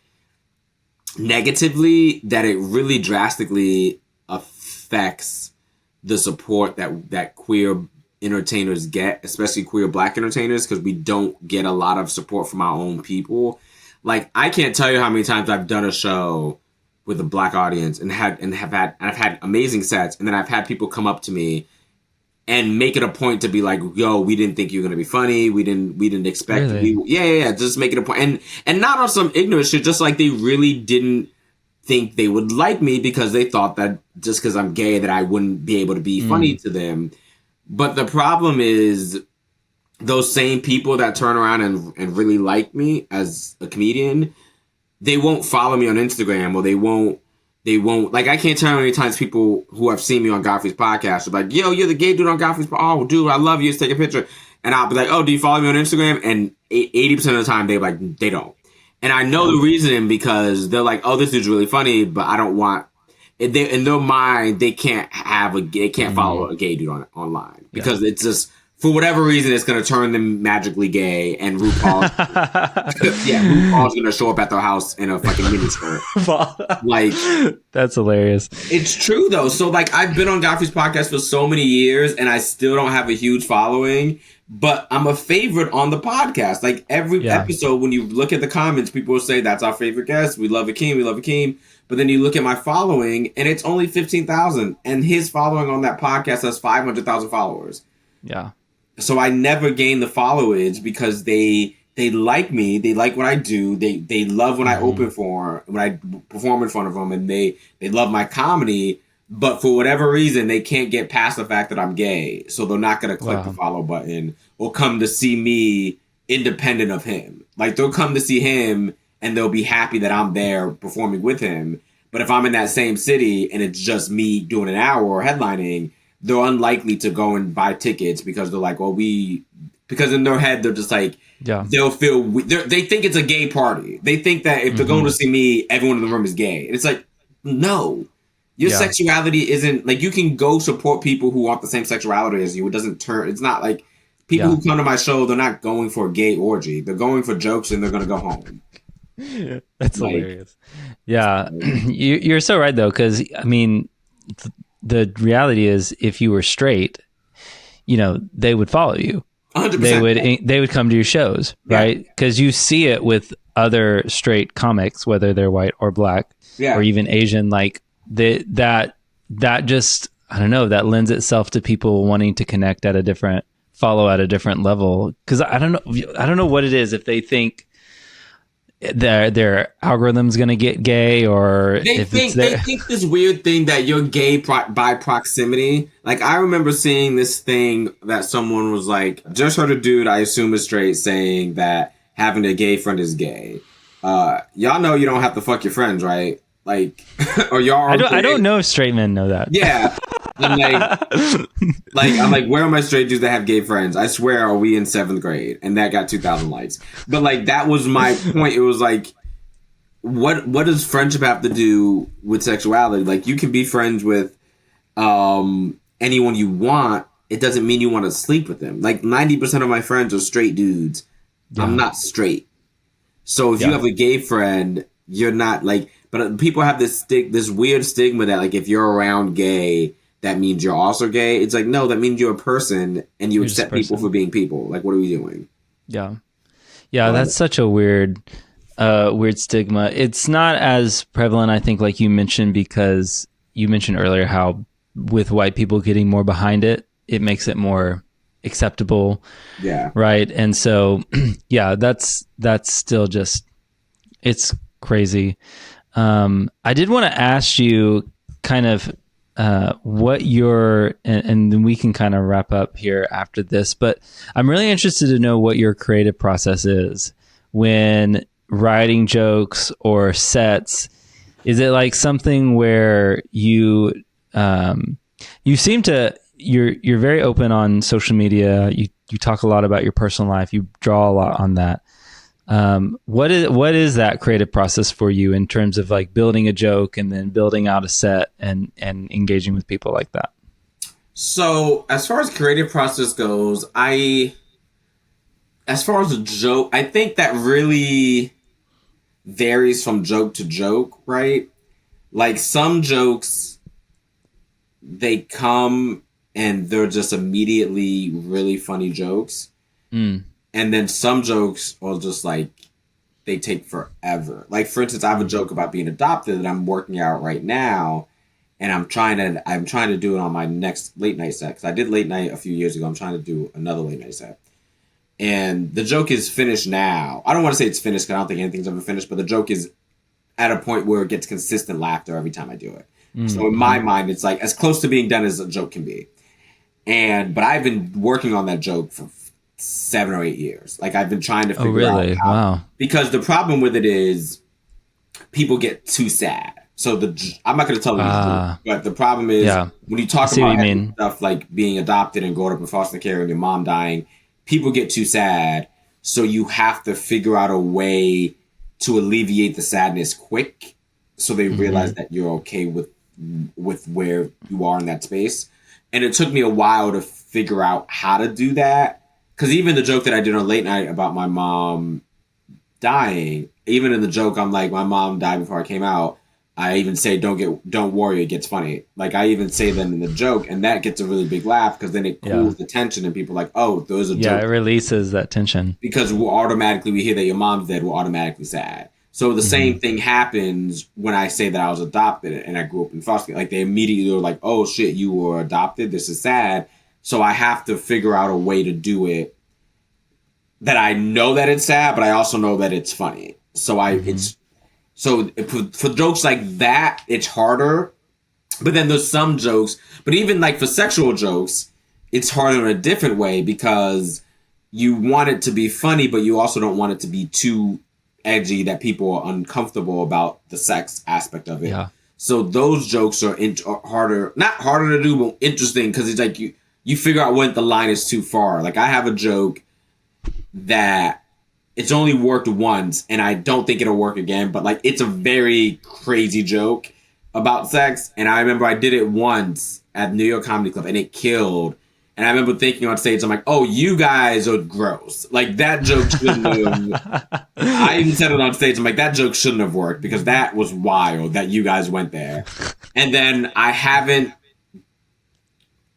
negatively that it really drastically affects the support that queer entertainers get, especially queer Black entertainers, because we don't get a lot of support from our own people. Like, I can't tell you how many times I've done a show with a Black audience and I've had amazing sets, and then I've had people come up to me and make it a point to be like, "Yo, we didn't think you were gonna be funny. We didn't expect." Really? Yeah. Just make it a point, and not on some ignorant shit. Just like they really didn't think they would like me because they thought that just because I'm gay that I wouldn't be able to be funny to them. But the problem is, those same people that turn around and really like me as a comedian, they won't follow me on Instagram, or they won't, like, I can't tell you how many times people who have seen me on Godfrey's podcast are like, "Yo, you're the gay dude on Godfrey's podcast. Oh, dude, I love you. Let's take a picture." And I'll be like, "Oh, do you follow me on Instagram?" And 80% of the time, they don't. And I know the reason, because they're like, "Oh, this dude's really funny, but I don't want." In their mind, they can't follow a gay dude online, because it's just, for whatever reason, it's going to turn them magically gay, and RuPaul's going to show up at their house in a fucking miniskirt. Like, that's hilarious. It's true though. So like, I've been on Godfrey's podcast for so many years, and I still don't have a huge following, but I'm a favorite on the podcast. Like, every episode, when you look at the comments, people will say, "That's our favorite guest. We love Akeem. We love Akeem." But then you look at my following, and it's only 15,000, and his following on that podcast has 500,000 followers. Yeah. So I never gain the followage, because they like me, they like what I do, they love when I open for, when I perform in front of them, and they love my comedy. But for whatever reason, they can't get past the fact that I'm gay, so they're not going to click the follow button or come to see me independent of him. Like, they'll come to see him, and they'll be happy that I'm there performing with him. But if I'm in that same city and it's just me doing an hour or headlining, they're unlikely to go and buy tickets, because they're like, "Well, because in their head, they're just like, they'll feel, they think it's a gay party. They think that if they're going to see me, everyone in the room is gay." And it's like, no, your sexuality isn't, like, you can go support people who want the same sexuality as you. It's not like people who come to my show, they're not going for a gay orgy. They're going for jokes, and they're going to go home. That's hilarious. Yeah. You're so right though. 'Cause I mean, the reality is, if you were straight, they would follow you. 100%. They would come to your shows, right? Because you see it with other straight comics, whether they're white or Black, or even Asian. Like, that just, I don't know, that lends itself to people wanting to connect at a different level. Because I don't know what it is, if they think their algorithm's gonna get gay, or they think this weird thing that you're gay by proximity. Like, I remember seeing this thing that someone was like, "Just heard a dude I assume is straight saying that having a gay friend is gay. Y'all know you don't have to fuck your friends, right? Like, or y'all." I don't know if straight men know that. Yeah. I'm like, where are my straight dudes that have gay friends? I swear, are we in 7th grade? And that got 2,000 likes. But like, that was my point. It was like, what does friendship have to do with sexuality? Like, you can be friends with anyone you want. It doesn't mean you want to sleep with them. Like, 90% of my friends are straight dudes. Yeah. I'm not straight. So if you have a gay friend, you're not like. But people have this weird stigma that, like, if you're around gay, that means you're also gay. It's like, no, that means you're a person, and you accept people for being people. Like, what are we doing? Yeah. That's such a weird stigma. It's not as prevalent, I think, like you mentioned, because you mentioned earlier how with white people getting more behind it, it makes it more acceptable. Yeah. Right. And so, that's still just, it's crazy. I did want to ask you kind of what your, and then we can kind of wrap up here after this, but I'm really interested to know what your creative process is when writing jokes or sets. Is it like something where you seem to, you're very open on social media. You you talk a lot about your personal life. You draw a lot on that. What is that creative process for you in terms of like building a joke and then building out a set and engaging with people like that? So as far as creative process goes, as far as a joke, I think that really varies from joke to joke, right? Like some jokes, they come and they're just immediately really funny jokes. And then some jokes are just like, they take forever. Like, for instance, I have a joke about being adopted that I'm working out right now. And I'm trying to do it on my next late night set. Because I did late night a few years ago. I'm trying to do another late night set. And the joke is finished now. I don't want to say it's finished because I don't think anything's ever finished. But the joke is at a point where it gets consistent laughter every time I do it. So in my mind, it's like as close to being done as a joke can be. But I've been working on that joke for 7 or 8 years. Like I've been trying to figure out how. Wow. Because the problem with it is people get too sad. So I'm not going to tell you the truth, but the problem is when you talk about stuff like being adopted and growing up in foster care and your mom dying, people get too sad. So you have to figure out a way to alleviate the sadness quick. So they realize that you're okay with where you are in that space. And it took me a while to figure out how to do that. Because even the joke that I did on late night about my mom dying, even in the joke, I'm like, my mom died before I came out. I even say, don't worry, it gets funny. Like I even say that in the joke, and that gets a really big laugh because then it cools the tension, and people are like, oh, there's a joke. Yeah, it releases that tension. Because we hear that your mom's dead, we're automatically sad. So the same thing happens when I say that I was adopted and I grew up in foster care. Like they immediately are like, oh shit, you were adopted. This is sad. So I have to figure out a way to do it that I know that it's sad, but I also know that it's funny. So for jokes like that, it's harder. But then there's some jokes, but even like for sexual jokes, it's harder in a different way because you want it to be funny, but you also don't want it to be too edgy that people are uncomfortable about the sex aspect of it. Yeah. So those jokes are harder, not harder to do, but interesting because it's like you figure out when the line is too far. Like I have a joke that it's only worked once and I don't think it'll work again, but like it's a very crazy joke about sex. And I remember I did it once at New York Comedy Club and it killed. And I remember thinking on stage, I'm like, oh, you guys are gross. Like that joke shouldn't have. I even said it on stage. I'm like, that joke shouldn't have worked because that was wild that you guys went there. And then I haven't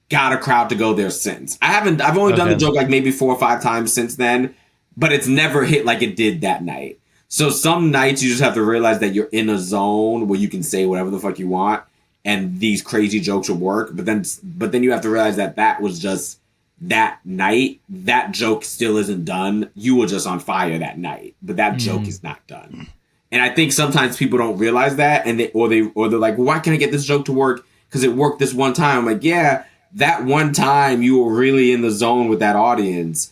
got a crowd to go there since. I've only done the joke like maybe 4 or 5 times since then, but it's never hit like it did that night. So some nights you just have to realize that you're in a zone where you can say whatever the fuck you want and these crazy jokes will work. But then you have to realize that was just that night. That joke still isn't done. You were just on fire that night, but that joke is not done. And I think sometimes people don't realize that, and they're like, well, why can't I get this joke to work? Because it worked this one time. I'm like, yeah, that one time you were really in the zone with that audience.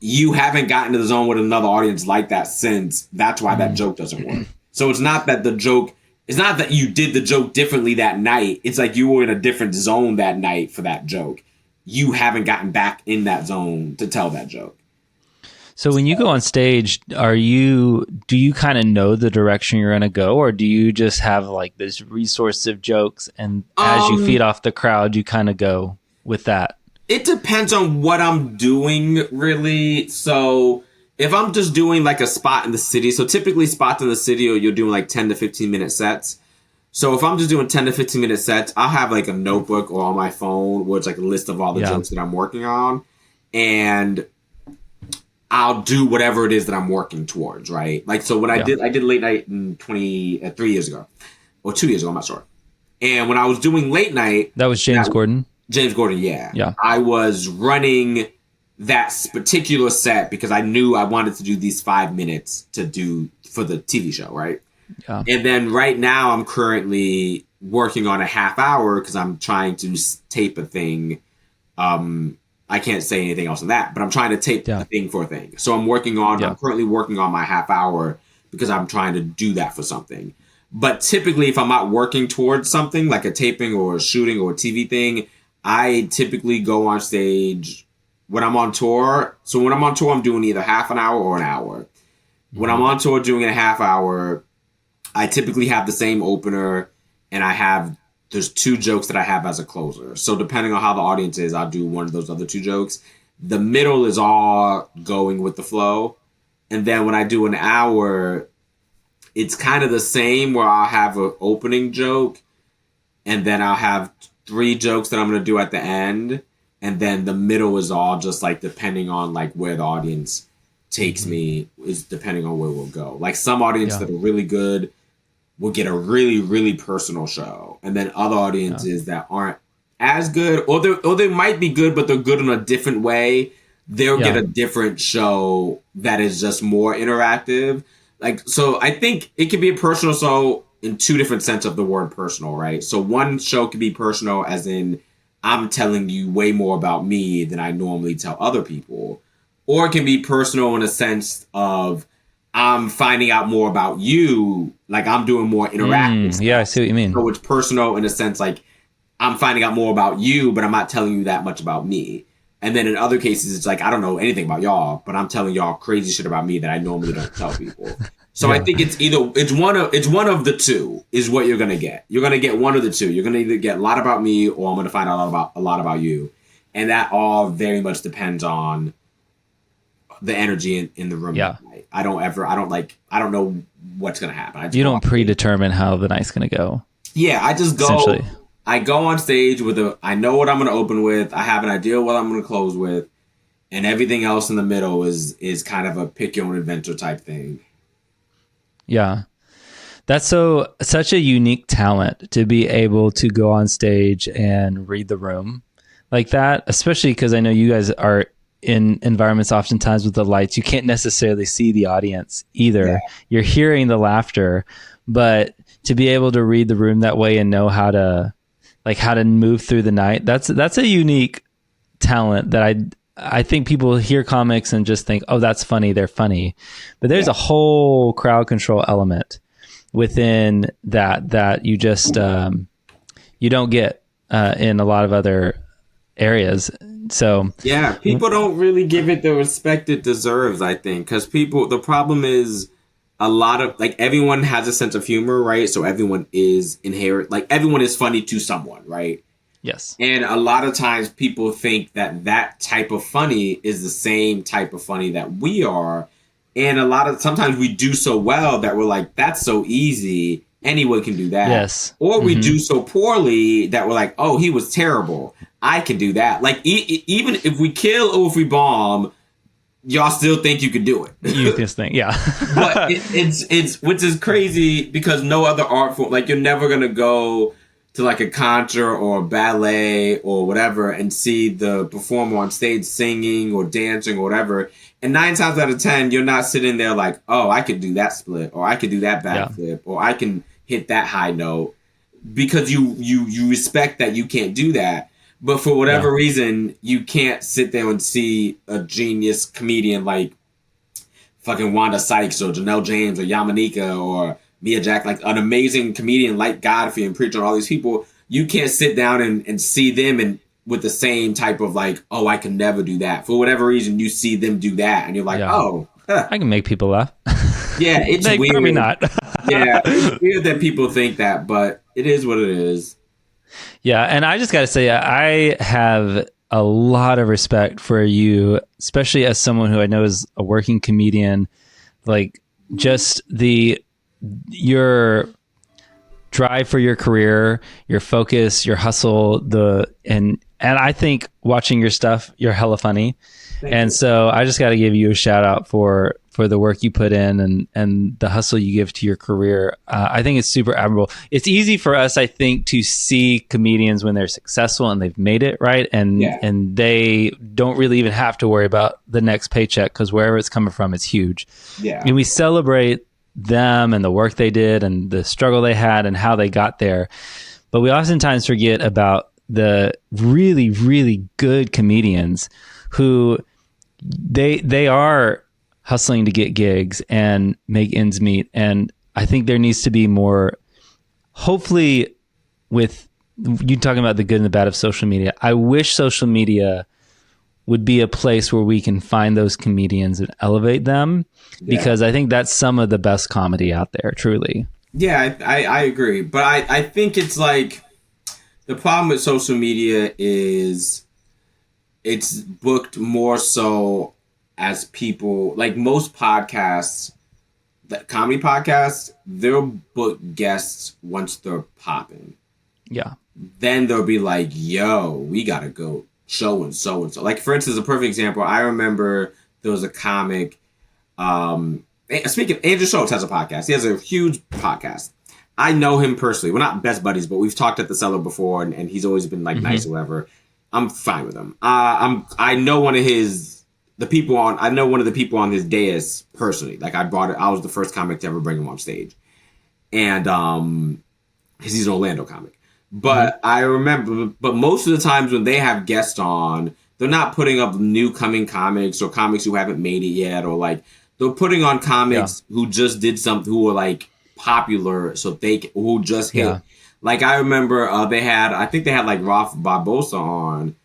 You haven't gotten to the zone with another audience like that since. That's why that joke doesn't work. So it's not that you did the joke differently that night. It's like you were in a different zone that night for that joke. You haven't gotten back in that zone to tell that joke. So when you go on stage, do you kind of know the direction you're going to go, or do you just have like this resource of jokes and as you feed off the crowd, you kind of go with that? It depends on what I'm doing, really. So if I'm just doing like a spot in the city, so typically spots in the city, or you're doing like 10 to 15 minute sets. So if I'm just doing 10 to 15 minute sets, I'll have like a notebook or on my phone where it's like a list of all the jokes that I'm working on. And I'll do whatever it is that I'm working towards, right? Like, so when I did late night in 3 years ago, or 2 years ago, I'm not sure. And when I was doing late night. That was James Corden? James Corden, yeah. I was running that particular set because I knew I wanted to do these 5 minutes to do for the TV show, right? Yeah. And then right now I'm currently working on a half hour because I'm trying to tape a thing. I can't say anything else than that, but I'm trying to tape a thing for a thing. So I'm currently working on my half hour because I'm trying to do that for something. But typically if I'm not working towards something like a taping or a shooting or a TV thing, I typically go on stage when I'm on tour. So when I'm on tour, I'm doing either half an hour or an hour. When I'm on tour doing a half hour, I typically have the same opener, and there's 2 jokes that I have as a closer. So depending on how the audience is, I'll do one of those other 2 jokes. The middle is all going with the flow. And then when I do an hour, it's kind of the same, where I'll have an opening joke, and then I'll have 3 jokes that I'm going to do at the end. And then the middle is all just like depending on like where the audience takes me, is depending on where we'll go. Like some audience that are really good will get a really, really personal show. And then other audiences that aren't as good, or they might be good, but they're good in a different way. They'll get a different show that is just more interactive. Like, so I think it can be a personal show in 2 different sense of the word personal, right? So one show can be personal as in I'm telling you way more about me than I normally tell other people. Or it can be personal in a sense of I'm finding out more about you, like I'm doing more interactive stuff. Yeah, I see what you mean. So it's personal in a sense like I'm finding out more about you, but I'm not telling you that much about me. And then in other cases, it's like, I don't know anything about y'all, but I'm telling y'all crazy shit about me that I normally don't tell people. So I think it's one of the 2 is what you're gonna get. You're gonna get one of the 2. You're gonna either get a lot about me, or I'm gonna find out a lot about you, and that all very much depends on the energy in the room. Yeah, I don't know what's gonna happen. You don't predetermine how the night's gonna go. Yeah, I just go. I go on stage I know what I'm going to open with. I have an idea what I'm going to close with. And everything else in the middle is kind of a pick your own adventure type thing. Yeah. That's such a unique talent to be able to go on stage and read the room like that, especially because I know you guys are in environments oftentimes with the lights. You can't necessarily see the audience either. Yeah. You're hearing the laughter, but to be able to read the room that way and know how to move through the night, that's a unique talent that I think people hear comics and just think, oh, that's funny, they're funny. But there's a whole crowd control element within that you just you don't get in a lot of other areas. So yeah, people don't really give it the respect it deserves, I think, because the problem is a lot of, like, everyone has a sense of humor, right? So everyone is everyone is funny to someone, right? Yes. And a lot of times people think that type of funny is the same type of funny that we are. And sometimes we do so well that we're like, that's so easy. Anyone can do that. Yes. Or we do so poorly that we're like, oh, he was terrible. I can do that. Like, even if we kill or if we bomb, y'all still think you could do it. You just think, yeah. But it's which is crazy because no other art form, like, you're never gonna go to like a concert or a ballet or whatever and see the performer on stage singing or dancing or whatever. And 9 times out of 10, you're not sitting there like, oh, I could do that split, or I could do that backflip, or I can hit that high note, because you respect that you can't do that. But for whatever reason, you can't sit there and see a genius comedian like fucking Wanda Sykes or Janelle James or Yamanika or Mia Jack, like an amazing comedian like Godfrey and Preacher and all these people. You can't sit down and see them and with the same type of like, oh, I can never do that. For whatever reason, you see them do that, and you're like, oh, I can make people laugh. Yeah, it's weird. Probably not. Yeah, it's weird that people think that, but it is what it is. Yeah, and I just got to say, I have a lot of respect for you, especially as someone who I know is a working comedian. Like, just your drive for your career, your focus, your hustle, and I think watching your stuff, you're hella funny. And so I just got to give you a shout out for the work you put in and the hustle you give to your career. I think it's super admirable. It's easy for us, I think, to see comedians when they're successful and they've made it, right? And they don't really even have to worry about the next paycheck because wherever it's coming from, it's huge. Yeah. And we celebrate them and the work they did and the struggle they had and how they got there. But we oftentimes forget about the really, really good comedians who they are hustling to get gigs and make ends meet. And I think there needs to be more, hopefully, with you talking about the good and the bad of social media. I wish social media would be a place where we can find those comedians and elevate them, because I think that's some of the best comedy out there, truly. Yeah, I agree. But I think it's like the problem with social media is it's booked more so as people, like most podcasts, comedy podcasts, they'll book guests once they're popping. Yeah. Then they'll be like, yo, we got to go show and so and so. Like, for instance, a perfect example, I remember there was a comic, speaking, Andrew Schultz has a podcast. He has a huge podcast. I know him personally. We're not best buddies, but we've talked at the Cellar before, and he's always been like nice or whatever. I'm fine with him. I know one of the people on his dais personally. Like, I was the first comic to ever bring him on stage. And because he's an Orlando comic. But I remember, but most of the times when they have guests on, they're not putting up new coming comics or comics who haven't made it yet, or like they're putting on comics who just did something, who were like popular, so who just hit. Like, I remember I think they had like Ralph Barbosa on.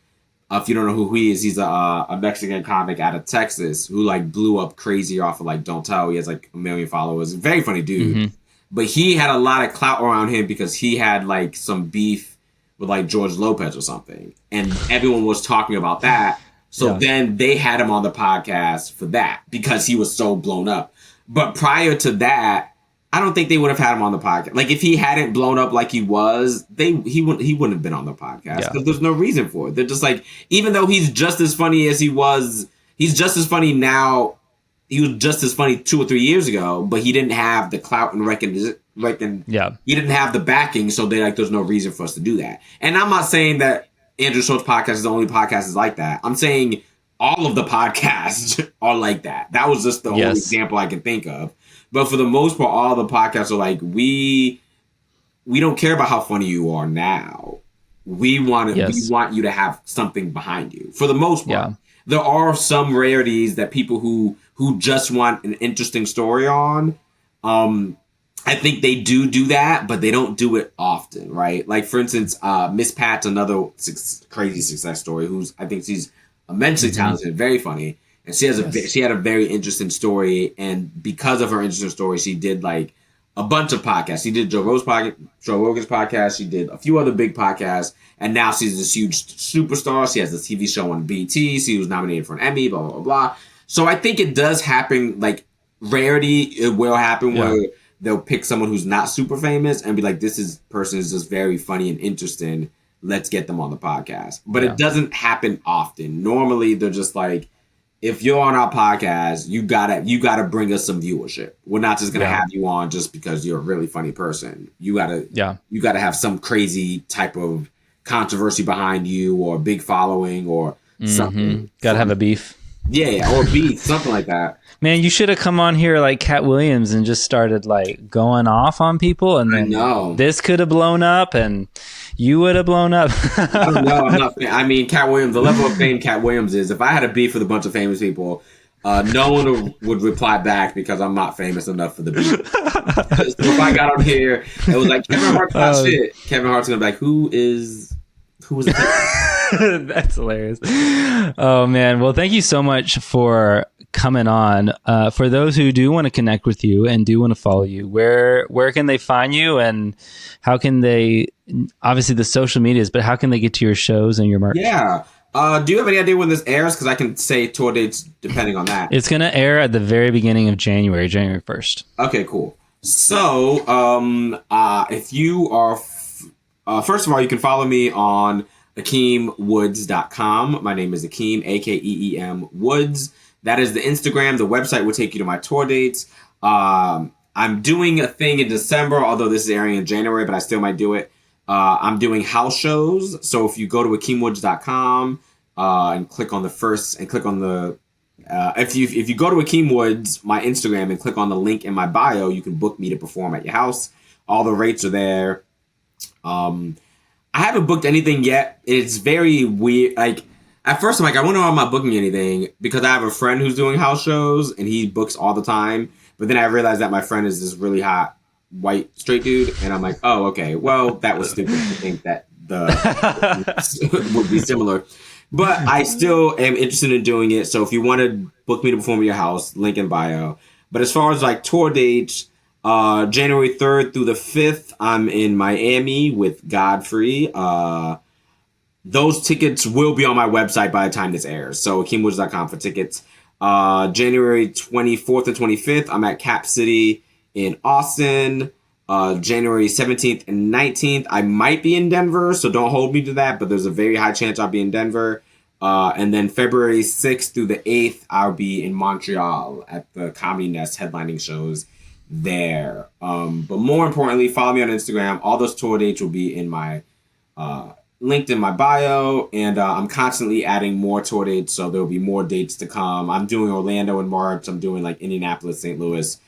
If you don't know who he is, he's a Mexican comic out of Texas who like blew up crazy off of like Don't Tell. He has like 1 million followers. Very funny dude. But he had a lot of clout around him because he had like some beef with like George Lopez or something. And everyone was talking about that. So then they had him on the podcast for that because he was so blown up. But prior to that, I don't think they would have had him on the podcast. Like, if he hadn't blown up like he was, he wouldn't have been on the podcast because there's no reason for it. They're just like, even though he's just as funny as he was, he's just as funny now. He was just as funny 2 or 3 years ago, but he didn't have the clout and he didn't have the backing, so there's no reason for us to do that. And I'm not saying that Andrew Schultz podcast is the only podcast is like that. I'm saying all of the podcasts are like that. That was just the only example I can think of. But for the most part, all the podcasts are like, we don't care about how funny you are now. We want you to have something behind you. For the most part. There are some rarities that people who just want an interesting story on. I think they do that, but they don't do it often, right? Like, for instance, Miss Pat's another crazy success story. I think she's immensely talented, very funny, and she had a very interesting story. And because of her interesting story, she did like a bunch of podcasts. She did Joe Rogan's podcast. She did a few other big podcasts. And now she's this huge superstar. She has a TV show on BT. She was nominated for an Emmy, blah, blah, blah, blah. So I think it does happen, like, rarity. It will happen where they'll pick someone who's not super famous and be like, person is just very funny and interesting. Let's get them on the podcast. But it doesn't happen often. Normally, they're just like, if you're on our podcast, you gotta bring us some viewership. We're not just gonna have you on just because you're a really funny person. You gotta have some crazy type of controversy behind you, or a big following, or something. Gotta have a beef. Or beef, something like that. Man, you should have come on here like Cat Williams and just started like going off on people, and then this could have blown up, and you would have blown up. I don't know. I mean, Cat Williams, the level of fame Cat Williams is, if I had a beef with a bunch of famous people, no one would reply back because I'm not famous enough for the beef. So if I got on here, it was like, Kevin Hart's not shit. Kevin Hart's gonna be like, who is it? That's hilarious. Oh man. Well, thank you so much for coming on. For those who do want to connect with you and do want to follow you, where can they find you, and how can they, obviously the social medias, but how can they get to your shows and your merch? Yeah. Do you have any idea when this airs? Because I can say tour dates depending on that. It's going to air at the very beginning of January 1st. Okay, cool. So, if you are, first of all, you can follow me on AkeemWoods.com. My name is Akeem, Akeem Woods. That is the Instagram. The website will take you to my tour dates. I'm doing a thing in December, although this is airing in January, but I still might do it. I'm doing house shows. So if you go to AkeemWoods.com and click on if you go to Akeem Woods, my Instagram, and click on the link in my bio, you can book me to perform at your house. All the rates are there. I haven't booked anything yet. It's very weird. Like, at first I'm like, I wonder why I'm not booking anything, because I have a friend who's doing house shows and he books all the time. But then I realized that my friend is this really hot white straight dude, and I'm like, oh, okay, well, that was stupid to think that the would be similar. But I still am interested in doing it. So if you want to book me to perform at your house, link in bio. But as far as like tour dates, January 3rd through the 5th, I'm in Miami with Godfrey. Those tickets will be on my website by the time this airs. So AkeemWoods.com for tickets. January 24th and 25th, I'm at Cap City in Austin. January 17th and 19th, I might be in Denver, so don't hold me to that, but there's a very high chance I'll be in Denver. And then February 6th through the 8th, I'll be in Montreal at the Comedy Nest headlining shows there. But more importantly, follow me on Instagram. All those tour dates will be in my linked in my bio, and I'm constantly adding more tour dates, so there'll be more dates to come. I'm doing Orlando in March. I'm doing like Indianapolis, St. Louis,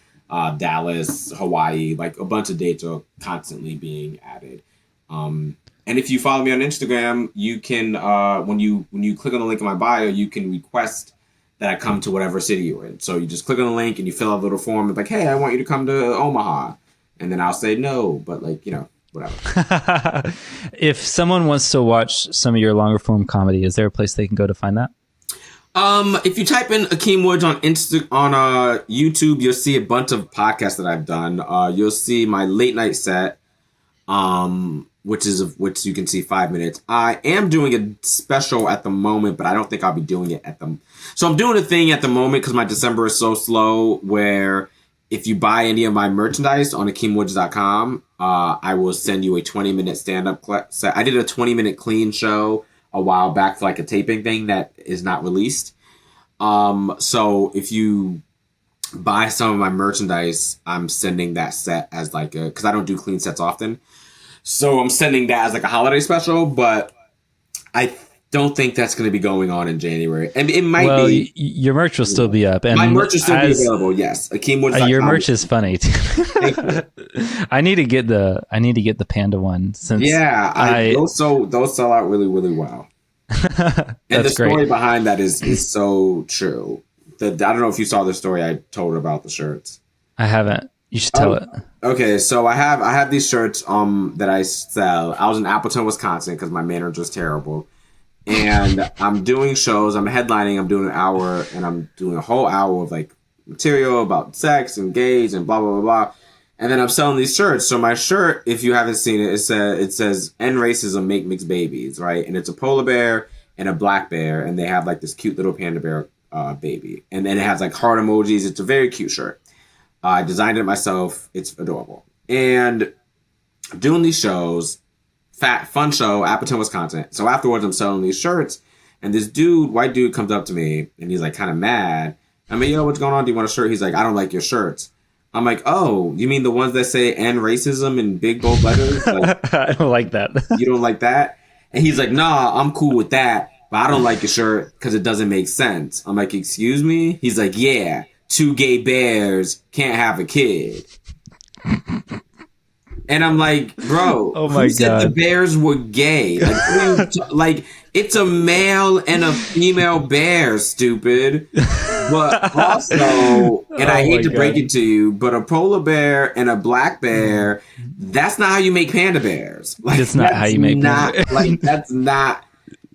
Dallas, Hawaii. Like a bunch of dates are constantly being added. And if you follow me on Instagram, you can when you click on the link in my bio, you can request that I come to whatever city you're in. So you just click on the link and you fill out a little form. It's like, hey, I want you to come to Omaha, and then I'll say no, but like whatever. If someone wants to watch some of your longer form comedy, is there a place they can go to find that? If you type in Akeem Woods on YouTube, you'll see a bunch of podcasts that I've done. You'll see my late night set, which you can see 5 minutes. I am doing a special at the moment, but I don't think I'll be doing it so I'm doing a thing at the moment because my December is so slow where if you buy any of my merchandise on AkeemWoods.com, I will send you a 20-minute stand-up set. I did a 20-minute clean show a while back for like a taping thing that is not released. So if you buy some of my merchandise, I'm sending that set as like because I don't do clean sets often. So I'm sending that as like a holiday special, but I don't think that's going to be going on in January. And it might be. Your merch will still be up. And my merch will still be available. Yes, AkeemWoods.com. Your merch is funny too. I need to get the panda one since those sell out really, really well. And the story behind that is so true. I don't know if you saw the story I told about the shirts. I haven't. You should tell it. Okay, so I have these shirts that I sell. I was in Appleton, Wisconsin because my manager's terrible. And I'm doing shows. I'm headlining. I'm doing an hour, and I'm doing a whole hour of like material about sex and gays and blah blah blah blah. And then I'm selling these shirts. So my shirt, if you haven't seen it, it says "End racism, make mixed babies," right? And it's a polar bear and a black bear, and they have like this cute little panda bear baby. And then it has like heart emojis. It's a very cute shirt. I designed it myself. It's adorable. And doing these shows. Fun show, Appleton, Wisconsin. So afterwards, I'm selling these shirts, and this white dude, comes up to me, and he's like kind of mad. I'm like, yo, what's going on? Do you want a shirt? He's like, I don't like your shirts. I'm like, oh, you mean the ones that say "end racism" in big bold letters? Like, I don't like that. You don't like that? And he's like, nah, I'm cool with that, but I don't like your shirt because it doesn't make sense. I'm like, excuse me? He's like, yeah, 2 gay bears can't have a kid. And I'm like, bro, who said the bears were gay? Like, it's a male and a female bear, stupid. But also, and I hate to break it to you, but a polar bear and a black bear, that's not how you make panda bears. Like, that's not how you make panda bears. Like, that's not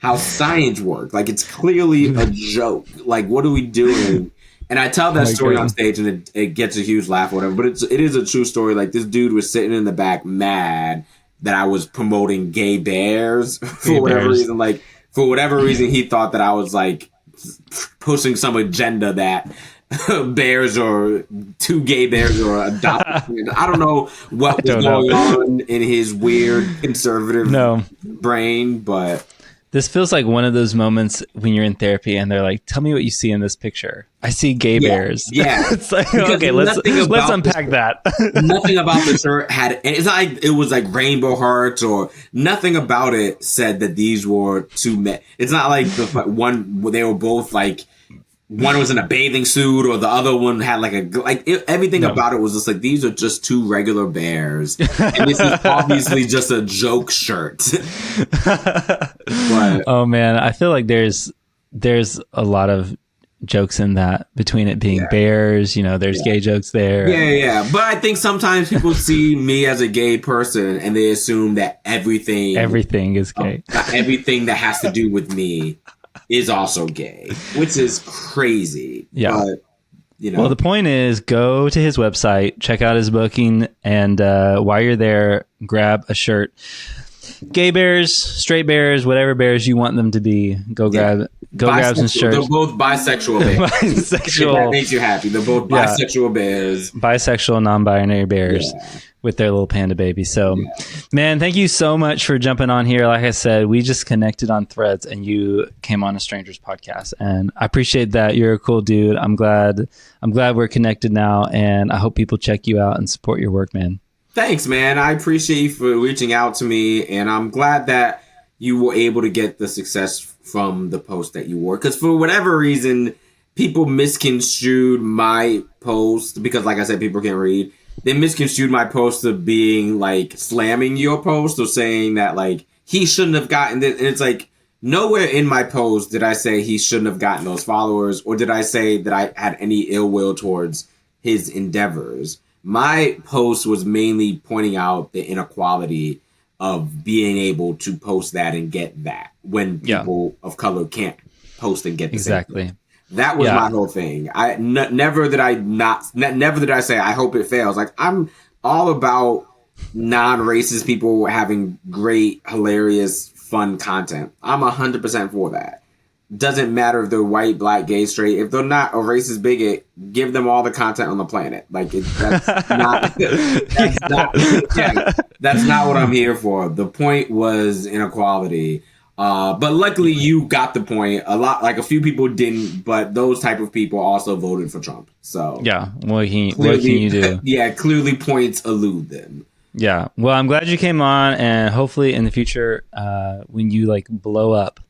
how science works. Like, it's clearly a joke. Like, what are we doing? And I tell that story on stage, and it gets a huge laugh or whatever. But it is a true story. Like, this dude was sitting in the back mad that I was promoting gay bears for whatever reason. Like, for whatever reason, he thought that I was, like, pushing some agenda that bears or 2 gay bears or adopted. I don't know what was going on in his weird conservative brain, but... This feels like one of those moments when you're in therapy and they're like, tell me what you see in this picture. I see gay bears. Yeah. It's like, because okay, let's unpack that. Nothing about the shirt it's not like it was like rainbow hearts or nothing about it said that these were 2 men. It's not like they were both like, one was in a bathing suit or the other one had like everything about it was just like, these are just 2 regular bears. And this is obviously just a joke shirt. But, oh man, I feel like there's a lot of jokes in that between it being Yeah. bears, there's gay jokes there. Yeah. But I think sometimes people see me as a gay person and they assume that everything is gay. Everything that has to do with me is also gay, which is crazy. Yeah. But, Well, the point is, go to his website, check out his booking, and while you're there, grab a shirt. Gay bears, straight bears, whatever bears you want them to be, grab some shirts. They're both bisexual bears. Bisexual. If that makes you happy. They're both bisexual bears. Bisexual, non-binary bears with their little panda baby. So, man, thank you so much for jumping on here. Like I said, we just connected on Threads and you came on a Strangers podcast. And I appreciate that. You're a cool dude. I'm glad we're connected now. And I hope people check you out and support your work, man. Thanks, man. I appreciate you for reaching out to me, and I'm glad that you were able to get the success from the post that you wore. Because for whatever reason, people misconstrued my post because, like I said, people can't read. They misconstrued my post of being like slamming your post or saying that like he shouldn't have gotten this. And it's like nowhere in my post did I say he shouldn't have gotten those followers, or did I say that I had any ill will towards his endeavors. My post was mainly pointing out the inequality of being able to post that and get that when people of color can't post and get the same thing. That was my whole thing. Never did I say I hope it fails. Like, I'm all about non-racist people having great, hilarious, fun content. I'm 100% for that. Doesn't matter if they're white, black, gay, straight. If they're not a racist bigot, give them all the content on the planet. Like, that's not what I'm here for. The point was inequality. But luckily you got the point. A few people didn't, but those type of people also voted for Trump. So what can you do? Clearly points elude them. Yeah. Well, I'm glad you came on, and hopefully in the future, when you like blow up,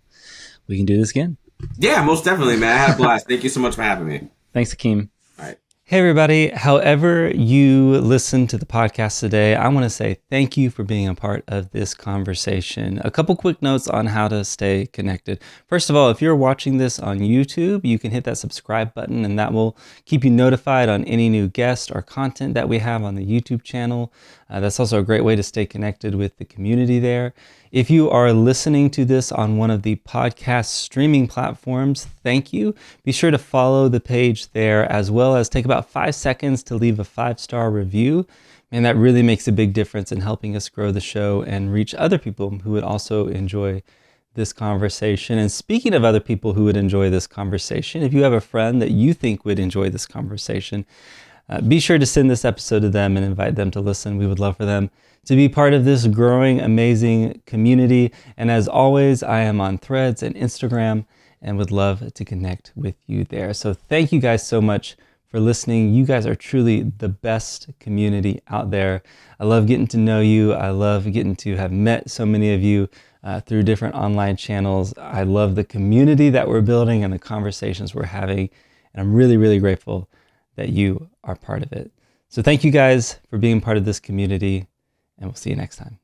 we can do this again. Yeah, most definitely, man. I had a blast. Thank you so much for having me. Thanks, Akeem. All right. Hey, everybody. However you listen to the podcast today, I want to say thank you for being a part of this conversation. A couple quick notes on how to stay connected. First of all, if you're watching this on YouTube, you can hit that subscribe button, and that will keep you notified on any new guest or content that we have on the YouTube channel. That's also a great way to stay connected with the community there. If you are listening to this on one of the podcast streaming platforms, thank you. Be sure to follow the page there, as well as take about 5 seconds to leave a 5-star review. And that really makes a big difference in helping us grow the show and reach other people who would also enjoy this conversation. And speaking of other people who would enjoy this conversation, if you have a friend that you think would enjoy this conversation, be sure to send this episode to them and invite them to listen. We would love for them to be part of this growing, amazing community. And as always, I am on Threads and Instagram and would love to connect with you there. So thank you guys so much for listening. You guys are truly the best community out there. I love getting to know you. I love getting to have met so many of you through different online channels. I love the community that we're building and the conversations we're having. And I'm really, really grateful that you are part of it. So thank you guys for being part of this community, and we'll see you next time.